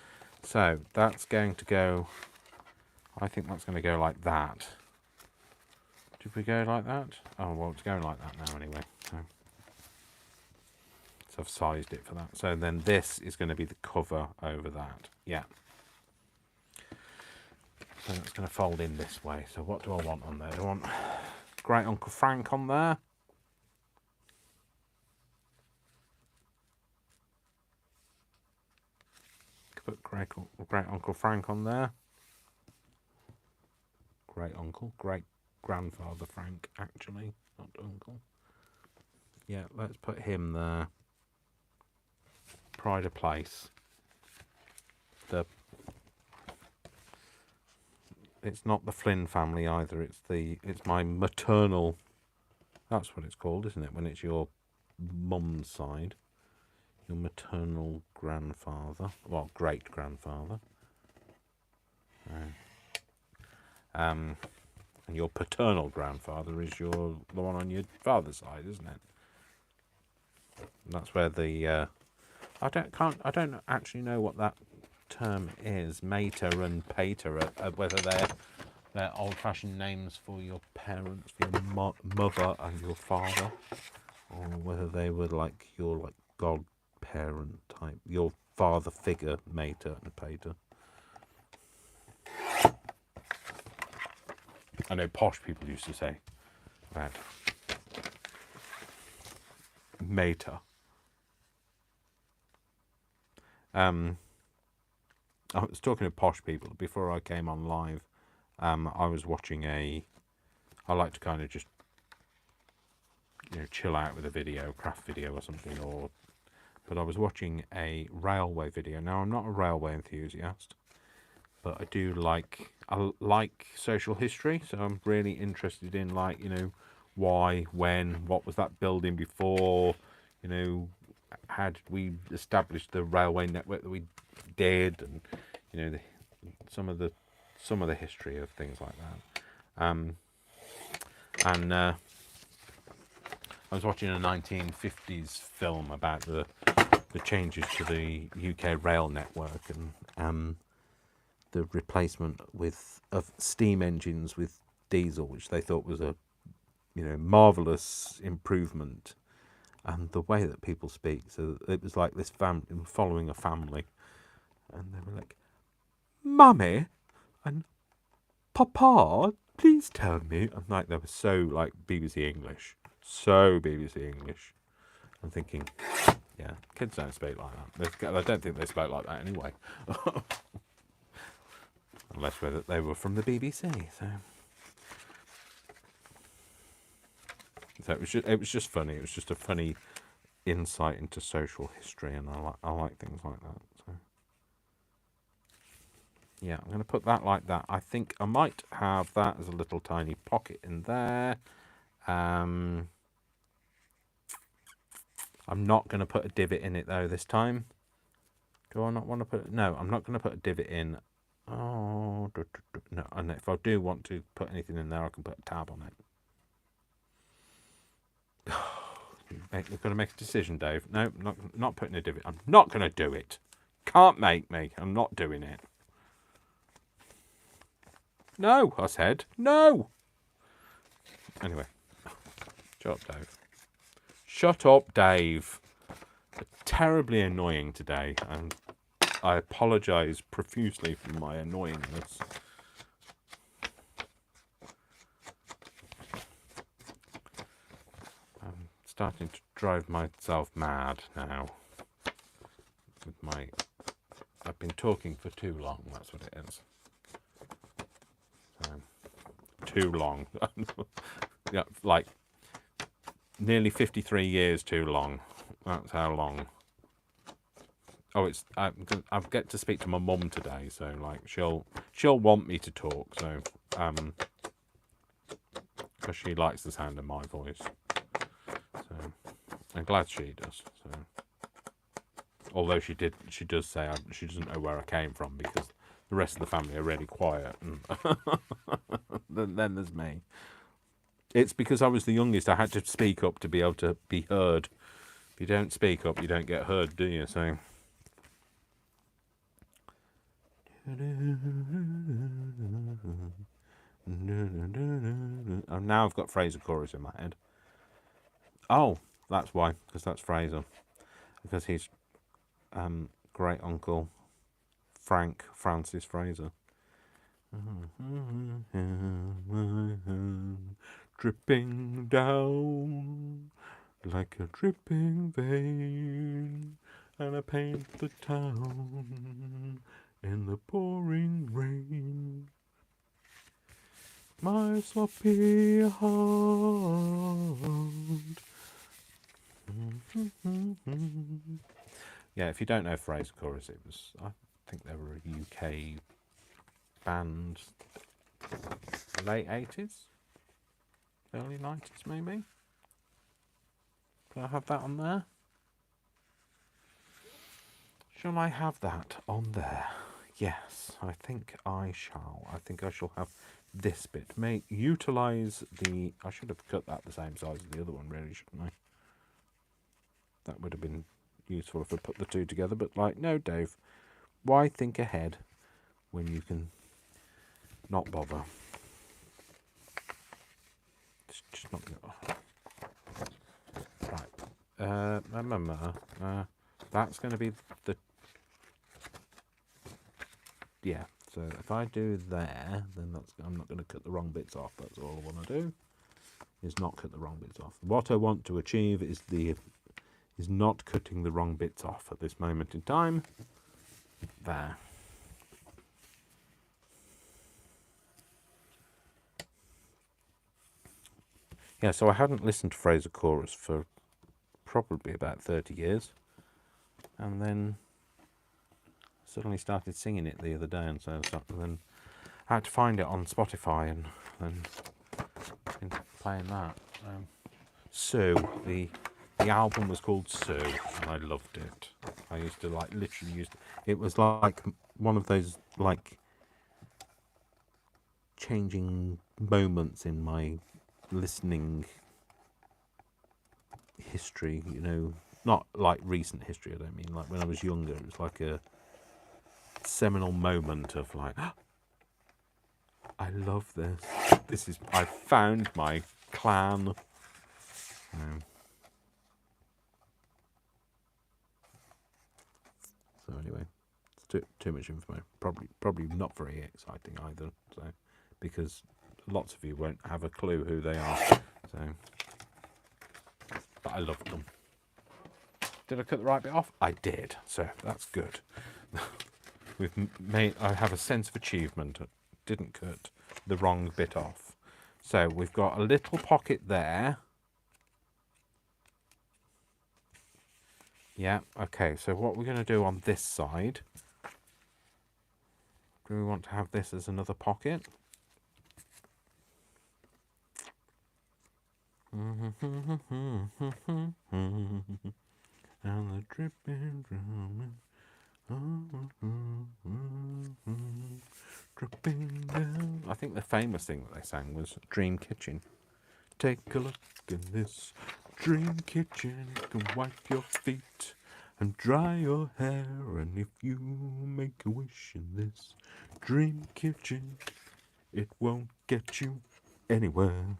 So, that's going to go... I think that's going to go like that. Did we go like that? Oh, well, it's going like that now anyway. So I've sized it for that. So then this is going to be the cover over that. Yeah. So it's going to fold in this way. So what do I want on there? Do I want Great Uncle Frank on there? Could put Great Uncle Frank on there. Great grandfather Frank, actually, not uncle. Yeah, let's put him there. Pride of place. It's not the Flynn family either. It's my maternal. That's what it's called, isn't it? When it's your mum's side, your maternal grandfather, well, great grandfather. And your paternal grandfather is the one on your father's side, isn't it? And that's where the I don't actually know what that term is. Mater and pater, whether they're old-fashioned names for your parents, for your mother and your father, or whether they were like your godparent type, your father figure, mater and pater. I know posh people used to say that. Mater. I was talking to posh people before I came on live. I was watching I like to kind of just, chill out with a video, craft video or something, but I was watching a railway video. Now, I'm not a railway enthusiast, but I like social history, so I'm really interested in, why, when, what was that building before, how did we establish the railway network that we did, and some of the history of things like that. I was watching a 1950s film about the changes to the UK rail network and the replacement of steam engines with diesel, which they thought was a marvelous improvement. And the way that people speak, so it was like this family following a family, and they were like, "Mummy and Papa, please tell me." And they were so BBC English, I'm thinking, yeah, kids don't speak like that. I don't think they spoke like that anyway, unless they were from the BBC. So it was just funny. It was just a funny insight into social history, and I like things like that. So yeah, I'm going to put that like that. I think I might have that as a little tiny pocket in there. I'm not going to put a divot in it though this time. Do I not want to put? No, I'm not going to put a divot in. Oh, no. And if I do want to put anything in there, I can put a tab on it. You've got to make a decision, Dave. No, not putting a divot. I'm not going to do it. Can't make me. I'm not doing it. No, I said. No. Anyway. Shut up, Dave. Shut up, Dave. Terribly annoying today, and I apologise profusely for my annoyingness. I'm starting to drive myself mad now. With my, I've been talking for too long. That's what it is. So, too long. Yeah, like nearly 53 years too long. That's how long. Oh, it's I get to speak to my mum today, so like she'll want me to talk, so because she likes the sound of my voice. So I'm glad she does. So although she does say she doesn't know where I came from because the rest of the family are really quiet, and then there's me. It's because I was the youngest. I had to speak up to be able to be heard. If you don't speak up, you don't get heard, do you? So. Oh, now I've got Fraser chorus in my head. Oh, that's why, because that's Fraser. Because he's great uncle Frank Francis Fraser. Dripping down like a dripping vein, and I paint the town in the pouring rain. My sloppy heart. Yeah, if you don't know Fraser Chorus, it was, I think they were a UK band, late 80s, early 90s maybe. Can I have that on there? Shall I have that on there? Yes, I think I shall. I think I shall have this bit. May utilise the... I should have cut that the same size as the other one, really, shouldn't I? That would have been useful if I put the two together, but like, no, Dave. Why think ahead when you can not bother? It's just not going to... Right. That's going to be the... Yeah, so if I do there, then that's, I'm not going to cut the wrong bits off. That's all I want to do, is not cut the wrong bits off. What I want to achieve is not cutting the wrong bits off at this moment in time. There. Yeah, so I hadn't listened to Fraser Chorus for probably about 30 years. And then suddenly started singing it the other day, and so then I had to find it on Spotify, and then been playing that. Sue, the album was called Sue, and I loved it. I used to like literally use it was like one of those like changing moments in my listening history, you know, not like recent history, I don't mean, like when I was younger. It was like a seminal moment of like, oh, I love this. This is, I found my clan. So anyway, it's too much information. Probably not very exciting either. So because lots of you won't have a clue who they are. So, but I loved them. Did I cut the right bit off? I did. So that's good. I have a sense of achievement. Didn't cut the wrong bit off. So we've got a little pocket there. Yeah, okay, so what we're going to do on this side, do we want to have this as another pocket? And the dripping drumming, dripping down. I think the famous thing that they sang was Dream Kitchen. Take a look in this dream kitchen. You can wipe your feet and dry your hair, and if you make a wish in this dream kitchen, it won't get you anywhere.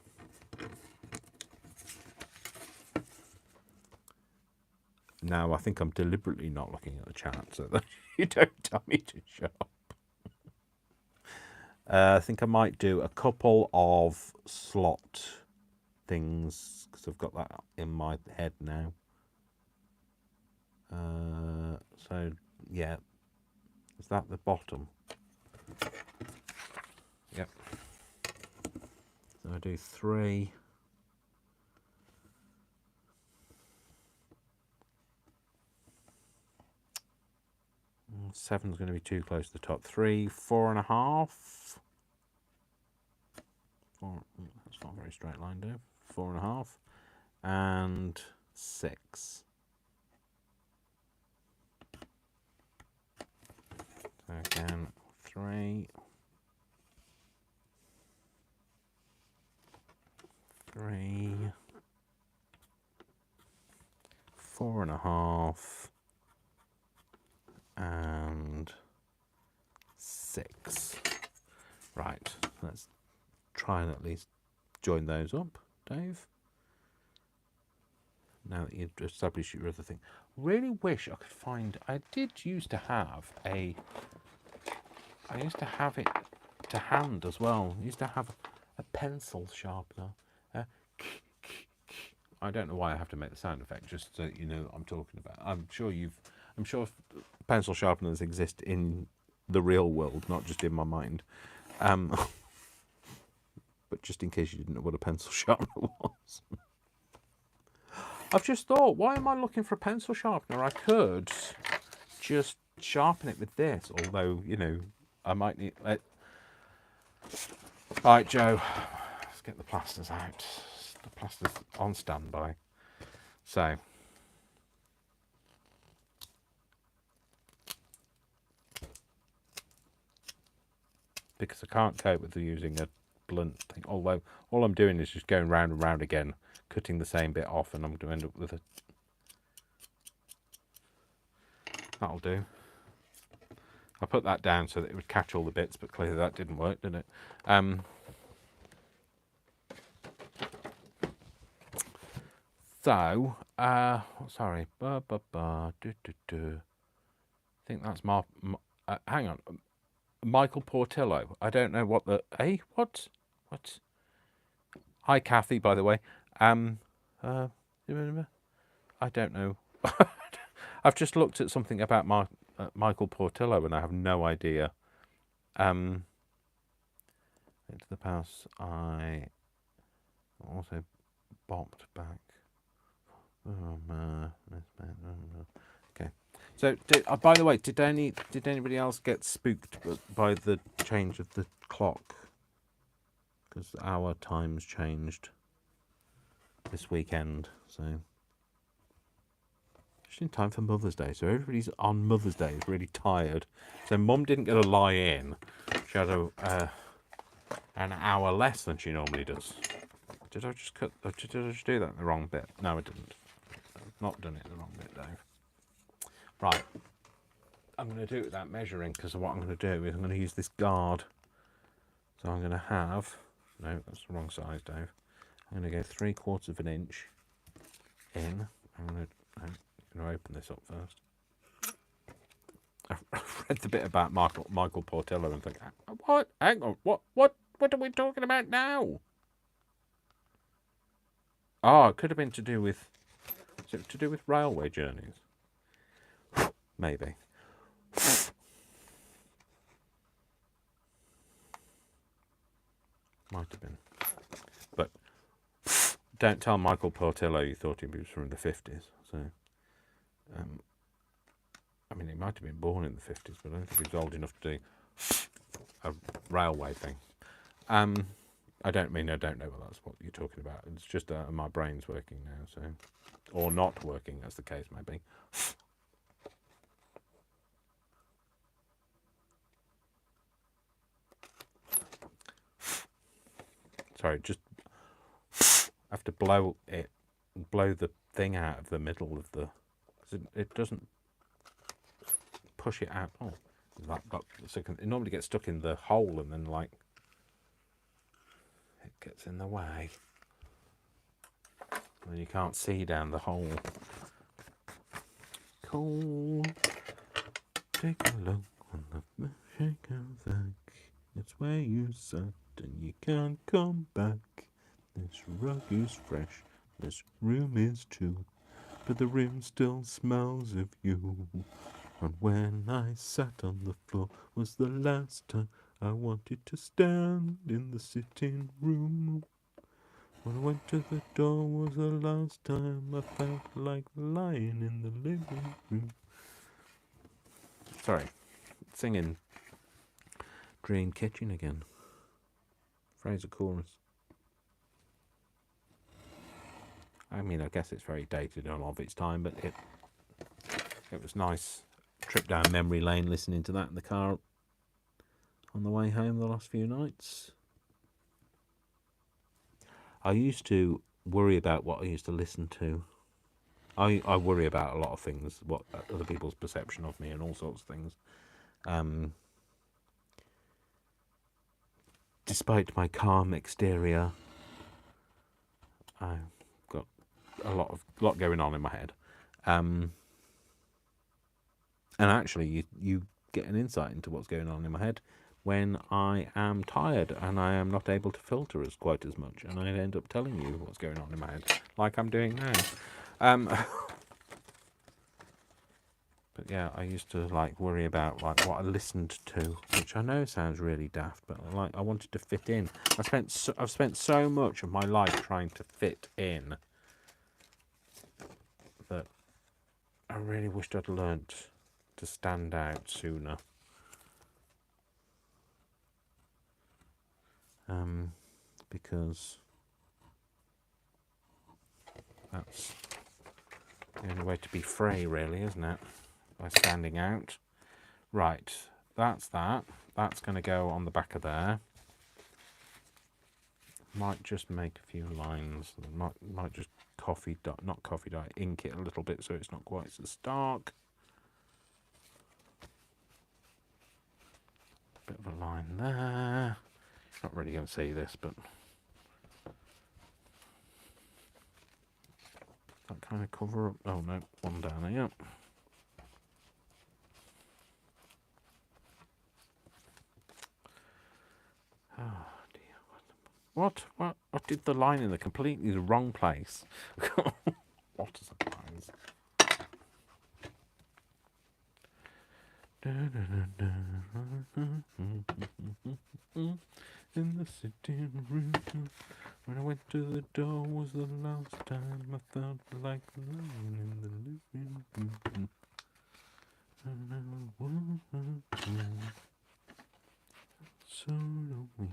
Now, I think I'm deliberately not looking at the chat so that you don't tell me to shut up. I think I might do a couple of slot things because I've got that in my head now. So, yeah. Is that the bottom? Yep. So I do 3. Seven's going to be too close to the top. 3, 4.5. 4. That's not a very straight line, Dave. 4.5, and 6. So again, 3, 3, 4.5, and 6. Right, let's try and at least join those up, Dave. Now that you've established your other thing. Really wish I could find, I used to have it to hand as well. I used to have a pencil sharpener. I don't know why I have to make the sound effect, just so you know what I'm talking about. I'm sure pencil sharpeners exist in the real world, not just in my mind. But just in case you didn't know what a pencil sharpener was. I've just thought, why am I looking for a pencil sharpener? I could just sharpen it with this, although, you know, I might need... Right, Joe, let's get the plasters out. The plaster's on standby. So... because I can't cope with using a blunt thing, although all I'm doing is just going round and round again, cutting the same bit off, and I'm going to end up with a... That'll do. I put that down so that it would catch all the bits, but clearly that didn't work, did it? Sorry. I think that's hang on. Michael Portillo. I don't know what the... Hey, what? What? Hi, Kathy, by the way. I don't know. I've just looked at something about Michael Portillo, and I have no idea. Into the past, I also bopped back. Okay. So, by the way, did anybody else get spooked by the change of the clock? Because our time's changed this weekend, so just in time for Mother's Day. So everybody's on Mother's Day is really tired. So Mum didn't get a lie in. She had an hour less than she normally does. Did I just do that in the wrong bit? No, I didn't. I've not done it in the wrong bit, Dave. Right. I'm going to do it without measuring, because what I'm going to do is I'm going to use this guard. So I'm going to have... No, that's the wrong size, Dave. I'm going to go 3/4 of an inch in. I'm going to open this up first. I've read the bit about Michael Portillo and think, what? Hang on, what are we talking about now? Oh, it could have been to do with... Is it to do with railway journeys? Maybe. Might have been. But don't tell Michael Portillo you thought he was from the 50s. So, I mean, he might have been born in the 50s, but I don't think he was old enough to do a railway thing. I don't know whether that's what you're talking about. It's just my brain's working now, so... Or not working, as the case may be. Sorry, just have to blow the thing out of the middle of the... Cause it doesn't push it out. Oh, so it normally gets stuck in the hole and then, like, it gets in the way. And you can't see down the hole. cold. Take a look on the shake of back. It's where you sat and you can't come back. This rug is fresh, this room is too, but the room still smells of you. And when I sat on the floor was the last time I wanted to stand in the sitting room. When I went to the door was the last time I felt like lying in the living room. Sorry, singing Dream Kitchen again. Fraser chorus. I mean, I guess it's very dated and of its time, but it was nice. Trip down memory lane listening to that in the car on the way home the last few nights. I used to worry about what I used to listen to. I worry about a lot of things, what other people's perception of me and all sorts of things. Despite my calm exterior, I've got a lot going on in my head. And actually, you get an insight into what's going on in my head when I am tired and I am not able to filter quite as much, and I end up telling you what's going on in my head, like I'm doing now. But yeah, I used to worry about what I listened to, which I know sounds really daft, but I wanted to fit in. I've spent so much of my life trying to fit in that I really wished I'd learnt to stand out sooner. Because that's the only way to be free, really, isn't it? By standing out. Right, that's that. That's going to go on the back of there. Might just make a few lines. Might just ink it a little bit so it's not quite so stark. Bit of a line there. Not really going to see this, but that kind of cover up. Oh no, one down here. Oh dear. What? I did the line in the completely wrong place. What a surprise. In the sitting room, when I went to the door was the last time I felt like lying in the living room. So do we.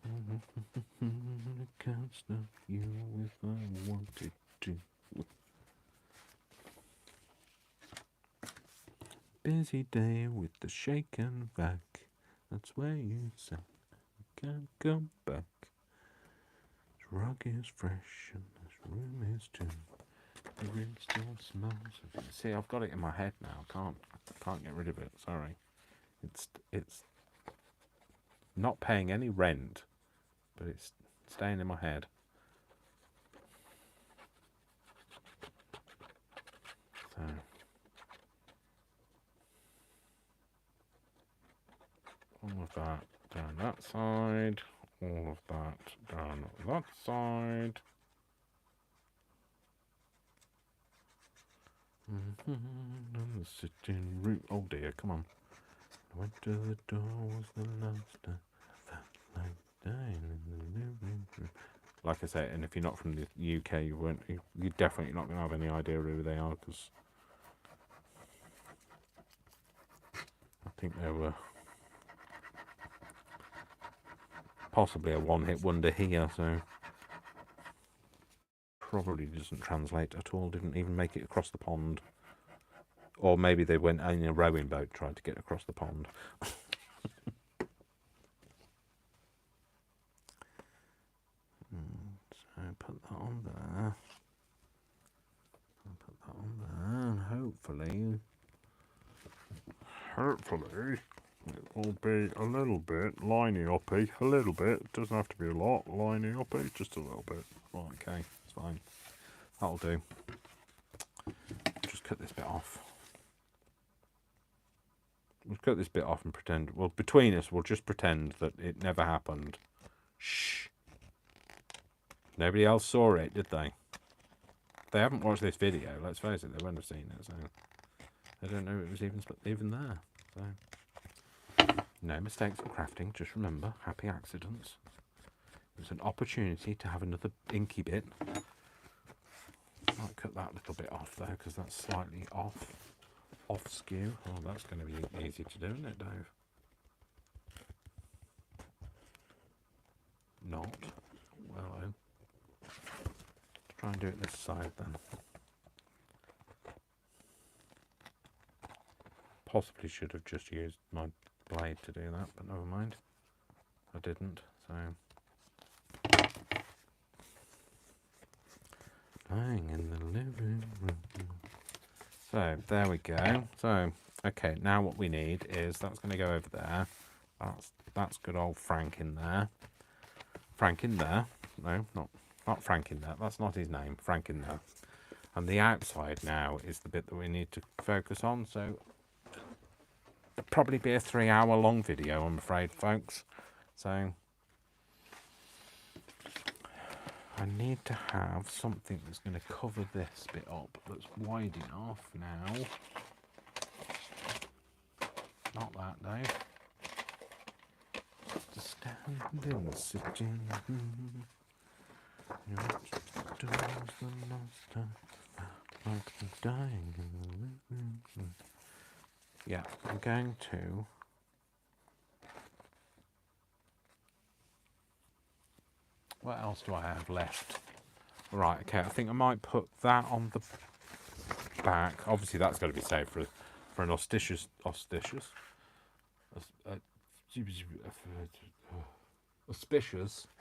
I can't stop you if I wanted to. Busy day with the shaken back. That's where you sat. You can't come back. This rug is fresh and this room is too. The room still smells of it. See, I've got it in my head now. I can't get rid of it. Sorry. It's not paying any rent, but it's staying in my head. So all of that down that side, all of that down that side. And the sitting room. Oh dear, come on. I went to the door was the last time I felt like dying in the living room. Like I say, and if you're not from the UK, you're definitely not going to have any idea who they are, because I think they were possibly a one-hit wonder here, so probably doesn't translate at all, didn't even make it across the pond. Or maybe they went in a rowing boat, tried to get across the pond. So put that on there. Put that on there, and hopefully it will be a little bit liney-uppy. A little bit. It doesn't have to be a lot liney-uppy, just a little bit. Right, okay, it's fine. That'll do. cut this bit off and pretend. Well, between us, we'll just pretend that it never happened. Shh. Nobody else saw it, did they? They haven't watched this video. Let's face it, they wouldn't have seen it, so they don't know it was even there. So no mistakes in crafting. Just remember, happy accidents. It was an opportunity to have another inky bit. Might cut that little bit off though, because that's slightly off skew. Oh, that's going to be easy to do, isn't it, Dave? Not. Well, try and do it this side then. Possibly should have just used my blade to do that, but never mind. I didn't, so. Lying in the living room. So there we go. So okay, now what we need is that's going to go over there. That's good old Frank in there. Frank in there. No, not Frank in there. That's not his name. Frank in there. And the outside now is the bit that we need to focus on. So it'll probably be a 3-hour long video, I'm afraid, folks. So I need to have something that's going to cover this bit up that's wide enough now. Not that, Dave. To stand and sitting. Dying in the living room. Yeah, I'm going to. What else do I have left? Right, okay, I think I might put that on the back. Obviously, that's got to be saved for an auspicious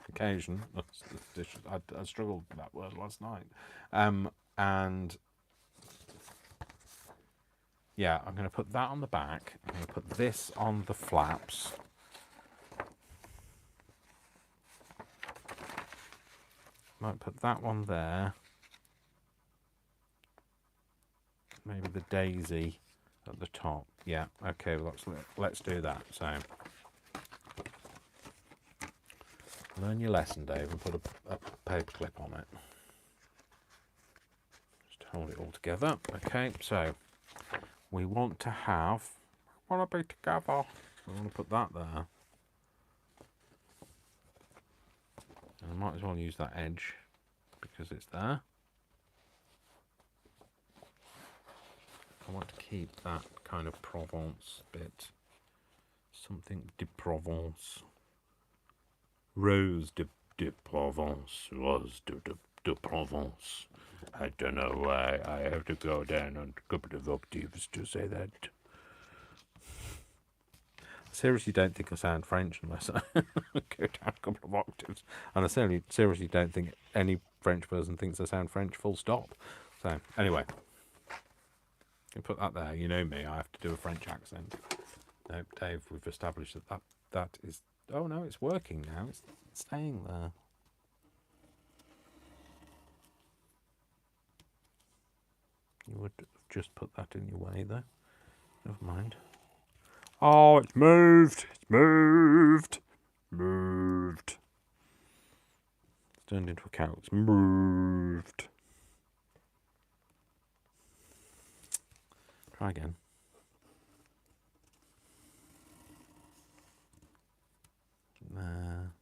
occasion. I struggled with that word last night. And yeah, I'm going to put that on the back. I'm going to put this on the flaps. Might put that one there. Maybe the daisy at the top. Yeah, okay, well, let's do that. So learn your lesson, Dave, and put a paper clip on it. Just hold it all together. Okay, so we want to have, I want to be together. I want to put that there. And I might as well use that edge because it's there. I want to keep that kind of Provence bit. Something de Provence. Rose de Provence. Rose de Provence. I don't know why I have to go down on a couple of octaves to say that. I seriously don't think I sound French unless I go down a couple of octaves. And I seriously don't think any French person thinks I sound French, full stop. So, anyway. You put that there. You know me, I have to do a French accent. No, Dave, we've established that is... Oh, no, it's working now. It's staying there. You would just put that in your way, though. Never mind. Oh, it's moved. It's moved. Moved. It's turned into a cow. It's moved. Try again. There.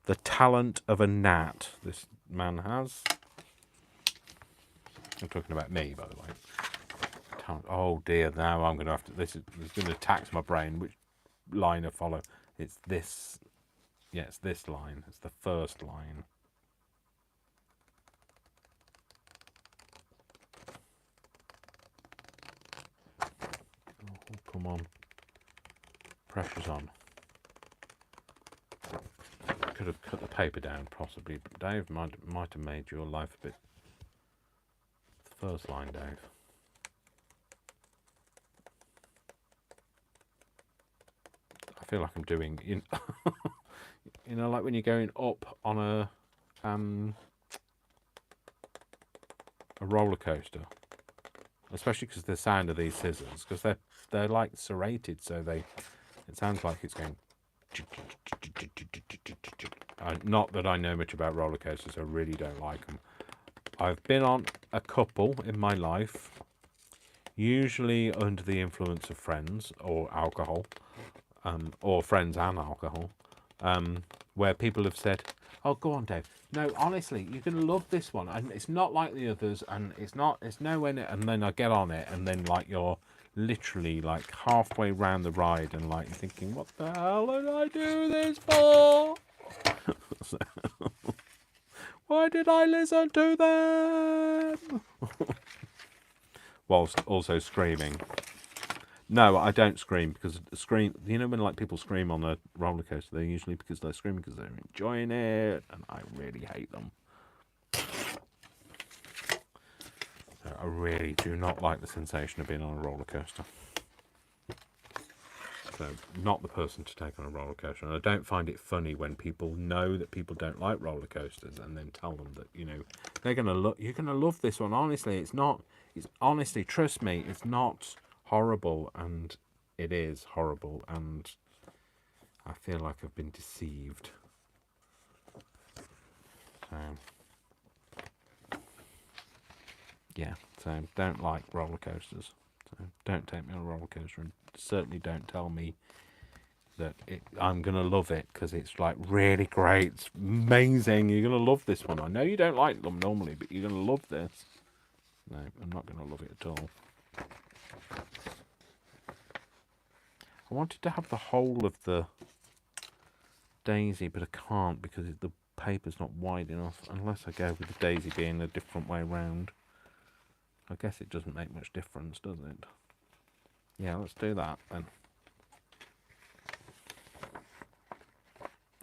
The talent of a gnat, this man has. I'm talking about me, by the way. Oh dear, now I'm going to have to, this is going to tax my brain. Which line to follow? It's this, yeah, it's this line. It's the first line. Oh, come on. Pressure's on. Could have cut the paper down possibly, but Dave might have made your life a bit. The first line, Dave. I feel like I'm doing, you know, like when you're going up on a roller coaster, especially because the sound of these scissors, because they're like serrated, so it sounds like it's going. Not that I know much about roller coasters, I really don't like them. I've been on a couple in my life, usually under the influence of friends or alcohol, or friends and alcohol, where people have said, "Oh, go on, Dave. No, honestly, you're gonna love this one, and it's not like the others, and it's nowhere near." And then I get on it, and then like you're literally like halfway round the ride, and like thinking, "What the hell did I do this for? Why did I listen to them?" Whilst also screaming. No, I don't scream, because scream. You know when like people scream on a roller coaster, they're usually because they're screaming because they're enjoying it, and I really hate them. So I really do not like the sensation of being on a roller coaster. So not the person to take on a roller coaster, and I don't find it funny when people know that people don't like roller coasters and then tell them that they're gonna look. You're gonna love this one. Honestly, it's not. It's honestly, trust me, it's not horrible, and it is horrible, and I feel like I've been deceived. So yeah, so don't like roller coasters. So don't take me on a roller coaster, and certainly don't tell me that I'm gonna love it, because it's like really great, it's amazing. You're gonna love this one. I know you don't like them normally, but you're gonna love this. No, I'm not gonna love it at all. I wanted to have the whole of the daisy, but I can't because the paper's not wide enough, unless I go with the daisy being a different way round. I guess it doesn't make much difference, does it? Yeah, let's do that then.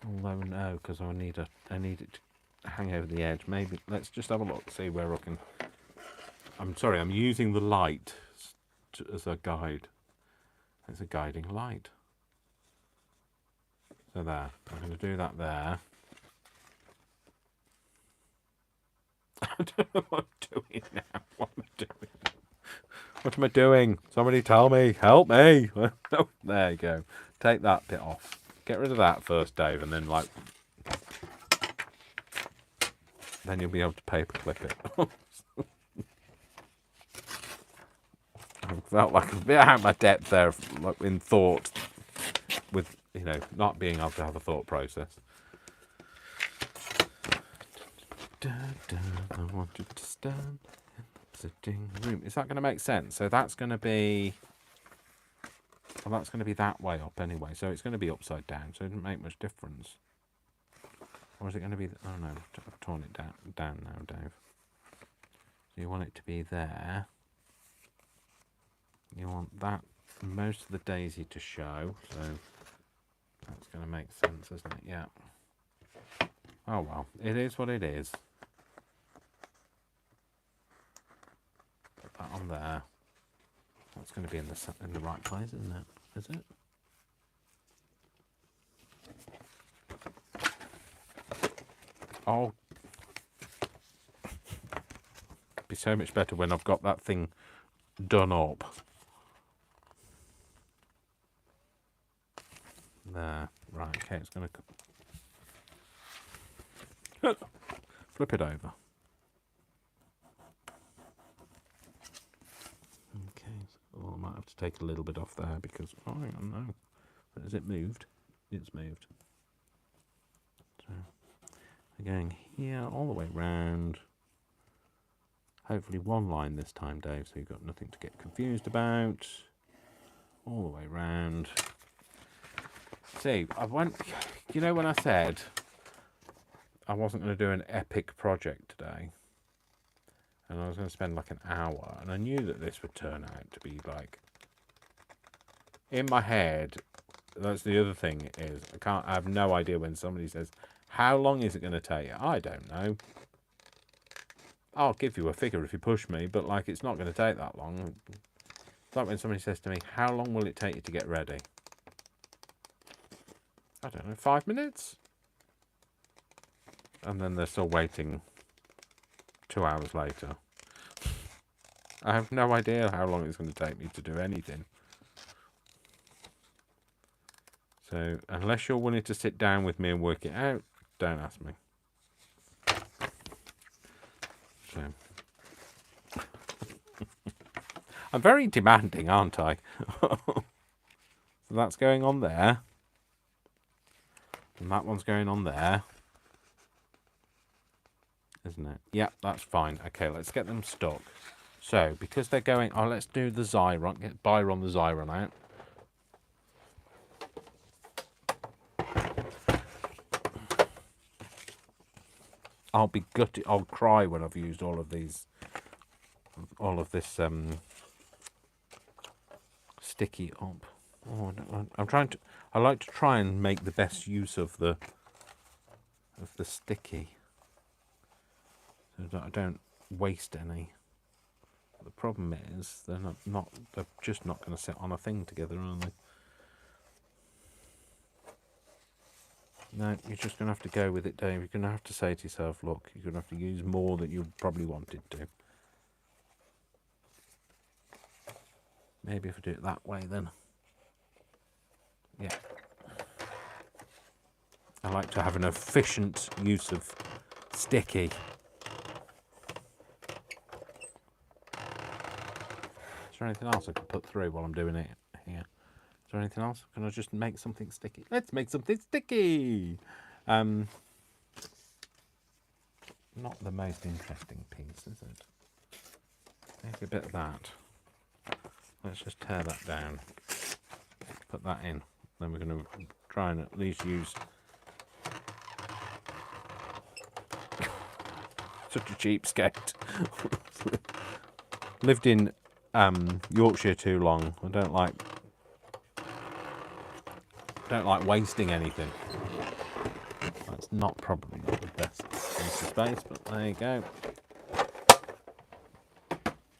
Although no, because I need it to hang over the edge. Maybe let's just have a look, see where I can. I'm sorry, I'm using the light as a guide. It's a guiding light. So there, I'm going to do that there. I don't know what I'm doing now. What am I doing? What am I doing? Somebody tell me. Help me. There you go. Take that bit off. Get rid of that first, Dave, and then then you'll be able to paperclip it. I felt like a bit out of my depth there, like in thought, with not being able to have a thought process. I want you to stand in the sitting room. Is that going to make sense? So that's going to be. Well, that's going to be that way up anyway. So it's going to be upside down. So it doesn't make much difference. Or is it going to be? Oh no, I've torn it down now, Dave. So you want it to be there. You want that most of the daisy to show. So that's going to make sense, isn't it? Yeah. Oh well, it is what it is. Put that on there. That's going to be in the right place, isn't it? Is it? Oh, it'd be so much better when I've got that thing done up. There, right. Okay, it's going to flip it over. Okay. Oh, I might have to take a little bit off there because I don't know. Has it moved? It's moved. So we're going here all the way round. Hopefully one line this time, Dave, so you've got nothing to get confused about. All the way round. See, when I said I wasn't going to do an epic project today, and I was going to spend like an hour, and I knew that this would turn out to be like, in my head, that's the other thing is, I have no idea when somebody says, how long is it going to take? I don't know. I'll give you a figure if you push me, but like it's not going to take that long. It's like when somebody says to me, how long will it take you to get ready? I don't know, 5 minutes? And then they're still waiting 2 hours later. I have no idea how long it's going to take me to do anything. So, unless you're willing to sit down with me and work it out, don't ask me. So, I'm very demanding, aren't I? So that's going on there. And that one's going on there. Isn't it? Yeah, that's fine. Okay, let's get them stuck. So, because they're going... Oh, let's do the Xyron. Get Byron the Xyron out. I'll be gutted. I'll cry when I've used all of these... All of this sticky up. Oh, I'm trying to... I like to try and make the best use of the sticky, so that I don't waste any. The problem is they're they're just not going to sit on a thing together, are they? No, you're just going to have to go with it, Dave. You're going to have to say to yourself, look, you're going to have to use more than you probably wanted to. Maybe if I do it that way, then. Yeah. I like to have an efficient use of sticky. Is there anything else I can put through while I'm doing it here? Is there anything else? Can I just make something sticky? Let's make something sticky! Not the most interesting piece, is it? Make a bit of that. Let's just tear that down. Put that in. Then we're going to try and at least use... Such a cheapskate. Lived in Yorkshire too long. I don't like wasting anything. That's probably not the best use of space, but there you go.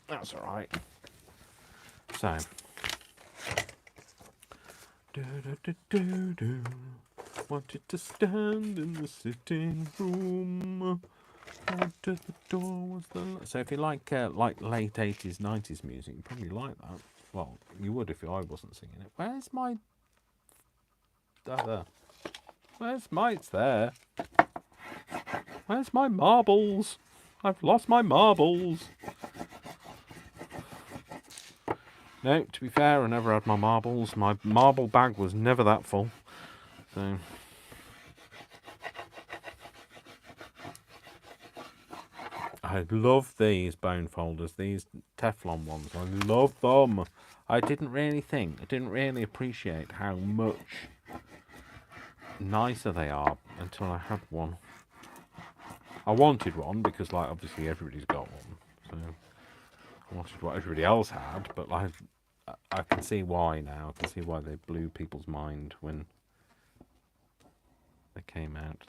That's all right. So, wanted to stand in the sitting room. To the door was the... So if you like late 80s, 90s music, you probably like that. Well, you would if I wasn't singing it. Where's my... There. Where's my... It's there. Where's my marbles? I've lost my marbles. No, to be fair, I never had my marbles. My marble bag was never that full. So... I love these bone folders, these Teflon ones. I love them. I didn't really appreciate how much nicer they are until I had one. I wanted one because, like, obviously everybody's got one. So I wanted what everybody else had, but I can see why now. I can see why they blew people's mind when they came out.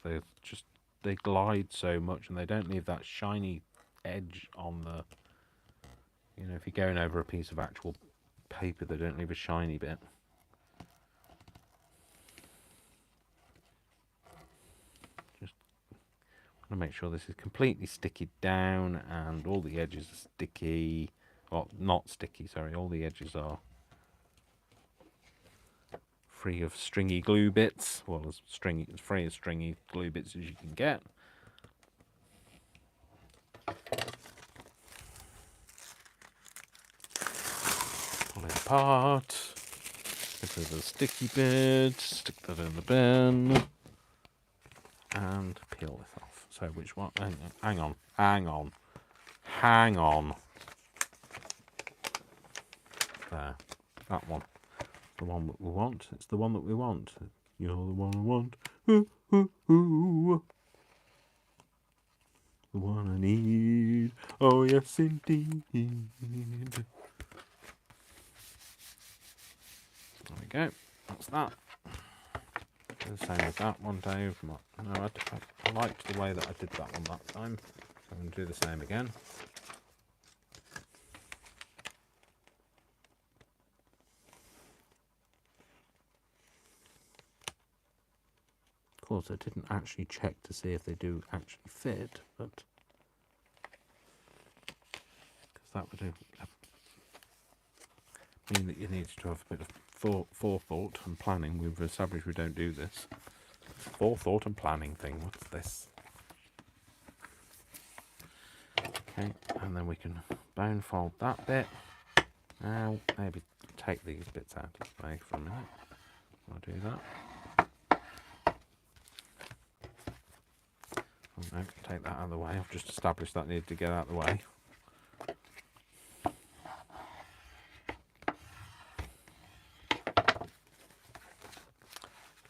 They glide so much and they don't leave that shiny edge on the... You know, if you're going over a piece of actual paper, they don't leave a shiny bit. Just want to make sure this is completely sticky down and all the edges are sticky. Well, not sticky, sorry. All the edges are free of stringy glue bits. Well, as free of stringy glue bits as you can get. Pull it apart. Get rid of the sticky bit. Stick that in the bin. And peel this off. So which one? Hang on. There. That one. The one that we want. It's the one that we want. You're the one I want. Ooh, ooh, ooh. The one I need. Oh, yes, indeed. There we go. That's that. Do the same with that one, Dave. No, I liked the way that I did that one that time. So I'm going to do the same again. Of course, I didn't actually check to see if they do actually fit, but because that would mean that you need to have a bit of forethought and planning. We've established we don't do this. Forethought and planning thing. What's this? Okay, and then we can bone fold that bit. Now, maybe take these bits out of the way for a minute. I'll do that. Oh, no, take that out of the way. I've just established that needed to get out of the way.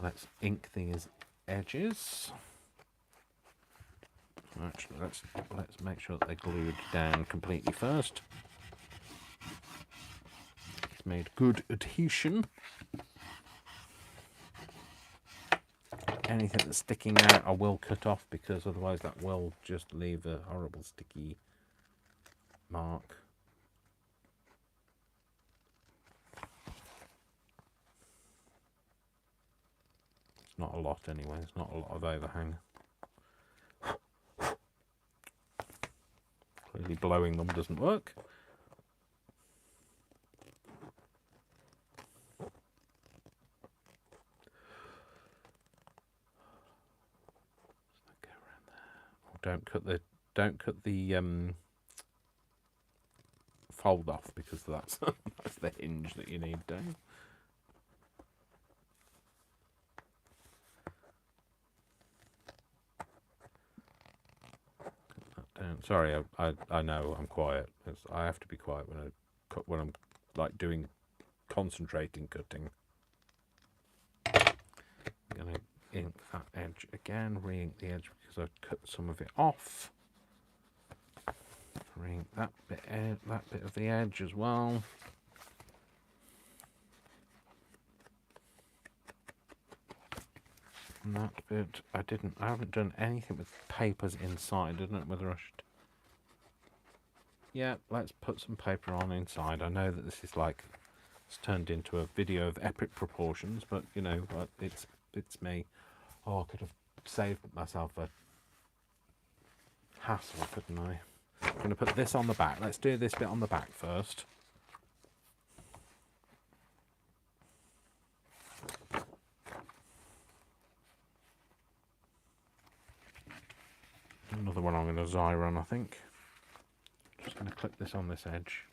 Let's ink these edges. Actually, let's make sure that they're glued down completely first. It's made good adhesion. Anything that's sticking out, I will cut off because otherwise that will just leave a horrible sticky mark. It's not a lot anyway. It's not a lot of overhang. Clearly blowing them doesn't work. Go around there. Oh, don't cut the fold off because that's that's the hinge that you need down. Sorry, I know I'm quiet. I have to be quiet when I'm like doing concentrating cutting. I'm gonna ink that edge again. Re-ink the edge because I cut some of it off. Re-ink that bit of the edge as well. And that bit, I haven't done anything with papers inside. I don't know whether I should. Yeah, let's put some paper on inside. I know that this is like, it's turned into a video of epic proportions, but you know, it's me. Oh, I could have saved myself a hassle, couldn't I? I'm going to put this on the back. Let's do this bit on the back first. Another one I'm going to Xyron, I think. Just going to clip this on this edge.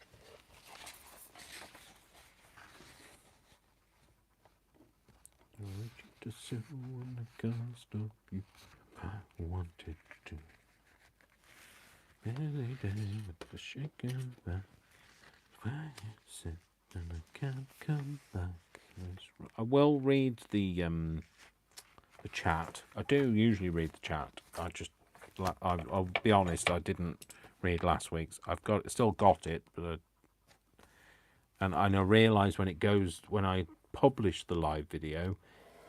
To say when I can't stop you, I wanted to. Every day with the shaking back, why you sit and I can't come back. I will read the chat. I do usually read the chat. I'll be honest, I didn't read last week's. Still got it, but and I realise when I publish the live video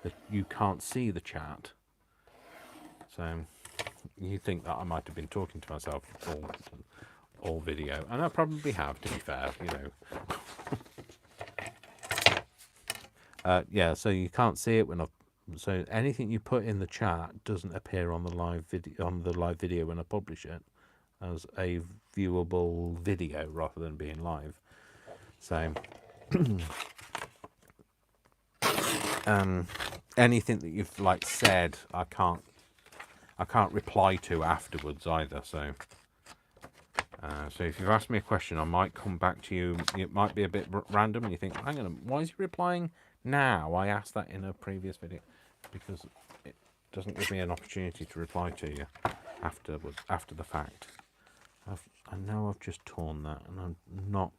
that you can't see the chat. So you think that I might have been talking to myself all video, and I probably have, to be fair, you know. Yeah, so you can't see it so anything you put in the chat doesn't appear on the live video when I publish it as a viewable video rather than being live. So anything that you've said, I can't reply to afterwards either. So so if you've asked me a question, I might come back to you. It might be a bit random, and you think, hang on, why is he replying now? I asked that in a previous video, because it doesn't give me an opportunity to reply to you after the fact. I know I've just torn that, and I'm not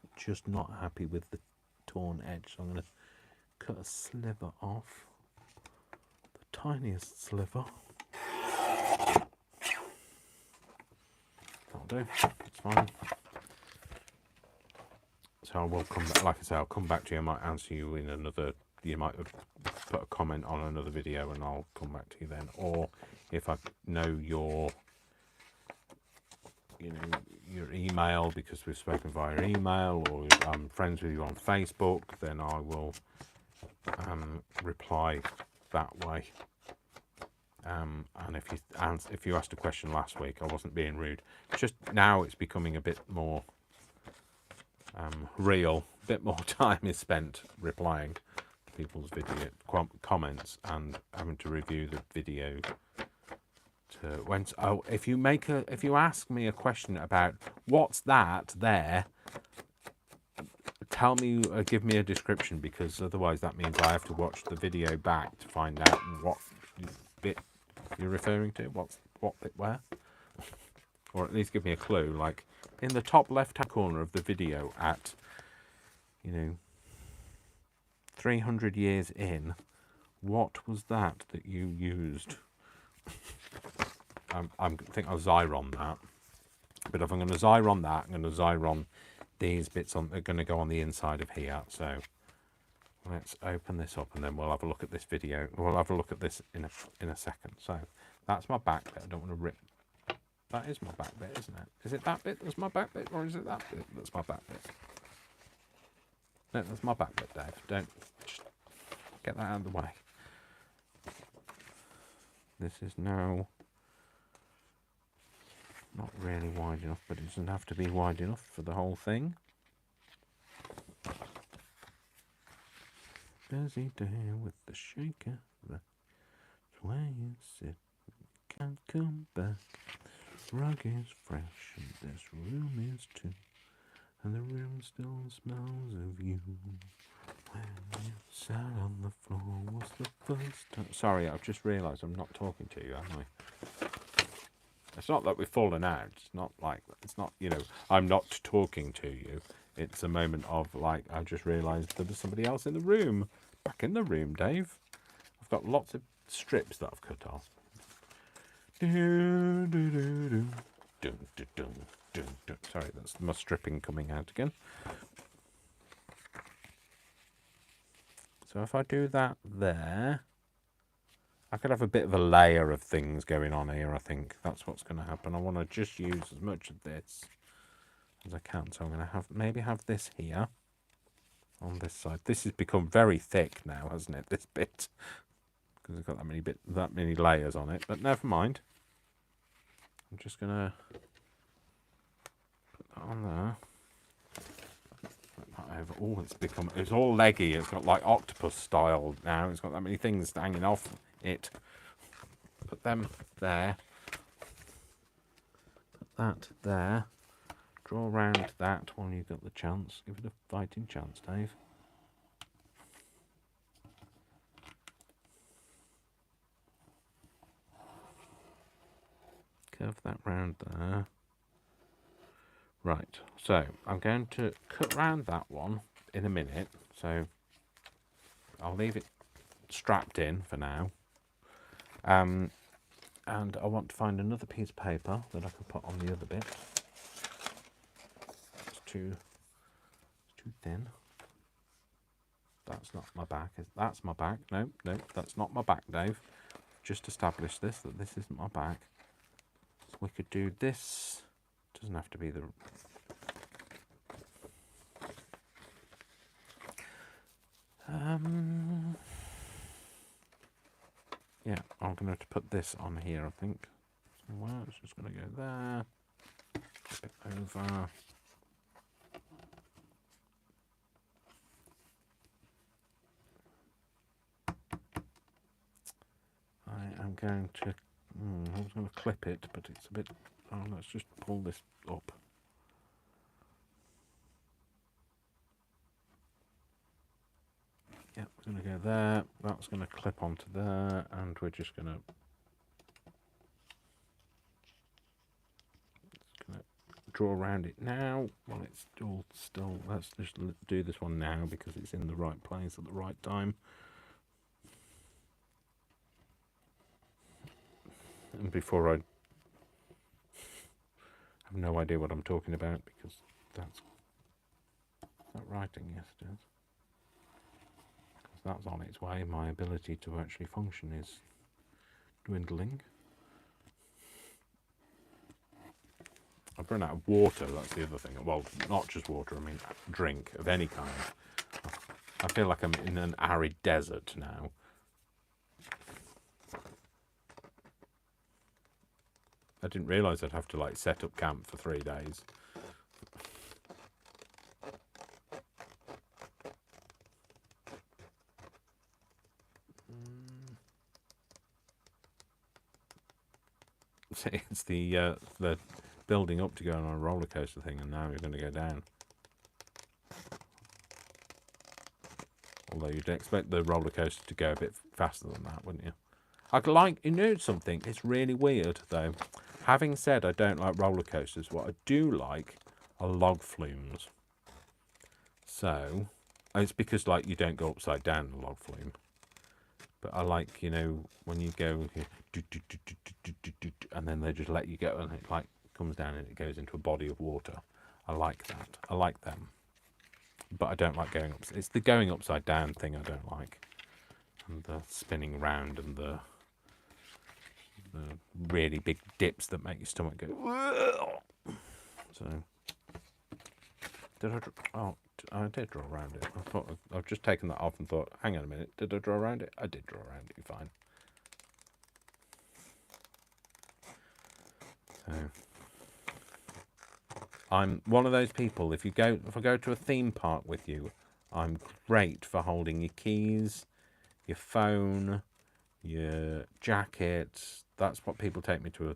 happy with the torn edge, so I'm going to cut a sliver off, the tiniest sliver. That'll do. It's fine. So I will come back. Like I say, I'll come back to you. I might answer you in another. You might have put a comment on another video, and I'll come back to you then. Or if I know your email because we've spoken via email, or I'm friends with you on Facebook, then I will reply that way. And if you asked a question last week, I wasn't being rude. Just now it's becoming a bit more real. A bit more time is spent replying to people's video comments and having to review the video. If you ask me a question about what's that there, tell me, give me a description, because otherwise that means I have to watch the video back to find out what bit you're referring to, what bit where, or at least give me a clue. Like in the top left-hand corner of the video, at 300 years in, what was that you used? I think I'll Xyron that, but if I'm going to Xyron that, I'm going to Xyron these bits on. They're going to go on the inside of here. So let's open this up, and then we'll have a look at this video. We'll have a look at this in a second. So that's my back bit. I don't want to rip. That is my back bit, isn't it? Is it that bit that's my back bit, or is it that bit that's my back bit? No, that's my back bit, Dave. Don't just get that out of the way. This is now not really wide enough, but it doesn't have to be wide enough for the whole thing. Busy day with the shaker, that's where you sit, can't come back. Rug is fresh and this room is too, and the room still smells of you. When you sat on the floor was the first time. Sorry, I've just realised I'm not talking to you, am I? It's not that we've fallen out. It's not like, it's not, I'm not talking to you. It's a moment of like, I've just realised there was somebody else in the room. Back in the room, Dave. I've got lots of strips that I've cut off. Sorry, that's my stripping coming out again. So if I do that there, I could have a bit of a layer of things going on here. I think that's what's going to happen. I want to just use as much of this as I can. So I'm going to maybe have this here on this side. This has become very thick now, hasn't it? This bit, because it's got that many layers on it. But never mind. I'm just going to put that on there. Put that over. Oh, it's all leggy. It's got like octopus style now. It's got that many things hanging off it. Put them there. Put that there. Draw around that when you've got the chance. Give it a fighting chance, Dave. Curve that round there. Right, so I'm going to cut round that one in a minute. So I'll leave it strapped in for now. And I want to find another piece of paper that I can put on the other bit. It's too thin. That's not my back. That's my back. No, that's not my back, Dave. Just established this, that this isn't my back. So we could do this. Doesn't have to be the... Yeah, I'm going to have to put this on here, I think. Well, it's just going to go there. A bit over. I am going to... I was going to clip it, but it's a bit... Oh, let's just pull this up. Yeah, we're going to go there. That's going to clip onto there, and we're just going to draw around it now. Well, it's still. Let's just do this one now because it's in the right place at the right time. And before I have no idea what I'm talking about, because that's that writing, yes it is. Because that's on its way. My ability to actually function is dwindling. I've run out of water, that's the other thing. Well, not just water, I mean drink of any kind. I feel like I'm in an arid desert now. I didn't realise I'd have to like set up camp for 3 days. it's the building up to go on a roller coaster thing, and now you're going to go down. Although you'd expect the roller coaster to go a bit faster than that, wouldn't you? I'd like, you know something, it's really weird though. Having said I don't like roller coasters, what I do like are log flumes. So, it's because like you don't go upside down in a log flume. But I like, you know, when you go, and then they just let you go, and it like comes down and it goes into a body of water. I like that. I like them. But I don't like going up. It's the going upside down thing I don't like. And the spinning round and the really big dips that make your stomach go. So, did I? Oh, I did draw around it. I thought I've just taken that off and thought, hang on a minute, did I draw around it? I did draw around it. Fine. So, I'm one of those people. If I go to a theme park with you, I'm great for holding your keys, your phone, your jacket. That's what people take me to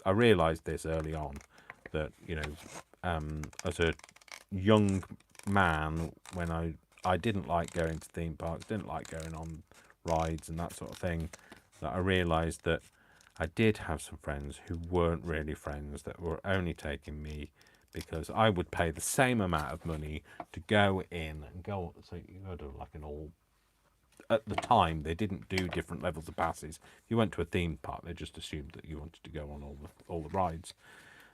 I realised this early on, that, you know, as a young man, when I didn't like going to theme parks, didn't like going on rides and that sort of thing, that I realised that I did have some friends who weren't really friends, that were only taking me because I would pay the same amount of money to go in and go. So you go to like an all. At the time, they didn't do different levels of passes. If you went to a theme park, they just assumed that you wanted to go on all the rides,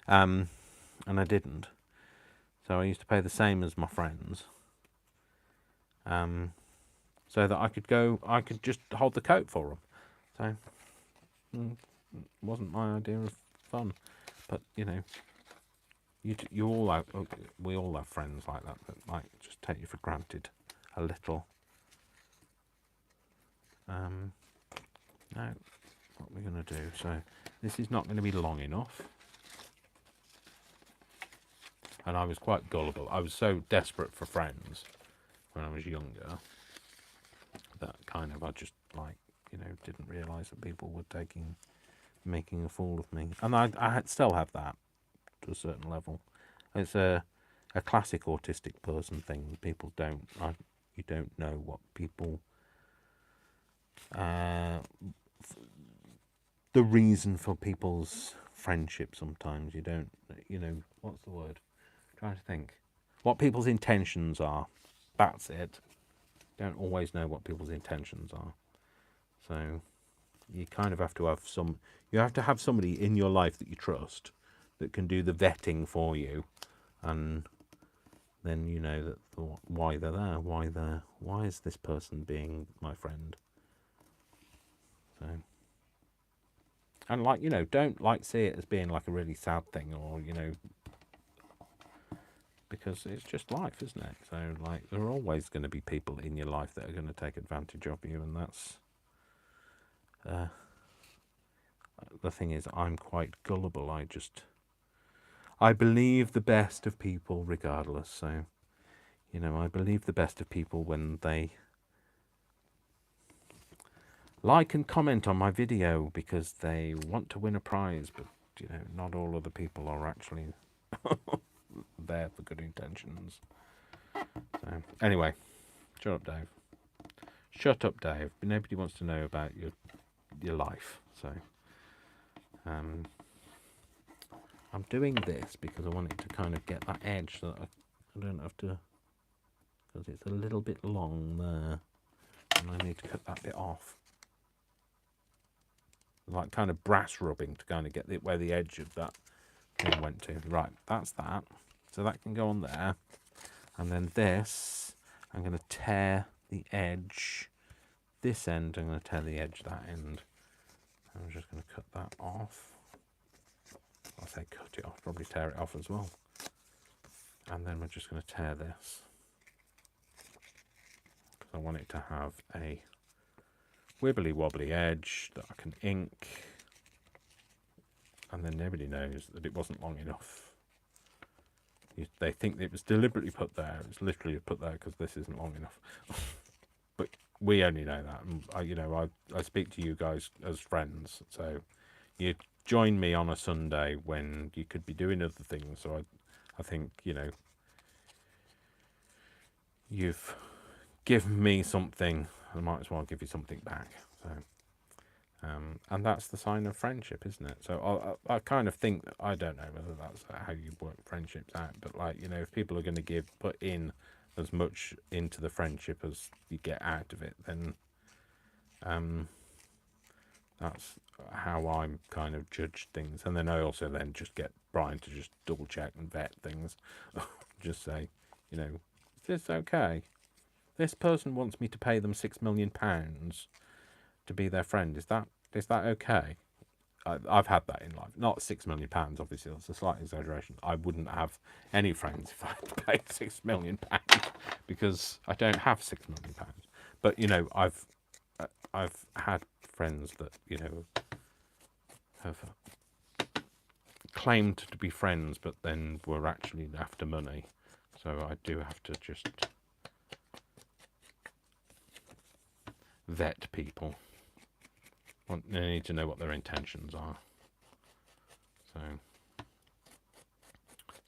and I didn't. So I used to pay the same as my friends, so that I could just hold the coat for them. So it wasn't my idea of fun, but you know, you all have, we all have friends like that might just take you for granted a little. Now, what we're going to do, so this is not going to be long enough. And I was quite gullible. I was so desperate for friends when I was younger that kind of I just like, you know, didn't realise that people were making a fool of me. And I still have that to a certain level. It's a classic autistic person thing. People you don't know what people the reason for people's friendship sometimes. You don't, you know, what's the word? I'm trying to think. What people's intentions are. That's it. Don't always know what people's intentions are. So you kind of have to have you have to have somebody in your life that you trust that can do the vetting for you, and then you know that why they're there, why is this person being my friend. So, and like, you know, don't like see it as being like a really sad thing, or, you know, because it's just life, isn't it? So like there are always going to be people in your life that are going to take advantage of you, and that's the thing is, I'm quite gullible. I believe the best of people regardless. So, you know, I believe the best of people when they like and comment on my video because they want to win a prize, but, you know, not all other people are actually there for good intentions. So, anyway, shut up, Dave. Shut up, Dave. Nobody wants to know about your life. So, I'm doing this because I want it to kind of get that edge so that I don't have to, because it's a little bit long there, and I need to cut that bit off. Like kind of brass rubbing to kind of get where the edge of that thing went to. Right, that's that. So that can go on there. And then this, I'm going to tear the edge. This end, I'm going to tear the edge that end. I'm just going to cut that off. I say cut it off, probably tear it off as well. And then we're just going to tear this, because I want it to have a wibbly wobbly edge that I can ink, and then nobody knows that it wasn't long enough. They think it was deliberately put there. It's literally put there because this isn't long enough. But we only know that. And I speak to you guys as friends, so you join me on a Sunday when you could be doing other things. So I think, you've given me something, I might as well give you something back. So, and that's the sign of friendship, isn't it? So I kind of think, I don't know whether that's how you work friendships out, but if people are going to put in as much into the friendship as you get out of it, then that's how I'm kind of judge things. And then I also then just get Brian to just double check and vet things. Just say, is this okay? This person wants me to pay them £6 million to be their friend. Is that okay? I've had that in life. Not £6 million, obviously. That's a slight exaggeration. I wouldn't have any friends if I had to pay £6 million because I don't have £6 million. But I've had friends that have claimed to be friends, but then were actually after money. So I do have to just vet people. They need to know what their intentions are. So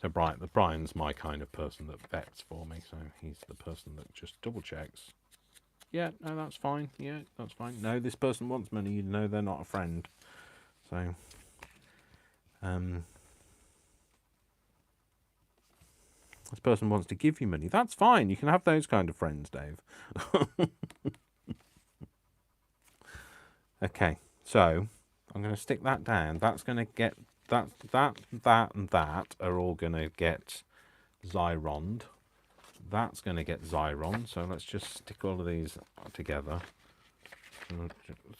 Brian's my kind of person that vets for me. So he's the person that just double checks. Yeah, no, that's fine. Yeah, that's fine. No, this person wants money. You know they're not a friend. So, this person wants to give you money. That's fine. You can have those kind of friends, Dave. Okay, so I'm going to stick that down. That's going to get that, and that are all going to get Zyroned. That's going to get Zyron. So let's just stick all of these together,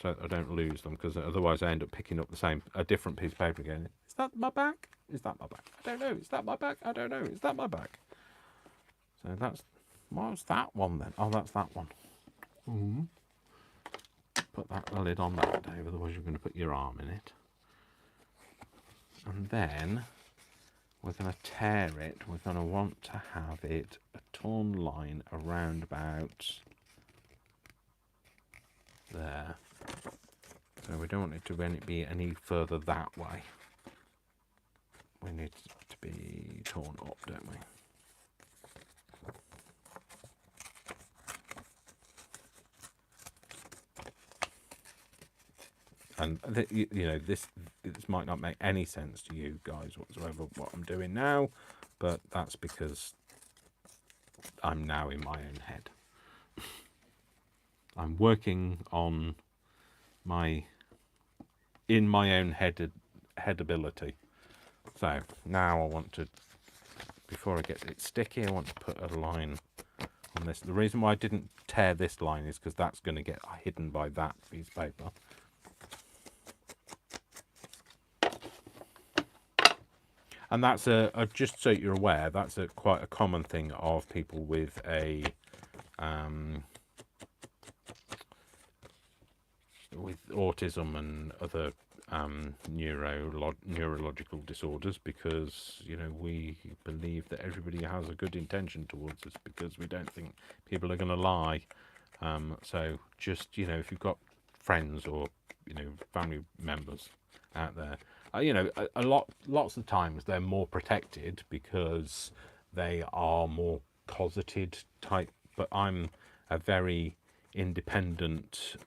so I don't lose them, because otherwise I end up picking up a different piece of paper again. Is that my back? Is that my back? I don't know. Is that my back? I don't know. Is that my back? So what's that one then? Oh, that's that one. Mm-hmm. Put the lid on that, Dave, otherwise you're going to put your arm in it. And then we're going to tear it. We're going to want to have it a torn line around about there. So we don't want it to be any further that way. We need it to be torn up, don't we? And this might not make any sense to you guys whatsoever, what I'm doing now, but that's because I'm now in my own head. I'm working on my own headability. So now I want to, before I get it sticky, I want to put a line on this. The reason why I didn't tear this line is because that's going to get hidden by that piece of paper. And that's just so you're aware, that's quite a common thing of people with with autism and other neurological disorders, because we believe that everybody has a good intention towards us, because we don't think people are going to lie. So just if you've got friends or family members out there, lots of times they're more protected because they are more closeted type, but I'm a very independent,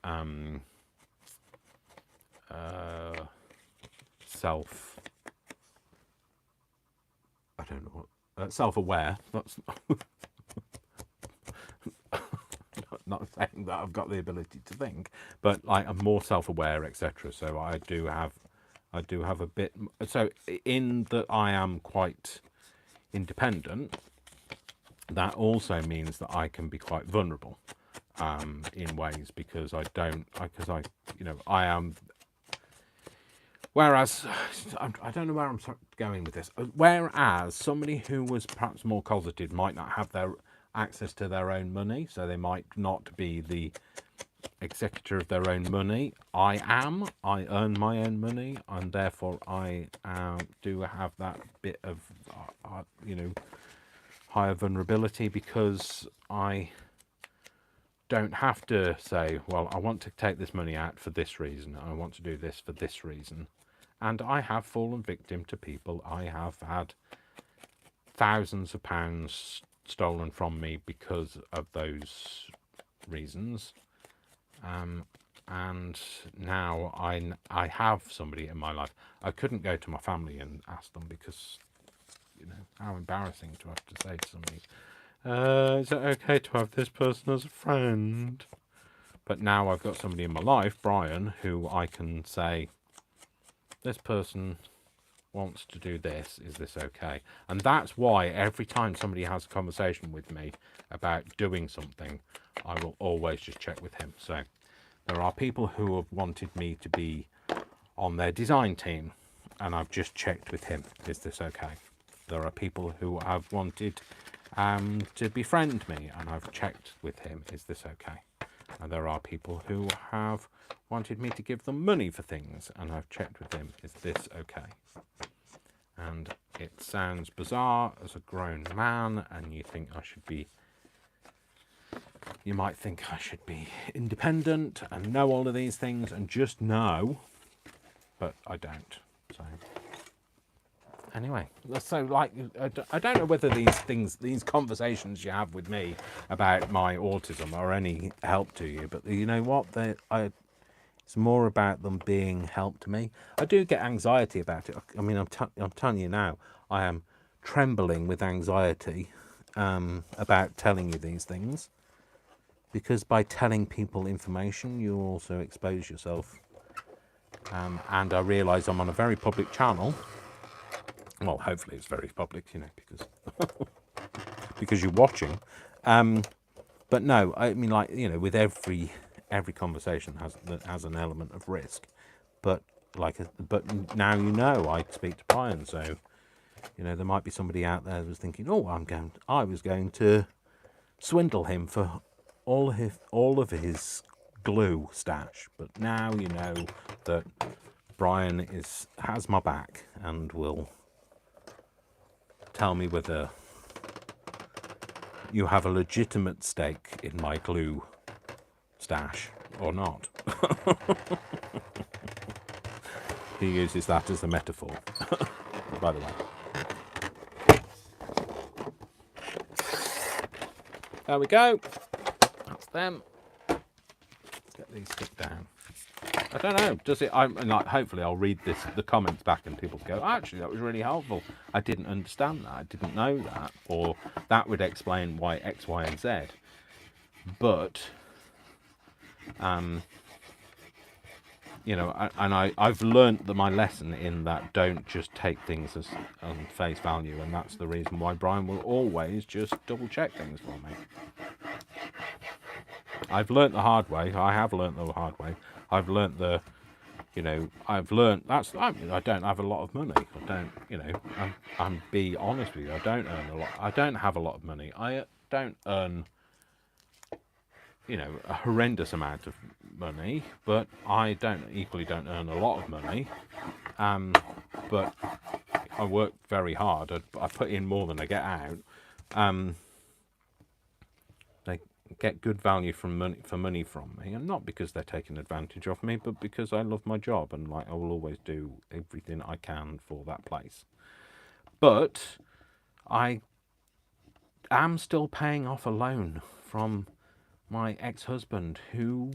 self-aware. That's not saying that I've got the ability to think, but I'm more self-aware, etc. So I do have a bit. So in that I am quite independent, that also means that I can be quite vulnerable in ways, because I am. Whereas, I don't know where I'm going with this. Whereas somebody who was perhaps more closeted might not have their access to their own money, so they might not be the executor of their own money. I earn my own money, and therefore I do have that bit of higher vulnerability, because I don't have to say, well, I want to take this money out for this reason, I want to do this for this reason. And I have fallen victim to people. I have had thousands of pounds stolen from me because of those reasons. And now I have somebody in my life. I couldn't go to my family and ask them because, you know, how embarrassing to have to say to somebody, is it okay to have this person as a friend? But now I've got somebody in my life, Brian, who I can say, this person wants to do this, is this okay? And that's why every time somebody has a conversation with me about doing something, I will always just check with him. So there are people who have wanted me to be on their design team, and I've just checked with him, is this okay? There are people who have wanted to befriend me, and I've checked with him, is this okay? And there are people who have wanted me to give them money for things, and I've checked with him, is this okay? And it sounds bizarre as a grown man, and you think I should be, you might think I should be independent and know all of these things and just know, but I don't. So anyway, so like, I don't know whether these conversations you have with me about my autism are any help to you, but you know what? It's more about them being help to me. I do get anxiety about it. I mean, I'm telling you now, I am trembling with anxiety about telling you these things, because by telling people information, you also expose yourself. And I realise I'm on a very public channel. Well, hopefully it's very public, you know, because because you're watching. But no, I mean, like, you know, with every conversation has an element of risk. But but now you know I speak to Brian, so you know there might be somebody out there who's thinking, oh, I was going to swindle him for all of his glue stash. But now you know that Brian has my back and will tell me whether you have a legitimate stake in my glue stash or not. He uses that as a metaphor, by the way. There we go. That's them. Let's get these stick down. I don't know. Does it? I'm like. Hopefully, I'll read the comments back, and people go, "Actually, that was really helpful. I didn't understand that. I didn't know that, or that would explain why X, Y, and Z." But, you know, I've learnt my lesson in that. Don't just take things as on face value, and that's the reason why Brian will always just double check things for me. I've learnt the hard way. I have learnt the hard way. I've learnt I've learnt I don't have a lot of money. I don't, you know, I'm be honest with you. I don't earn a lot. I don't have a lot of money. I don't earn, you know, a horrendous amount of money, but I equally don't earn a lot of money. But I work very hard. I put in more than I get out. They get good value for money from me, and not because they're taking advantage of me, but because I love my job, and like I will always do everything I can for that place. But I am still paying off a loan from my ex-husband, who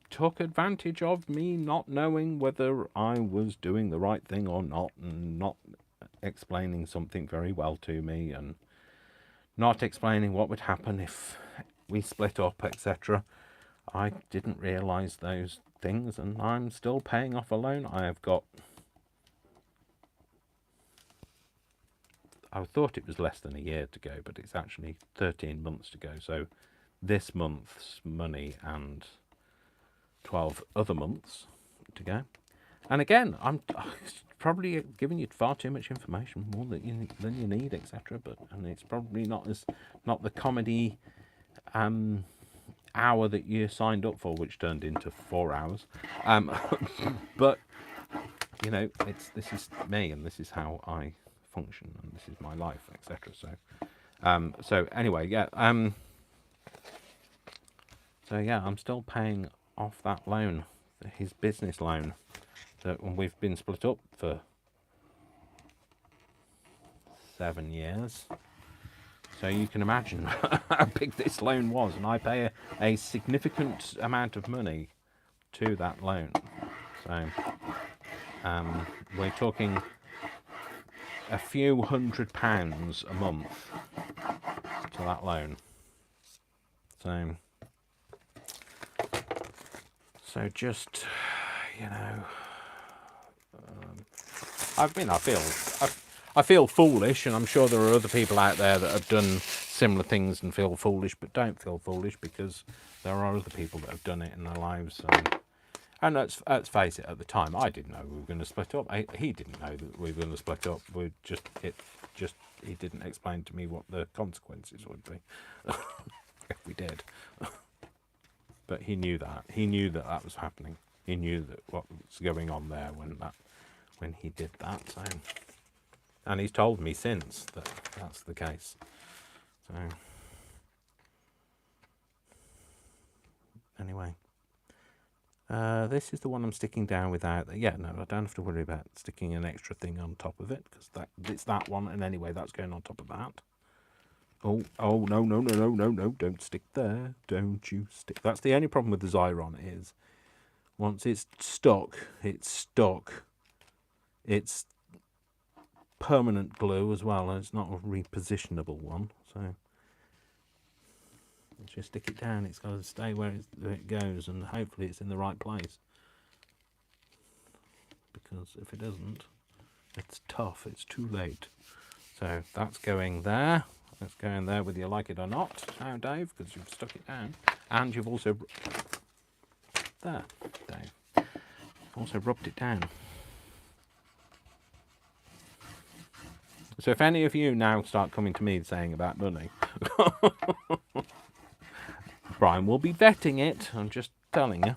took advantage of me not knowing whether I was doing the right thing or not, and not explaining something very well to me, and not explaining what would happen if we split up, etc. I didn't realise those things, and I'm still paying off a loan. I thought it was less than a year to go, but it's actually 13 months to go. So this month's money and 12 other months to go. And again, I'm probably giving you far too much information, more than you need, etc. And it's probably not the comedy hour that you signed up for, which turned into 4 hours. But you know, this is me, and this is how I function, and this is my life, etc. So anyway, yeah. So yeah, I'm still paying off that loan, his business loan. And we've been split up for 7 years. So you can imagine how big this loan was, and I pay a significant amount of money to that loan. So we're talking a few £100 a month to that loan. So just, you know, I feel foolish, and I'm sure there are other people out there that have done similar things and feel foolish, but don't feel foolish, because there are other people that have done it in their lives. And let's face it, at the time, I didn't know we were going to split up. He didn't know that we were going to split up. He didn't explain to me what the consequences would be if we did. But he knew that. He knew that that was happening. He knew that what was going on there when he did that. So, and he's told me since that that's the case. So, anyway. This is the one I'm sticking down without. Yeah, no, I don't have to worry about sticking an extra thing on top of it, because it's that one, and anyway, that's going on top of that. Oh, no, don't stick there. Don't you stick. That's the only problem with the Xyron is, once it's stuck, it's stuck. It's permanent glue as well, and it's not a repositionable one, so just stick it down. It's got to stay where it goes, and hopefully it's in the right place, because if it isn't, it's tough. It's too late. So that's going there. That's going there whether you like it or not now, Dave, because you've stuck it down, and you've also there, Dave. You've also rubbed it down. So if any of you now start coming to me saying about money, Brian will be vetting it. I'm just telling you.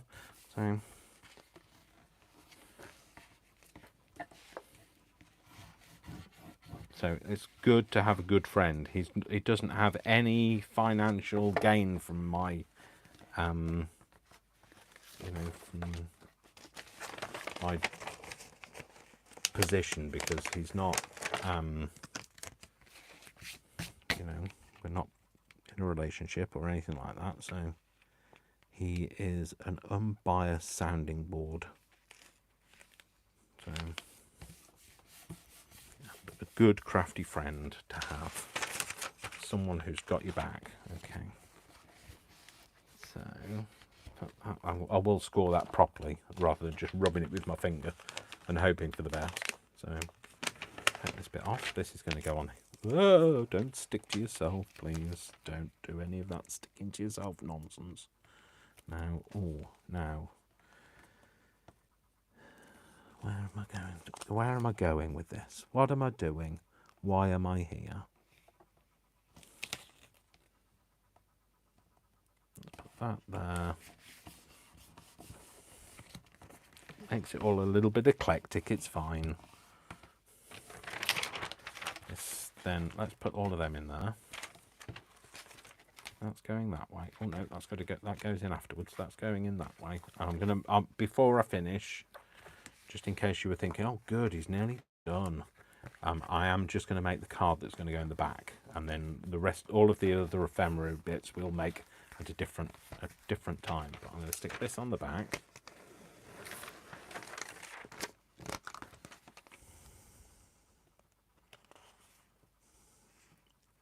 So it's good to have a good friend. He doesn't have any financial gain from my, from my position, because he's not, we're not in a relationship or anything like that. So he is an unbiased sounding board. So a good crafty friend to have, someone who's got your back. Okay, so I will score that properly rather than just rubbing it with my finger and hoping for the best. So take this bit off. This is going to go on. Oh, don't stick to yourself, please. Don't do any of that sticking to yourself nonsense. Now, where am I going with this? What am I doing? Why am I here? Let's put that there. Makes it all a little bit eclectic. It's fine. Then let's put all of them in there. That's going that way. Oh no, that's got to go. That goes in afterwards. That's going in that way. And I'm gonna before I finish, just in case you were thinking, oh good, he's nearly done. I am just going to make the card that's going to go in the back, and then the rest, all of the other ephemera bits, we'll make at a different time. But I'm going to stick this on the back.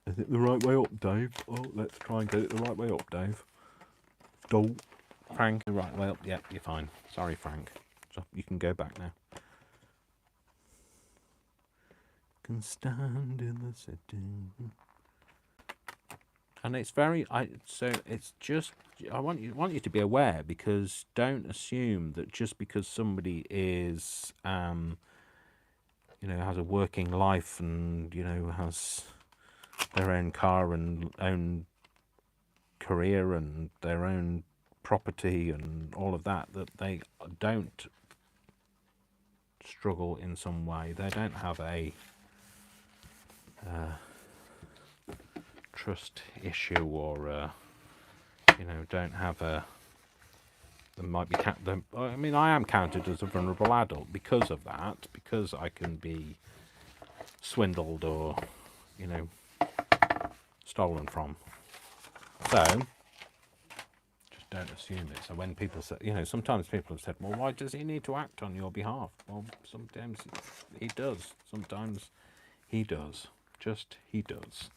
Is it the right way up, Dave? Oh, let's try and get it the right way up, Dave. Don't. Frank, the right way up. Yep, you're fine. Sorry, Frank. So you can go back now. Can stand in the city. And it's very. So it's just. I want you to be aware, because don't assume that just because somebody is, has a working life and has their own car and own career and their own property and all of that, that they don't struggle in some way. They don't have a trust issue, or don't have a There might be I mean, I am counted as a vulnerable adult because of that, because I can be swindled or, you know, stolen from. So just don't assume it. So when people say, you know, sometimes people have said, well, why does he need to act on your behalf? Well, sometimes he does. Sometimes he does. Just he does.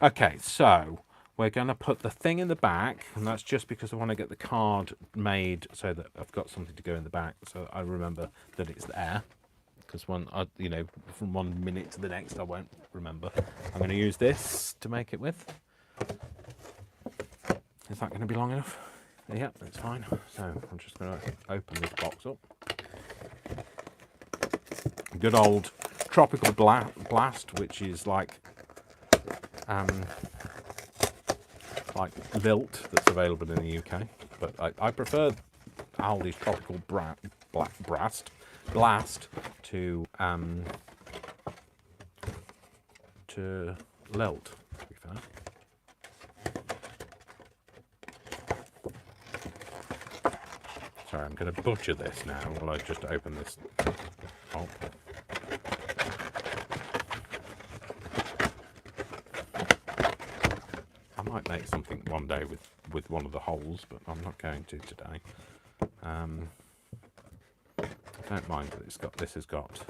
Okay, so we're going to put the thing in the back, and that's just because I want to get the card made so that I've got something to go in the back, so I remember that it's there. Because you know, from 1 minute to the next, I won't remember. I'm going to use this to make it with. Is that going to be long enough? Yeah, that's fine. So I'm just going to open this box up. Good old tropical blast, which is like Lilt that's available in the UK, but I prefer Aldi's tropical blast to Lilt, to be fair. Sorry, I'm going to butcher this now while I just open this up. I might make something one day with one of the holes, but I'm not going to today. I don't mind that this has got.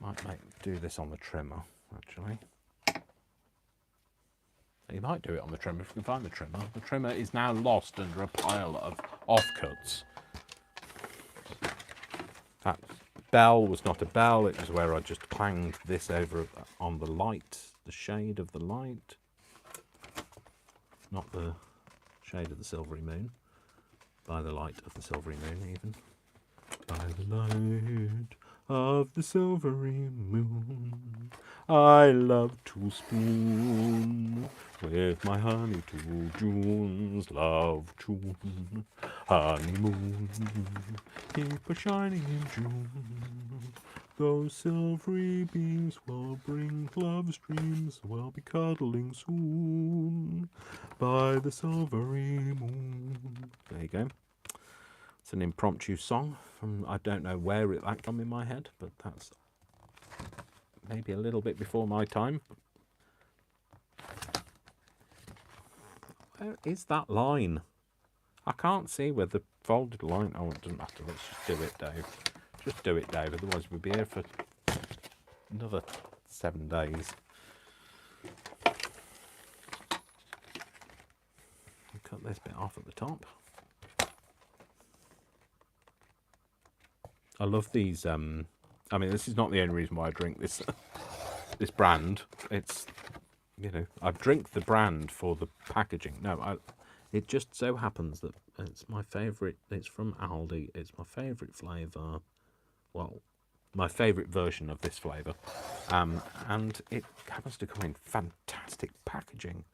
Might do this on the trimmer, actually. You might do it on the trimmer if you can find the trimmer. The trimmer is now lost under a pile of offcuts. That bell was not a bell, it was where I just clanged this over on the light, the shade of the light. Not the shade of the silvery moon. By the light of the silvery moon, even. By the light of the silvery moon, I love to spoon with my honey to June's love tune. Honeymoon, keep a shining in June. Those silvery beams will bring love's dreams. We'll be cuddling soon by the silvery moon. There you go. It's an impromptu song from, I don't know where that came in my head, but that's maybe a little bit before my time. Where is that line? I can't see where the folded line. Oh, it doesn't matter. Let's just do it, Dave. Just do it, Dave. Otherwise, we'll be here for another 7 days. I'll cut this bit off at the top. I love these. I mean, this is not the only reason why I drink this this brand. It's, you know, I drink the brand for the packaging. No, it just so happens that it's my favourite. It's from Aldi. It's my favourite flavour. Well, my favourite version of this flavour. And it happens to come in fantastic packaging.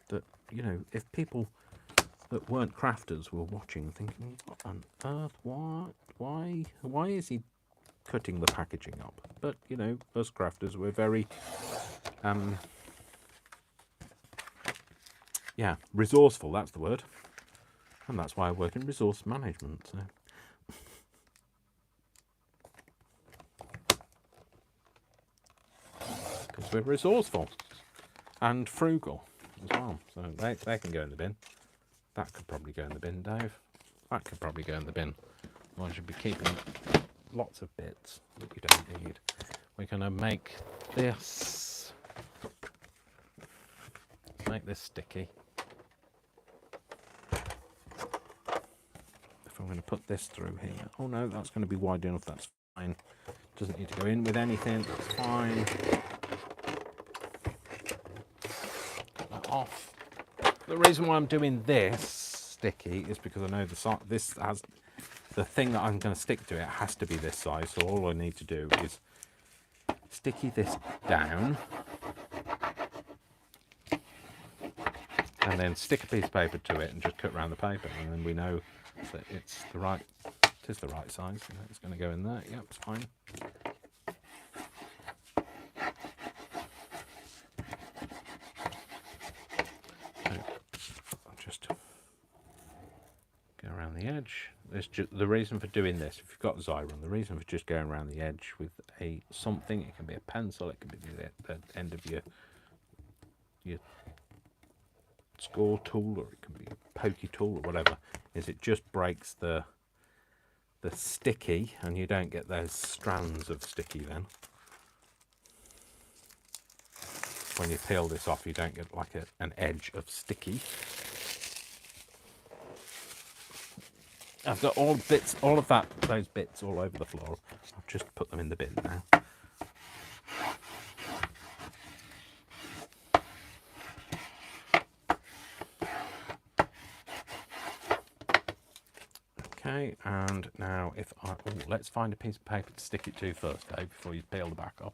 That, you know, if people that weren't crafters were watching thinking, what on earth, why is he cutting the packaging up? But, you know, us crafters, we're very, yeah, resourceful, that's the word. And that's why I work in resource management. So. Because we're resourceful and frugal as well. So they can go in the bin. That could probably go in the bin, Dave. That could probably go in the bin. I should be keeping lots of bits that you don't need. We're going to make this sticky. If I'm going to put this through here. Oh no, that's going to be wide enough. That's fine. Doesn't need to go in with anything. That's fine. Cut that off. The reason why I'm doing this sticky is because I know this has the thing that I'm going to stick to. It has to be this size, so all I need to do is sticky this down and then stick a piece of paper to it and just cut around the paper, and then we know that it is the right size. You know, it's going to go in there. Yep, it's fine. edge. There's just the reason for doing this. If you've got Xyron, the reason for just going around the edge with a something, it can be a pencil, it can be the end of your score tool, or it can be a pokey tool or whatever, is it just breaks the sticky, and you don't get those strands of sticky then. When you peel this off, you don't get like an edge of sticky. I've got all of those bits all over the floor. I'll just put them in the bin now. Okay, and now let's find a piece of paper to stick it to first, Dave, before you peel the back off.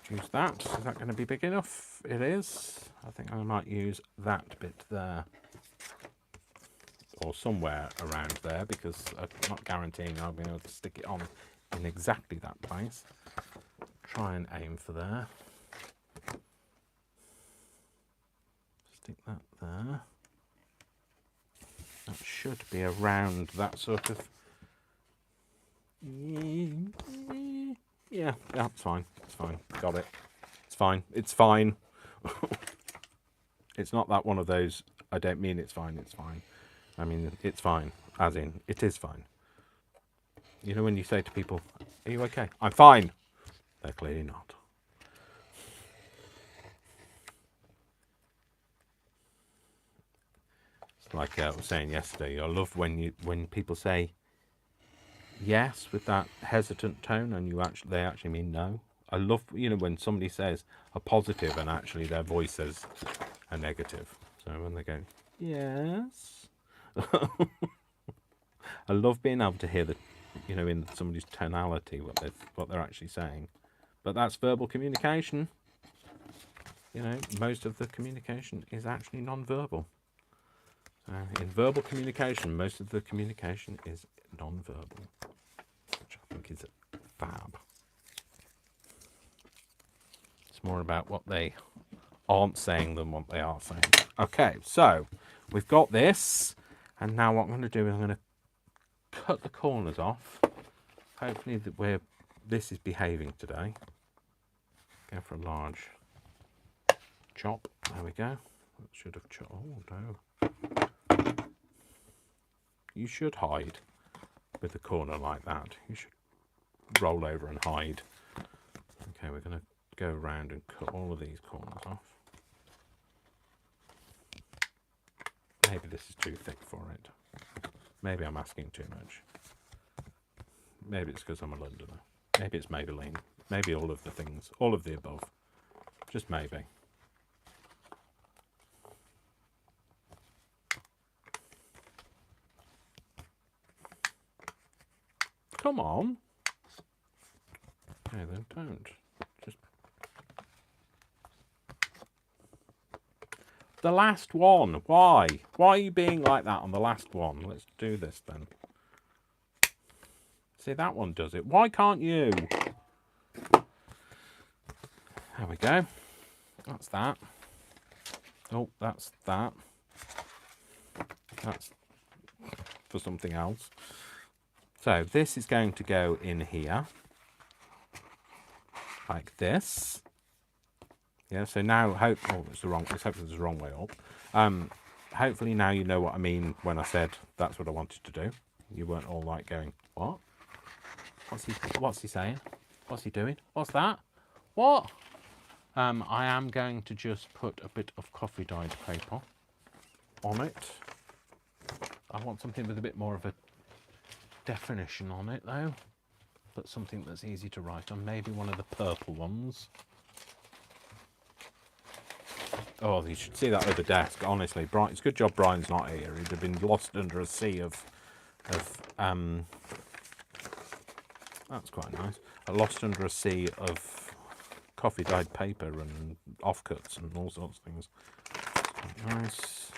Use that. Is that going to be big enough? It is. I think I might use that bit there, or somewhere around there, because I'm not guaranteeing I'll be able to stick it on in exactly that place. Try and aim for there. Stick that there. That should be around that sort of... Yeah, that's fine. It's fine. Got it. It's fine. It's fine. It's not that one of those, I don't mean it's fine, it's fine. I mean, it's fine. As in, it is fine. You know when you say to people, are you okay? I'm fine. They're clearly not. It's like I was saying yesterday, I love when people say yes with that hesitant tone, and they actually mean no. I love, when somebody says a positive and actually their voice says a negative. So when they go, yes. I love being able to hear in somebody's tonality what they're actually saying. But that's verbal communication. Most of the communication is actually non-verbal. In verbal communication, most of the communication is non-verbal, which I think is fab. It's more about what they aren't saying than what they are saying. Okay, so we've got this, and now what I'm going to do is I'm going to cut the corners off. Hopefully this is behaving today. Go for a large chop. There we go. That should have chopped. Oh no. You should hide with a corner like that. You should roll over and hide. Okay, we're going to go around and cut all of these corners off. Maybe this is too thick for it. Maybe I'm asking too much. Maybe it's because I'm a Londoner. Maybe it's Maybelline. Maybe all of the things. All of the above. Just maybe. Come on. Okay, then don't. Just the last one. Why? Why are you being like that on the last one? Let's do this then. See, that one does it. Why can't you? There we go. That's that. Oh, that's that. That's for something else. So this is going to go in here, like this. Yeah. So now, it's hopefully the wrong way up. Hopefully now you know what I mean when I said that's what I wanted to do. You weren't all like going, what? What's he saying? What's he doing? What's that? What? I am going to just put a bit of coffee dyed paper on it. I want something with a bit more of a definition on it though, but something that's easy to write on. Maybe one of the purple ones. Oh, you should see that over the desk. Honestly, Brian, it's a good job Brian's not here. He'd have been lost under a sea of that's quite nice. Lost under a sea of coffee dyed paper and offcuts and all sorts of things. Quite nice.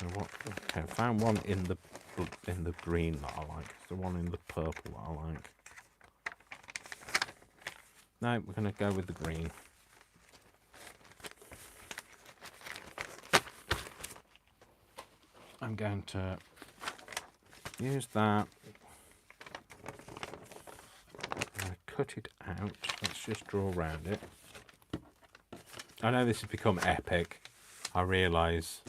So what? Okay, I found one in the green that I like. It's the one in the purple that I like. No, we're going to go with the green. I'm going to use that. I'm going to cut it out. Let's just draw around it. I know this has become epic. I realise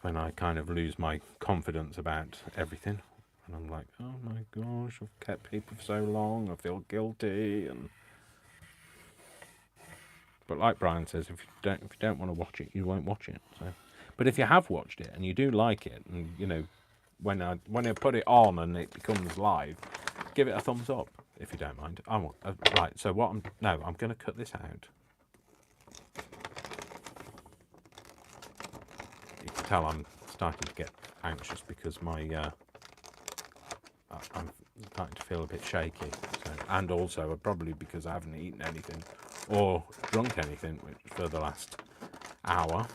when I kind of lose my confidence about everything. And I'm like, oh my gosh, I've kept people for so long, I feel guilty. But like Brian says, if you don't want to watch it, you won't watch it. So, but if you have watched it and you do like it, and you know, when I put it on and it becomes live, give it a thumbs up if you don't mind. Right. So I'm going to cut this out. You can tell I'm starting to get anxious because my I'm starting to feel a bit shaky. So, and also probably because I haven't eaten anything or drunk anything for the last hour.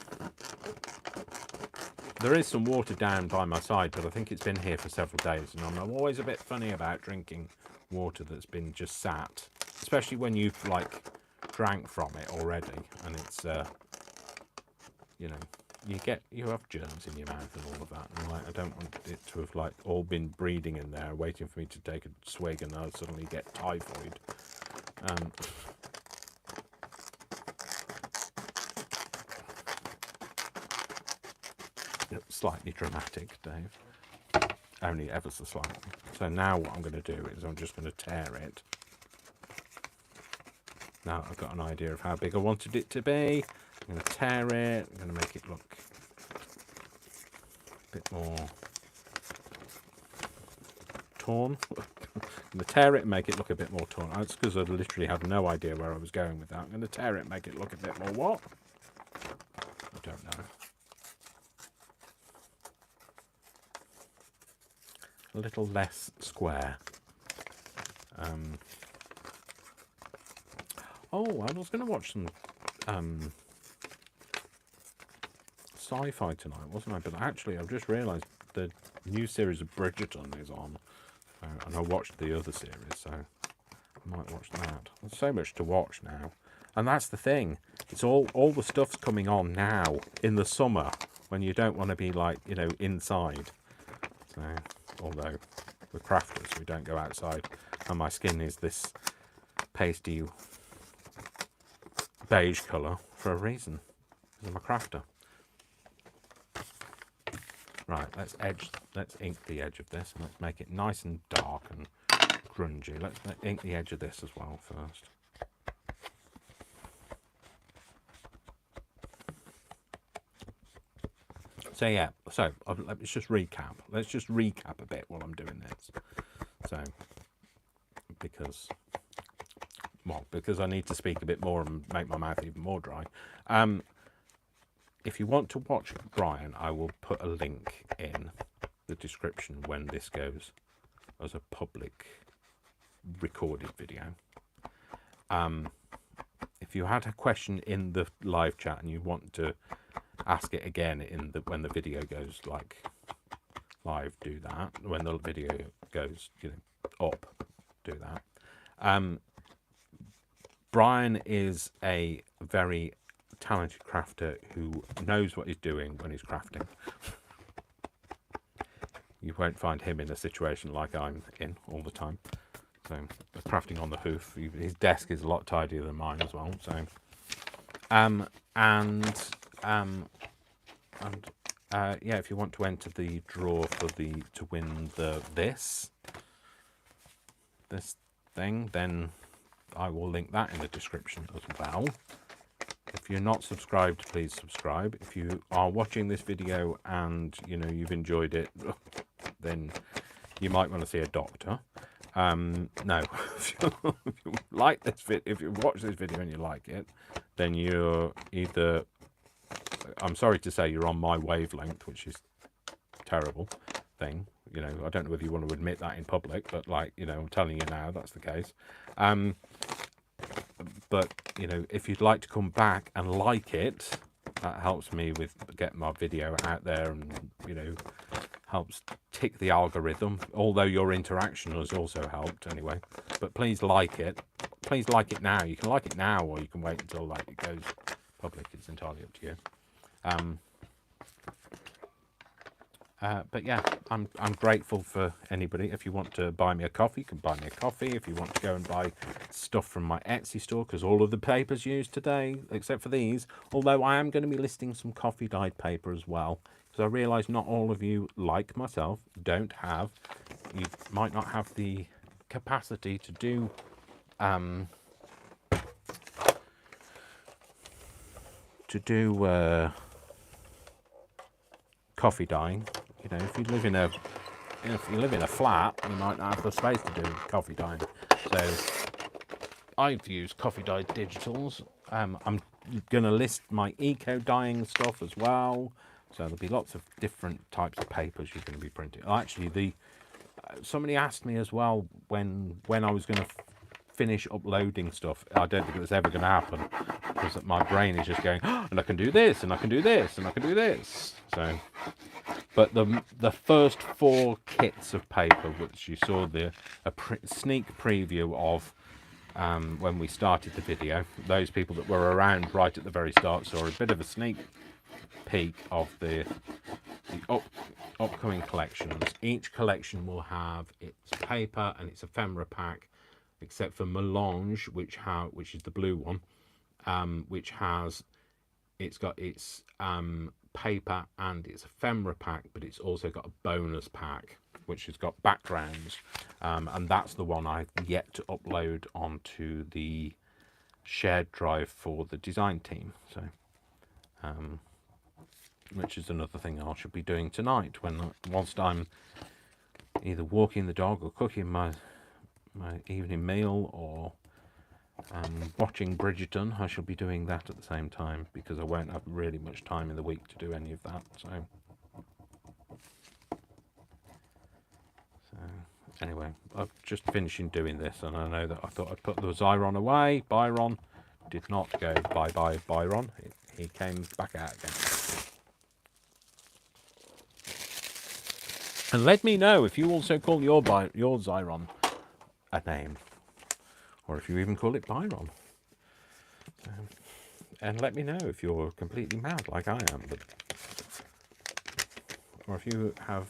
There is some water down by my side, but I think it's been here for several days, and I'm always a bit funny about drinking water that's been just sat, especially when you've like drank from it already, and it's you know, you have germs in your mouth and all of that, and like I don't want it to have like all been breeding in there waiting for me to take a swig and I'll suddenly get typhoid. Slightly dramatic, Dave, only ever so slightly. So now what I'm going to do is I'm just going to tear it. Now I've got an idea of how big I wanted it to be. I'm going to tear it. I'm going to make it look a bit more torn. I'm going to tear it and make it look a bit more torn. That's because I literally had no idea where I was going with that. I'm going to tear it and make it look a bit more what? I don't know. A little less square. Oh, I was going to watch some sci-fi tonight, wasn't I? But actually, I've just realised the new series of Bridgerton is on, and I watched the other series, so I might watch that. There's so much to watch now, and that's the thing. It's all the stuff's coming on now in the summer when you don't want to be like, you know, inside. So, although we're crafters, we don't go outside, and my skin is this pasty beige colour for a reason, because I'm a crafter. Right, let's ink the edge of this, and let's make it nice and dark and grungy. Let's ink the edge of this as well first. So yeah, let's just recap. Let's just recap a bit while I'm doing this. So, because I need to speak a bit more and make my mouth even more dry. If you want to watch Brian, I will put a link in the description when this goes as a public recorded video. If you had a question in the live chat and you want to ask it again when the video goes like live, do that. When the video goes, you know, up, do that. Brian is a very talented crafter who knows what he's doing when he's crafting. You won't find him in a situation like I'm in all the time. So, crafting on the hoof. His desk is a lot tidier than mine as well. So, yeah, if you want to enter the draw to win this thing, then I will link that in the description as well. If you're not subscribed, please subscribe. If you are watching this video and you know you've enjoyed it, then you might want to see a doctor. No, if you like this if you watch this video and you like it, then you're either, I'm sorry to say, you're on my wavelength, which is a terrible thing. You know, I don't know whether you want to admit that in public, but like, you know, I'm telling you now, that's the case. But, you know, if you'd like to come back and like it, that helps me with getting my video out there and, you know, helps tick the algorithm, although your interaction has also helped anyway. But please like it. Please like it now. You can like it now, or you can wait until like it goes public. It's entirely up to you. But yeah, I'm grateful for anybody. If you want to buy me a coffee, you can buy me a coffee. If you want to go and buy stuff from my Etsy store, because all of the papers used today, except for these, although I am going to be listing some coffee dyed paper as well, because I realise not all of you, like myself, you might not have the capacity to do coffee dyeing. You know, if you live in a flat, you might not have the space to do coffee dyeing. So I've used coffee dyed digitals. I'm going to list my eco dyeing stuff as well. So there'll be lots of different types of papers you're going to be printing. Actually, somebody asked me as well when I was going to finish uploading stuff. I don't think it was ever going to happen, because my brain is just going, oh, and I can do this, and I can do this, and I can do this. So, but the first 4 kits of paper, which you saw sneak preview of when we started the video, those people that were around right at the very start saw a bit of a sneak peek of the upcoming collections. Each collection will have its paper and its ephemera pack, except for Melange, which is the blue one, it's got its paper and its ephemera pack, but it's also got a bonus pack which has got backgrounds, and that's the one I've yet to upload onto the shared drive for the design team. So which is another thing I should be doing tonight, whilst I'm either walking the dog or cooking my evening meal, or watching Bridgerton. I shall be doing that at the same time, because I won't have really much time in the week to do any of that. So anyway, I'm just finishing doing this, and I know that I thought I'd put the Xyron away. Byron did not go bye-bye Byron. He came back out again. And let me know if you also call your Xyron a name, or if you even call it Byron. And let me know if you're completely mad like I am, or if you have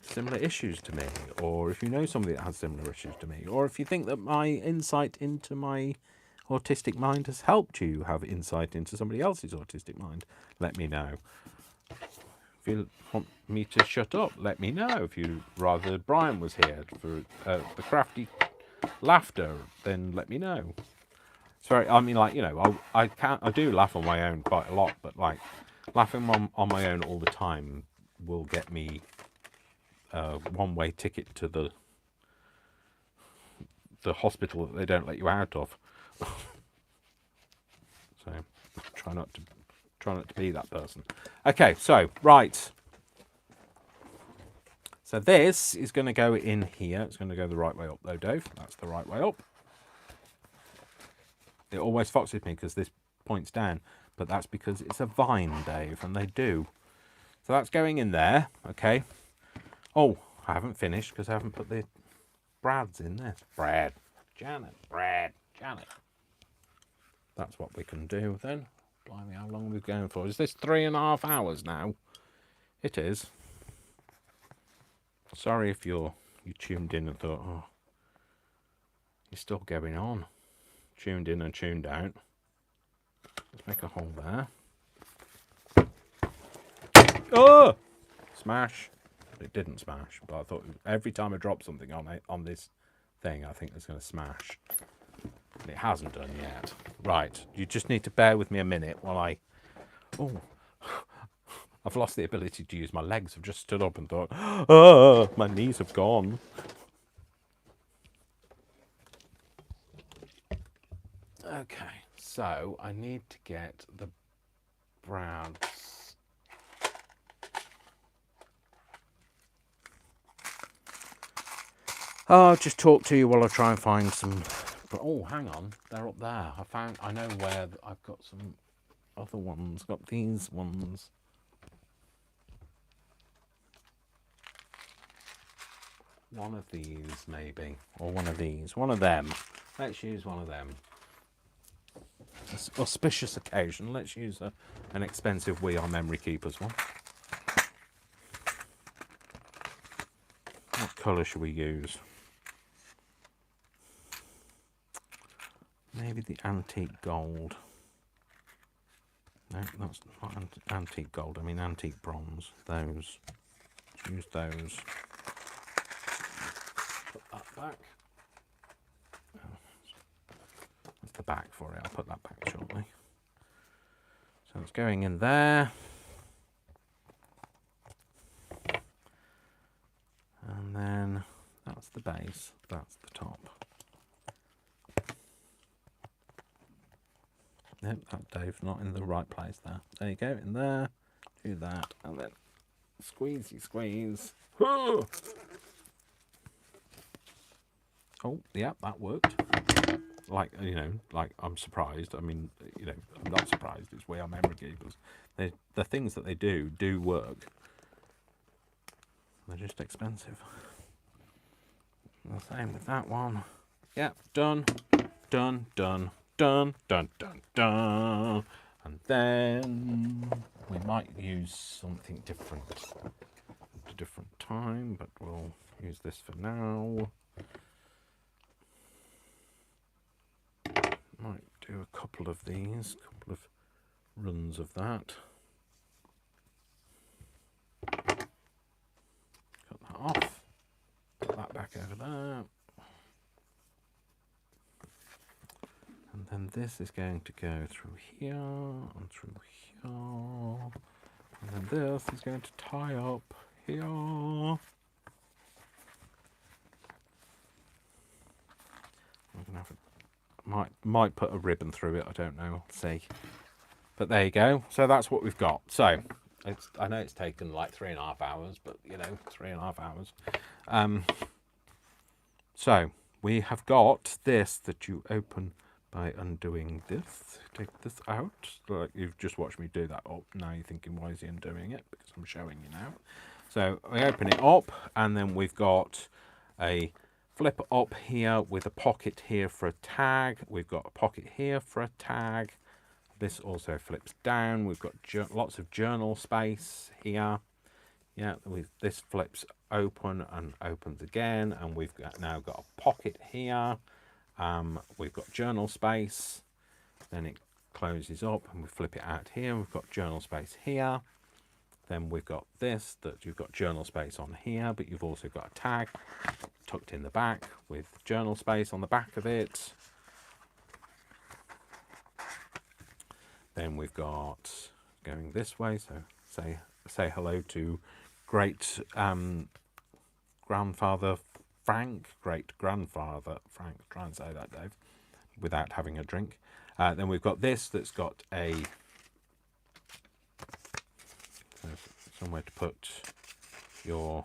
similar issues to me, or if you know somebody that has similar issues to me, or if you think that my insight into my autistic mind has helped you have insight into somebody else's autistic mind, let me know. If you want me to shut up, let me know. If you'd rather Brian was here for the crafty laughter, then let me know. Sorry, I mean, like, you know, I do laugh on my own quite a lot, but like laughing on my own all the time will get me a one-way ticket to the hospital that they don't let you out of. So try not to be that person. Okay, so right. So this is going to go in here. It's going to go the right way up though, Dave. That's the right way up. It always foxes me because this points down, but that's because it's a vine, Dave, and they do. So that's going in there, okay. Oh, I haven't finished because I haven't put the Brads in there. Brad, Janet. That's what we can do then. Blimey, how long are we going for? Is this 3.5 hours now? It is. Sorry if you tuned in and thought, oh, you're still going on. Tuned in and tuned out. Let's make a hole there. Oh! Smash. It didn't smash, but I thought every time I drop something on this thing, I think it's going to smash. And it hasn't done yet. Right, you just need to bear with me a minute while I've lost the ability to use my legs. I've just stood up and thought, oh, my knees have gone. Okay, so I need to get the Brads. I'll just talk to you while I try and find some. Oh, hang on, they're up there. I know where I've got some other ones. Got these ones. One of these, maybe, or one of these. One of them. Let's use one of them. Auspicious occasion. Let's use an expensive We Are Memory Keepers one. colour should we use? Maybe the antique gold. No, that's not antique gold. I mean antique bronze. Those. Let's use those. Put that back. That's the back for it. I'll put that back shortly. So it's going in there. And then that's the base. That's the top. Nope, that Dave's not in the right place there. There you go, in there. Do that, and then squeezy squeeze. Oh, yeah, that worked. Like, you know, like I'm surprised. I mean, you know, I'm not surprised. It's We Are Memory Keepers. The things that they do work. They're just expensive. The same with that one. Yeah, done, done, done. Dun, dun, dun, dun. And then we might use something different at a different time, but we'll use this for now. Might do a couple of these, couple of runs of that. Cut that off, put that back over there. And then this is going to go through here and through here. And then this is going to tie up here. I'm gonna have might put a ribbon through it, I don't know, we'll see. But there you go. So that's what we've got. So I know it's taken like 3.5 hours, but you know, 3.5 hours. So we have got this that you open by undoing this. Take this out. Like you've just watched me do that up. Now you're thinking, why is he undoing it? Because I'm showing you now. So we open it up, and then we've got a flip up here with a pocket here for a tag. We've got a pocket here for a tag. This also flips down. We've got lots of journal space here. Yeah, this flips open and opens again, and we've now got a pocket here. We've got journal space, then it closes up and we flip it out here. We've got journal space here. Then we've got this, that you've got journal space on here, but you've also got a tag tucked in the back with journal space on the back of it. Then we've got going this way, so say hello to great grandfather Frank, great-grandfather Frank. Try and say that, Dave, without having a drink. Then we've got this that's got somewhere to put your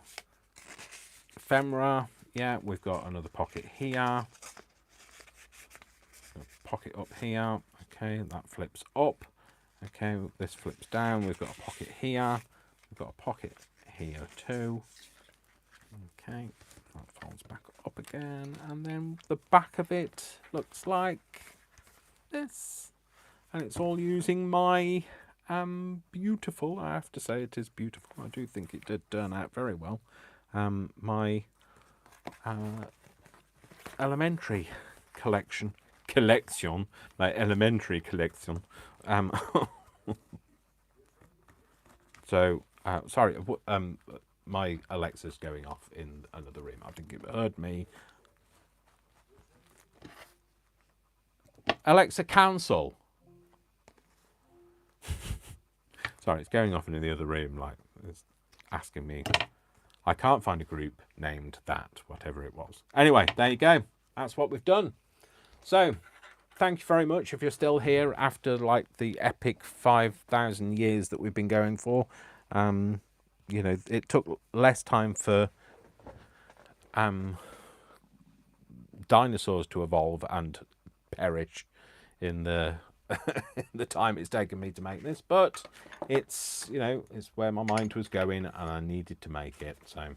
ephemera. Yeah, we've got another pocket here. Pocket up here. Okay, that flips up. Okay, this flips down. We've got a pocket here. We've got a pocket here too. Okay. That folds back up again, and then the back of it looks like this, and it's all using my beautiful, I have to say it is beautiful, I do think it did turn out very well, my elementary collection, my elementary collection. So sorry, my Alexa's going off in another room. I think it heard me. Alexa, cancel. Sorry, it's going off in the other room. Like, it's asking me. I can't find a group named that, whatever it was. Anyway, there you go. That's what we've done. So, thank you very much if you're still here after like the epic 5,000 years that we've been going for. You know, it took less time for dinosaurs to evolve and perish in the the time it's taken me to make this, but it's, you know, it's where my mind was going and I needed to make it. So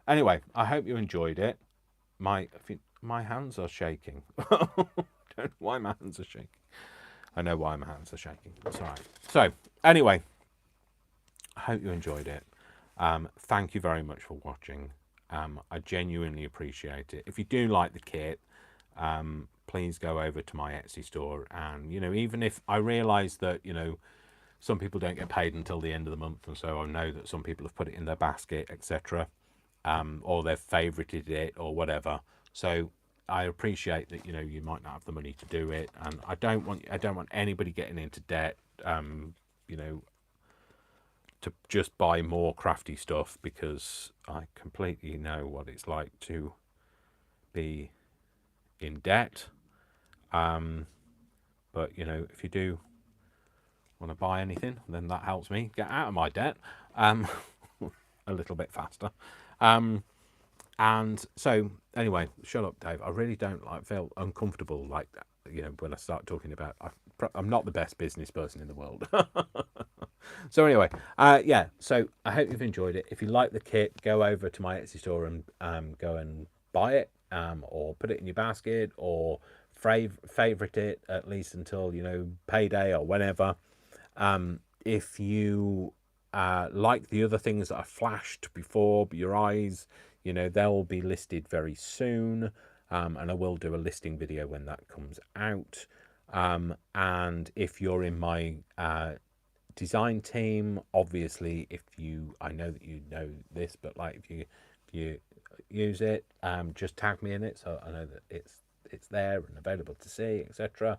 anyway, I hope you enjoyed it. My hands are shaking. Don't know why my hands are shaking. I know why my hands are shaking. It's all right. So anyway, I hope you enjoyed it. Thank you very much for watching. I genuinely appreciate it. If you do like the kit, please go over to my Etsy store. And, you know, even if I realise that, you know, some people don't get paid until the end of the month, and so I know that some people have put it in their basket, etc., or they've favorited it or whatever. So I appreciate that, you know, you might not have the money to do it, and I don't want anybody getting into debt, you know, to just buy more crafty stuff, because I completely know what it's like to be in debt. But, you know, if you do want to buy anything, then that helps me get out of my debt a little bit faster. And so anyway, shut up, Dave. I really don't feel uncomfortable like that, you know, when I start talking about, I'm not the best business person in the world. So anyway, yeah, so I hope you've enjoyed it. If you like the kit, go over to my Etsy store and go and buy it, or put it in your basket, or favorite it at least until, you know, payday or whenever. If you like the other things that I flashed before your eyes, you know, they'll be listed very soon, and I will do a listing video when that comes out. And if you're in my design team, obviously, I know that you know this, but like if you use it, just tag me in it so I know that it's there and available to see, etc.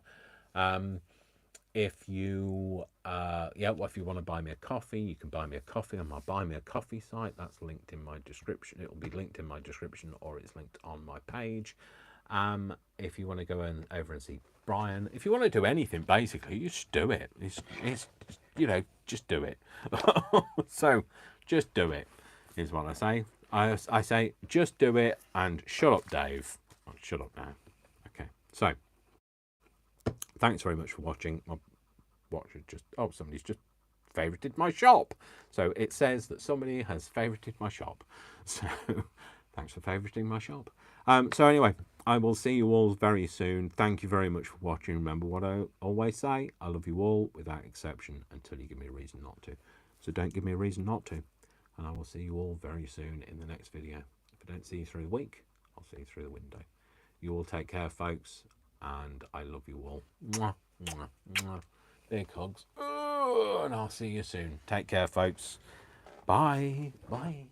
If you if you want to buy me a coffee, you can buy me a coffee on my Buy Me a Coffee site. That's linked in my description. It will be linked in my description, or it's linked on my page. If you want to go over and see Brian, if you want to do anything, basically, you just do it. It's you know, just do it. So just do it is what I say. I say just do it, and shut up, Dave. Oh, shut up now. Okay, so thanks very much for watching. My watcher somebody's just favorited my shop. So it says that somebody has favorited my shop. So thanks for favoriting my shop. So anyway, I will see you all very soon. Thank you very much for watching. Remember what I always say, I love you all without exception until you give me a reason not to. So don't give me a reason not to. And I will see you all very soon in the next video. If I don't see you through the week, I'll see you through the window. You all take care, folks, and I love you all. Mwah, mwah, mwah. Big hugs. And I'll see you soon. Take care, folks. Bye. Bye.